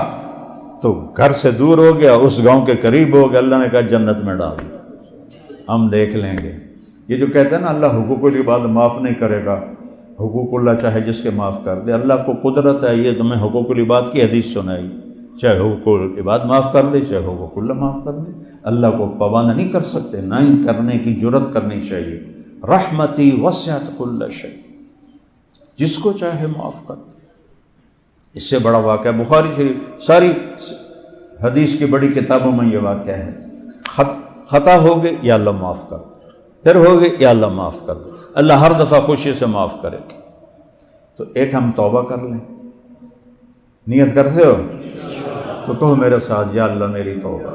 تو گھر سے دور ہو گیا، اس گاؤں کے قریب ہو گیا۔ اللہ نے کہا جنت میں ڈال دیا، ہم دیکھ لیں گے۔ یہ جو کہتے ہیں نا اللہ حقوق العباد معاف نہیں کرے گا، حقوق اللہ چاہے جس کے معاف کر دے، اللہ کو قدرت ہے یہ تمہیں حقوق العباد کی حدیث سنائی، چاہے حقوق العباد معاف کر دے چاہے حقوق اللہ معاف کر دے۔ اللہ کو پابند نہیں کر سکتے، نہ ہی کرنے کی جرت کرنی چاہیے۔ رحمتی وسعت کل شیء، جس کو چاہے معاف کر دے۔ اس سے بڑا واقعہ بخاری شریف، ساری حدیث کی بڑی کتابوں میں یہ واقعہ ہے۔ خطا ہو گئے یا اللہ معاف کر، پھر ہوگی یا اللہ معاف کر دو، اللہ ہر دفعہ خوشی سے معاف کرے گا۔ تو ایک ہم توبہ کر لیں، نیت کرتے ہو تو کہو میرے ساتھ، یا اللہ میری توبہ،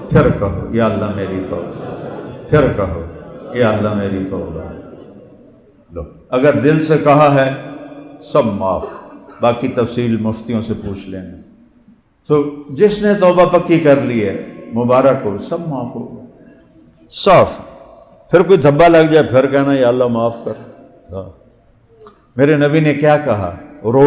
پھر کہو یا اللہ میری توبہ، پھر کہو یا اللہ میری توبہ۔ لو اگر دل سے کہا ہے سب معاف، باقی تفصیل مفتیوں سے پوچھ لینا۔ تو جس نے توبہ پکی کر لی ہے مبارک ہو، سب معاف ہو صاف۔ پھر کوئی دھبا لگ جائے پھر کہنا یا اللہ معاف کر۔ میرے نبی نے کیا کہا؟ رو،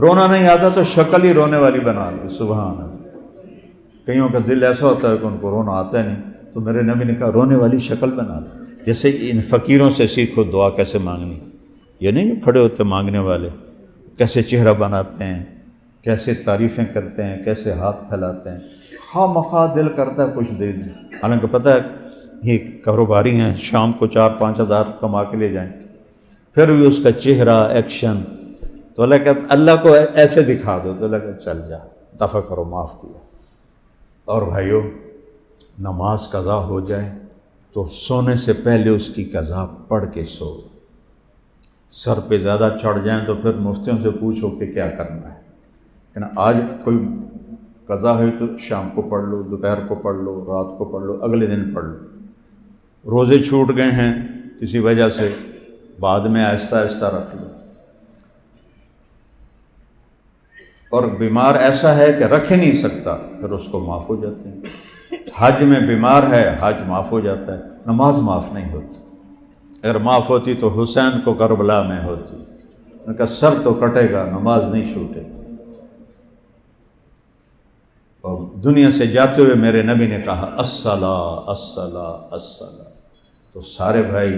رونا نہیں آتا تو شکل ہی رونے والی بنا لی، سبحان اللہ۔ کئیوں کا دل ایسا ہوتا ہے کہ ان کو رونا آتا ہے نہیں، تو میرے نبی نے کہا رونے والی شکل بنا لی۔ جیسے ان فقیروں سے سیکھو دعا کیسے مانگنی، یہ نہیں کھڑے ہوتے مانگنے والے، کیسے چہرہ بناتے ہیں، کیسے تعریفیں کرتے ہیں، کیسے ہاتھ پھیلاتے ہیں، خواہ مخواہ دل کرتا ہے کچھ دے دیں، حالانکہ پتہ ہے یہ کاروباری ہیں، شام کو 4-5 ہزار کما کے لے جائیں، پھر بھی اس کا چہرہ ایکشن، تو اللہ کہتا اللہ کو ایسے دکھا دو تو اللہ کہتا چل جا، دفع کرو، معاف کیا۔ اور بھائیو، نماز قضا ہو جائے تو سونے سے پہلے اس کی قضا پڑھ کے سو۔ سر پہ زیادہ چڑھ جائیں تو پھر مفتیوں سے پوچھو کہ کیا کرنا ہے، لیکن آج کوئی قضا ہے تو شام کو پڑھ لو، دوپہر کو پڑھ لو، رات کو پڑھ لو، اگلے دن پڑھ لو۔ روزے چھوٹ گئے ہیں کسی وجہ سے، بعد میں آہستہ آہستہ رکھ لو۔ اور بیمار ایسا ہے کہ رکھ ہی نہیں سکتا، پھر اس کو معاف ہو جاتے ہیں۔ حج میں بیمار ہے، حج معاف ہو جاتا ہے، نماز معاف نہیں ہوتی۔ اگر معاف ہوتی تو حسین کو کربلا میں ہوتی، ان کا سر تو کٹے گا، نماز نہیں چھوٹے۔ اور دنیا سے جاتے ہوئے میرے نبی نے کہا الصلاۃ الصلاۃ الصلاۃ، تو سارے بھائی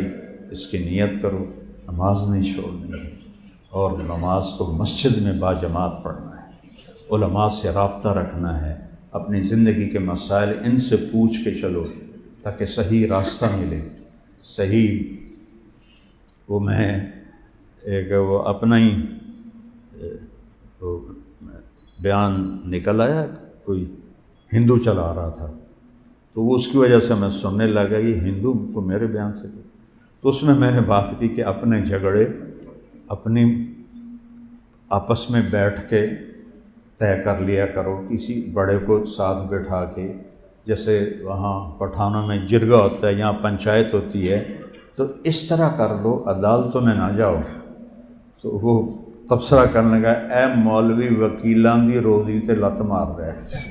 اس کی نیت کرو، نماز نہیں چھوڑنی ہے، اور نماز کو مسجد میں باجماعت پڑھنا ہے، علماء سے رابطہ رکھنا ہے، اپنی زندگی کے مسائل ان سے پوچھ کے چلو تاکہ صحیح راستہ ملے، صحیح۔ وہ میں ایک وہ اپنا ہی بیان نکل آیا، کوئی ہندو چلا رہا تھا، تو وہ اس کی وجہ سے میں سننے لگا یہ ہندو کو میرے بیان سے، تو اس میں نے بات کی کہ اپنے جھگڑے اپنی آپس میں بیٹھ کے طے کر لیا کرو، کسی بڑے کو ساتھ بٹھا کے، جیسے وہاں پٹھانوں میں جرگا ہوتا ہے، یہاں پنچایت ہوتی ہے، تو اس طرح کر لو، عدالتوں میں نہ جاؤ۔ تو وہ تبصرہ کرنے لگا اے مولوی وکیلاں دی روزی تے لت مار رہے۔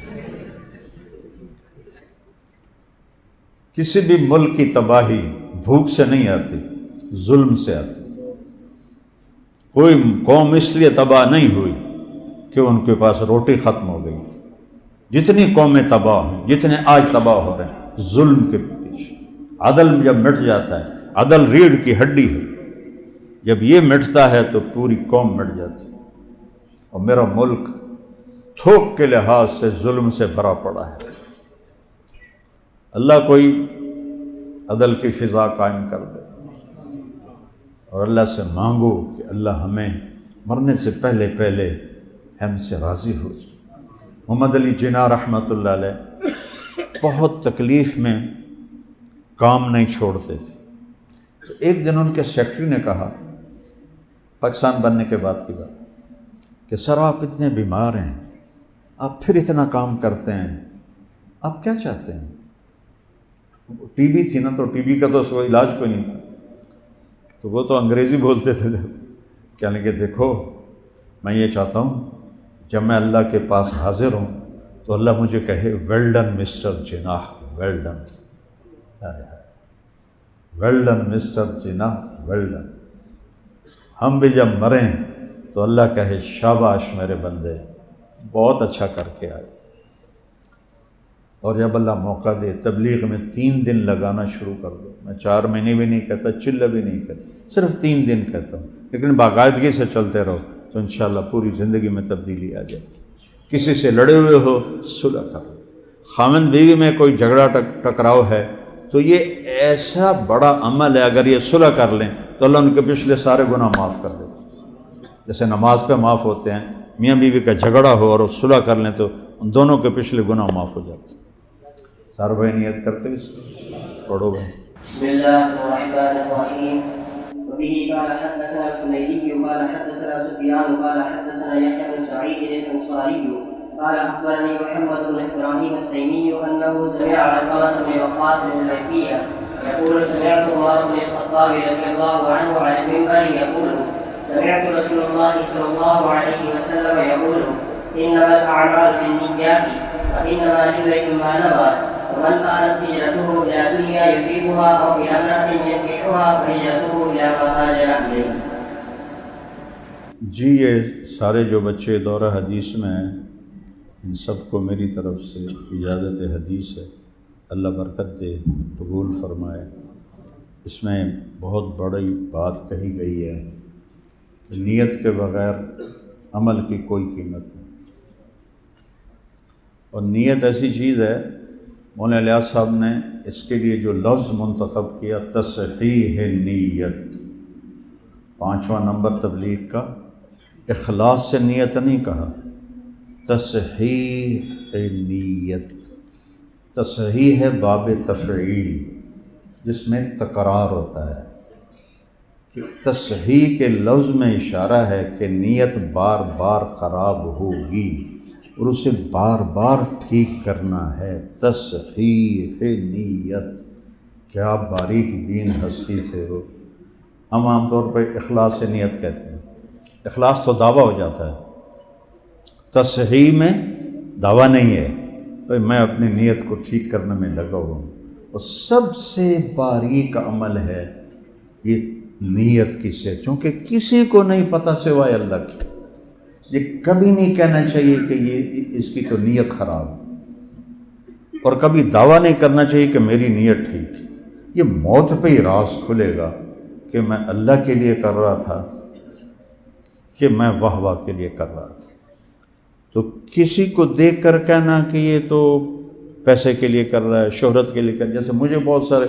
کسی بھی ملک کی تباہی بھوک سے نہیں آتی، ظلم سے آتی۔ کوئی قوم اس لیے تباہ نہیں ہوئی کہ ان کے پاس روٹی ختم ہو گئی۔ جتنی قومیں تباہ ہیں، جتنے آج تباہ ہو رہے ہیں، ظلم کے پیچھے۔ عدل جب مٹ جاتا ہے، عدل ریڑھ کی ہڈی ہے، جب یہ مٹتا ہے تو پوری قوم مٹ جاتی ہے۔ اور میرا ملک تھوک کے لحاظ سے ظلم سے بھرا پڑا ہے۔ اللہ کوئی عدل کی فضا قائم کر دے، اور اللہ سے مانگو کہ اللہ ہمیں مرنے سے پہلے پہلے ہم سے راضی ہو جائے۔ محمد علی جناح رحمۃ اللہ علیہ بہت تکلیف میں کام نہیں چھوڑتے تھے، تو ایک دن ان کے سیکرٹری نے کہا، پاکستان بننے کے بعد کی بات، کہ سر آپ اتنے بیمار ہیں، آپ پھر اتنا کام کرتے ہیں، آپ کیا چاہتے ہیں؟ ٹی بی تھی نا، تو ٹی بی کا تو اس کو علاج کوئی نہیں تھا، تو وہ تو انگریزی بولتے تھے، کہنے کہ دیکھو میں یہ چاہتا ہوں جب میں اللہ کے پاس حاضر ہوں تو اللہ مجھے کہے well done mister Jinnah, well done, well done mister Jinnah, well done. ہم بھی جب مریں تو اللہ کہے شاباش میرے بندے، بہت اچھا کر کے آئے۔ اور جب اللہ موقع دے تبلیغ میں 3 دن لگانا شروع کر دو، میں 4 مہینے بھی نہیں کہتا، چلہ بھی نہیں کہتا، صرف 3 دن کہتا ہوں، لیکن باقاعدگی سے چلتے رہو تو انشاءاللہ پوری زندگی میں تبدیلی آ جائے۔ کسی سے لڑے ہوئے ہو صلح کرو، خاوند بیوی میں کوئی جھگڑا ٹکراؤ ہے تو یہ ایسا بڑا عمل ہے، اگر یہ صلح کر لیں تو اللہ ان کے پچھلے سارے گناہ معاف کر دیتے، جیسے نماز پہ معاف ہوتے ہیں۔ میاں بیوی کا جھگڑا ہو اور صلح کر لیں تو ان دونوں کے پچھلے گناہ معاف ہو جاتے ہیں۔ سارے بھائی نیت کرتے ہوئے پڑھو بھائی۔ بسم الله الرحمن الرحيم. وبه قال حدثنا الحميدي قال حدثنا سفيان قال حدثنا يحيى بن سعيد الانصاري قال اخبرني محمد بن ابراهيم التيمي انه سمع علقمة بن وقاص الليثي يقول سمعت عمر بن الخطاب رضي الله عنه على المنبر يقول سمعت رسول الله صلى الله عليه وسلم يقول انما الاعمال بالنيات وانما لامرئ ما نوى ومن كانت هجرته الى دنيا يصيبها او الى امرأة ينكحها فهجرته الى ما هاجر اليه. جی یہ سارے جو بچے دورہ حدیث میں ہیں ان سب کو میری طرف سے اجازت حدیث ہے، اللہ برکت دے، قبول فرمائے۔ اس میں بہت بڑی بات کہی گئی ہے کہ نیت کے بغیر عمل کی کوئی قیمت نہیں، اور نیت ایسی چیز ہے، مولانا الیاس صاحب نے اس کے لیے جو لفظ منتخب کیا تصحیح نیت، 5واں نمبر تبلیغ کا، اخلاص سے نیت نہیں کہا، تصحیح نیت۔ تصحیح ہے باب تفعیل جس میں تکرار ہوتا ہے، کہ تصحیح کے لفظ میں اشارہ ہے کہ نیت بار بار خراب ہوگی اور اسے بار بار ٹھیک کرنا ہے۔ تصحیح نیت، کیا باریک بین ہستی سے وہ۔ ہم عام طور پہ اخلاص سے نیت کہتے ہیں، اخلاص تو دعویٰ ہو جاتا ہے، تصحیح میں دعویٰ نہیں ہے، تو میں اپنی نیت کو ٹھیک کرنے میں لگا ہوں۔ اور سب سے باریک عمل ہے یہ نیت کی سے، چونکہ کسی کو نہیں پتہ سوائے اللہ کی۔ یہ کبھی نہیں کہنا چاہیے کہ یہ اس کی تو نیت خراب، اور کبھی دعویٰ نہیں کرنا چاہیے کہ میری نیت ٹھیک۔ یہ موت پہ ہی راز کھلے گا کہ میں اللہ کے لیے کر رہا تھا کہ میں واہ واہ کے لیے کر رہا تھا۔ تو کسی کو دیکھ کر کہنا کہ یہ تو پیسے کے لیے کر رہا ہے، شہرت کے لیے کر رہا ہے، جیسے مجھے بہت سارے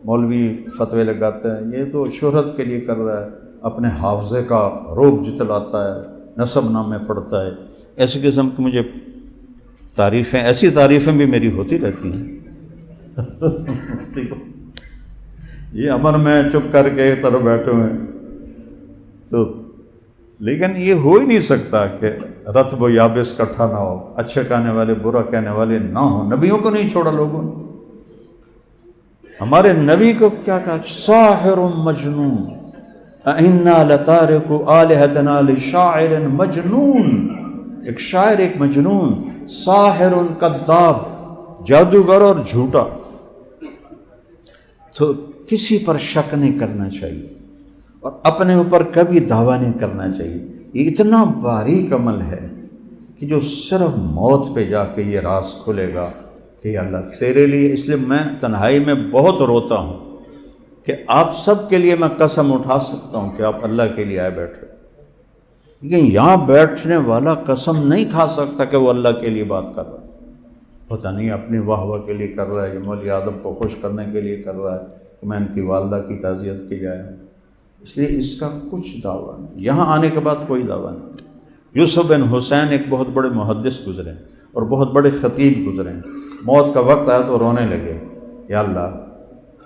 مولوی فتوے لگاتے ہیں یہ تو شہرت کے لیے کر رہا ہے، اپنے حافظے کا روب جتلاتا ہے، نسب نامے پڑھتا ہے، ایسی قسم کی مجھے تعریفیں، ایسی تعریفیں بھی میری ہوتی رہتی ہیں۔ یہ امن میں چپ کر کے ایک طرف بیٹھے ہوئے ہیں، تو لیکن یہ ہو ہی نہیں سکتا کہ رطب و یابس اکٹھا نہ ہو، اچھے کہنے والے برا کہنے والے نہ ہوں۔ نبیوں کو نہیں چھوڑا لوگوں نے، ہمارے نبی کو کیا کہا؟ ساحر مجنون، اِنَّا لَتَارِكُ آلِهَتَنَا لِشَاعِرٍ مجنون، ایک شاعر، ایک مجنون، ساحر کذاب، جادوگر اور جھوٹا۔ تو کسی پر شک نہیں کرنا چاہیے اور اپنے اوپر کبھی دعویٰ نہیں کرنا چاہیے۔ یہ اتنا باریک عمل ہے کہ جو صرف موت پہ جا کے یہ راز کھلے گا کہ یا اللہ تیرے لیے۔ اس لیے میں تنہائی میں بہت روتا ہوں کہ آپ سب کے لیے میں قسم اٹھا سکتا ہوں کہ آپ اللہ کے لیے آئے بیٹھے، لیکن یہاں بیٹھنے والا قسم نہیں کھا سکتا کہ وہ اللہ کے لیے بات کر رہا ہے۔ پتہ نہیں اپنی واہ واہ کے لیے کر رہا ہے، یہ مولوی آدم کو خوش کرنے کے لیے کر رہا ہے کہ میں ان کی والدہ کی تعزیت کی جائے، اس لیے اس کا کچھ دعویٰ نہیں۔ یہاں آنے کے بعد کوئی دعویٰ نہیں۔ یوسف بن حسین ایک بہت بڑے محدث گزرے اور بہت بڑے خطیب گزرے، موت کا وقت آیا تو رونے لگے، یا اللہ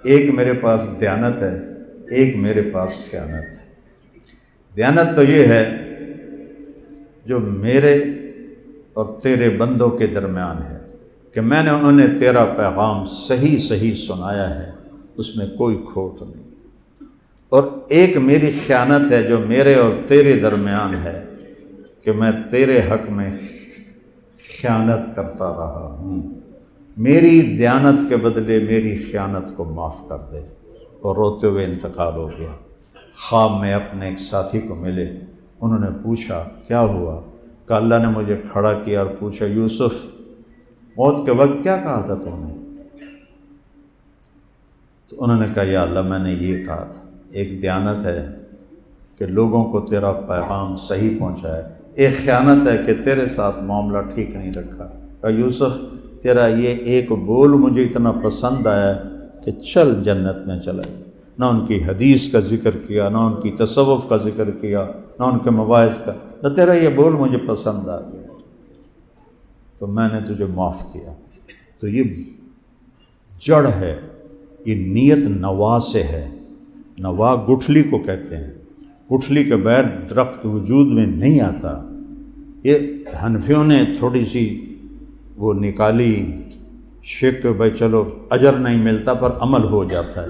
ایک میرے پاس دیانت ہے، ایک میرے پاس خیانت ہے۔ دیانت تو یہ ہے جو میرے اور تیرے بندوں کے درمیان ہے کہ میں نے انہیں تیرا پیغام صحیح صحیح سنایا ہے، اس میں کوئی کھوٹ نہیں، اور ایک میری خیانت ہے جو میرے اور تیرے درمیان ہے کہ میں تیرے حق میں خیانت کرتا رہا ہوں، میری دیانت کے بدلے میری خیانت کو معاف کر دے۔ اور روتے ہوئے انتقال ہو گیا۔ خواب میں اپنے ایک ساتھی کو ملے، انہوں نے پوچھا کیا ہوا؟ کہ اللہ نے مجھے کھڑا کیا اور پوچھا یوسف موت کے وقت کیا کہا تھا تم نے؟ تو انہوں نے کہا یا اللہ میں نے یہ کہا تھا، ایک دیانت ہے کہ لوگوں کو تیرا پیغام صحیح پہنچائے، ایک خیانت ہے کہ تیرے ساتھ معاملہ ٹھیک نہیں رکھا۔ کہا یوسف تیرا یہ ایک بول مجھے اتنا پسند آیا کہ چل جنت میں چلا گیا۔ نہ ان کی حدیث کا ذکر کیا، نہ ان کی تصوف کا ذکر کیا، نہ ان کے مواعظ کا، نہ تیرا یہ بول مجھے پسند آ گیا تو میں نے تجھے معاف کیا۔ تو یہ جڑ ہے یہ نیت نوا سے ہے، نوا گٹھلی کو کہتے ہیں، گٹھلی کے بغیر درخت وجود میں نہیں آتا۔ یہ حنفیوں نے تھوڑی سی وہ نکالی شک، بھائی چلو اجر نہیں ملتا پر عمل ہو جاتا ہے،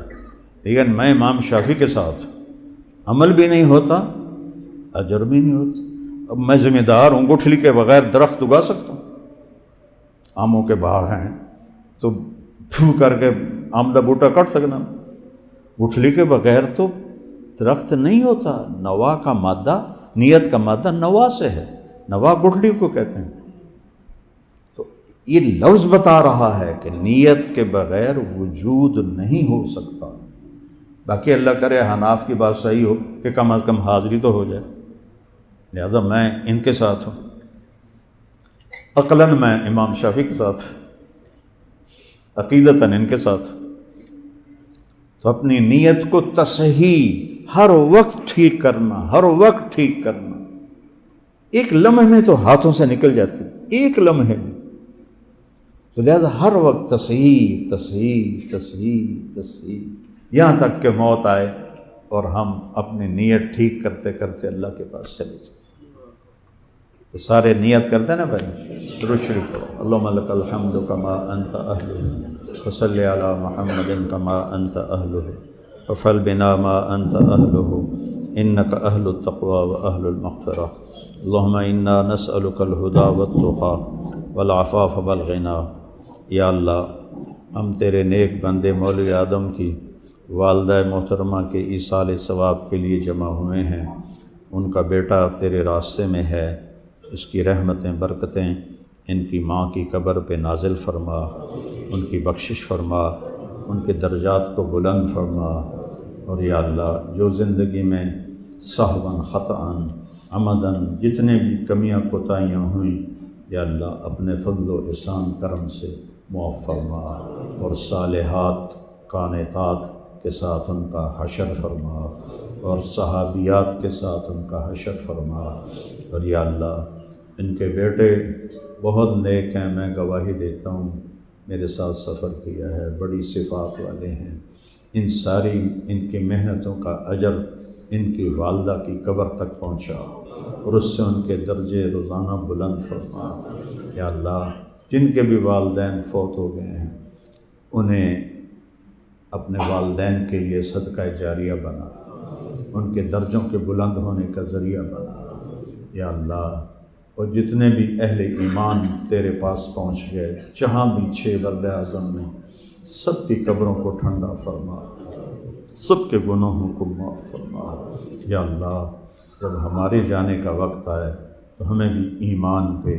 لیکن میں امام شافعی کے ساتھ عمل بھی نہیں ہوتا، اجر بھی نہیں ہوتا۔ اب میں ذمہ دار ہوں، گٹھلی کے بغیر درخت اگا سکتا ہوں؟ آموں کے باغ ہیں تو پھو کر کے آم کا بوٹا کٹ سکنا، گٹھلی کے بغیر تو درخت نہیں ہوتا۔ نوا کا مادہ، نیت کا مادہ نوا سے ہے، نوا گٹھلی کو کہتے ہیں۔ تو یہ لفظ بتا رہا ہے کہ نیت کے بغیر وجود نہیں ہو سکتا۔ باقی اللہ کرے حناف کی بات صحیح ہو کہ کم از کم حاضری تو ہو جائے، لہذا میں ان کے ساتھ ہوں، عقلاً میں امام شافعی کے ساتھ، عقیدتاً ان کے ساتھ۔ تو اپنی نیت کو تصحیح ہر وقت ٹھیک کرنا، ہر وقت ٹھیک کرنا۔ ایک لمحے میں تو ہاتھوں سے نکل جاتی، ایک لمحے میں، تو لہذا ہر وقت تصحیح تصحیح تصحیح تصحیح، یہاں تک کہ موت آئے اور ہم اپنی نیت ٹھیک کرتے کرتے اللہ کے پاس چلے جائیں۔ تو سارے نیت کرتے ہیں نا بھائی، درود شریف پڑھو، اللہم لک الحمد کما انت اہلہ وصلی علی محمد کما انت اہلہ وفعل بنا ما انت اہلہ انک اہل التقوی و اہل المغفرہ اللہم انا نسألک الہدی والتقی والعفاف والغنی۔ یا اللہ، ہم تیرے نیک بندے مولوی آدم کی والدہ محترمہ کے ایصال ثواب کے لیے جمع ہوئے ہیں، ان کا بیٹا تیرے راستے میں ہے، اس کی رحمتیں برکتیں ان کی ماں کی قبر پہ نازل فرما، ان کی بخشش فرما، ان کے درجات کو بلند فرما۔ اور یا اللہ، جو زندگی میں سہواً خطاً عمداً جتنے بھی کمیاں کوتاہیاں ہوئیں، یا اللہ اپنے فضل و احسان کرم سے معاف فرما، اور صالحات قانتات کے ساتھ ان کا حشر فرما، اور صحابیات کے ساتھ ان کا حشر فرما۔ اور یا اللہ، ان کے بیٹے بہت نیک ہیں، میں گواہی دیتا ہوں، میرے ساتھ سفر کیا ہے، بڑی صفات والے ہیں، ان ساری ان کی محنتوں کا اجر ان کی والدہ کی قبر تک پہنچا، اور اس سے ان کے درجے روزانہ بلند فرما۔ یا اللہ، جن کے بھی والدین فوت ہو گئے ہیں، انہیں اپنے والدین کے لیے صدقہ جاریہ بنا، ان کے درجوں کے بلند ہونے کا ذریعہ بنا۔ یا اللہ، اور جتنے بھی اہل ایمان تیرے پاس پہنچ گئے، جہاں بھی 6 بر اعظم میں، سب کی قبروں کو ٹھنڈا فرما، سب کے گناہوں کو معاف فرما۔ یا اللہ، جب ہمارے جانے کا وقت آئے تو ہمیں بھی ایمان پہ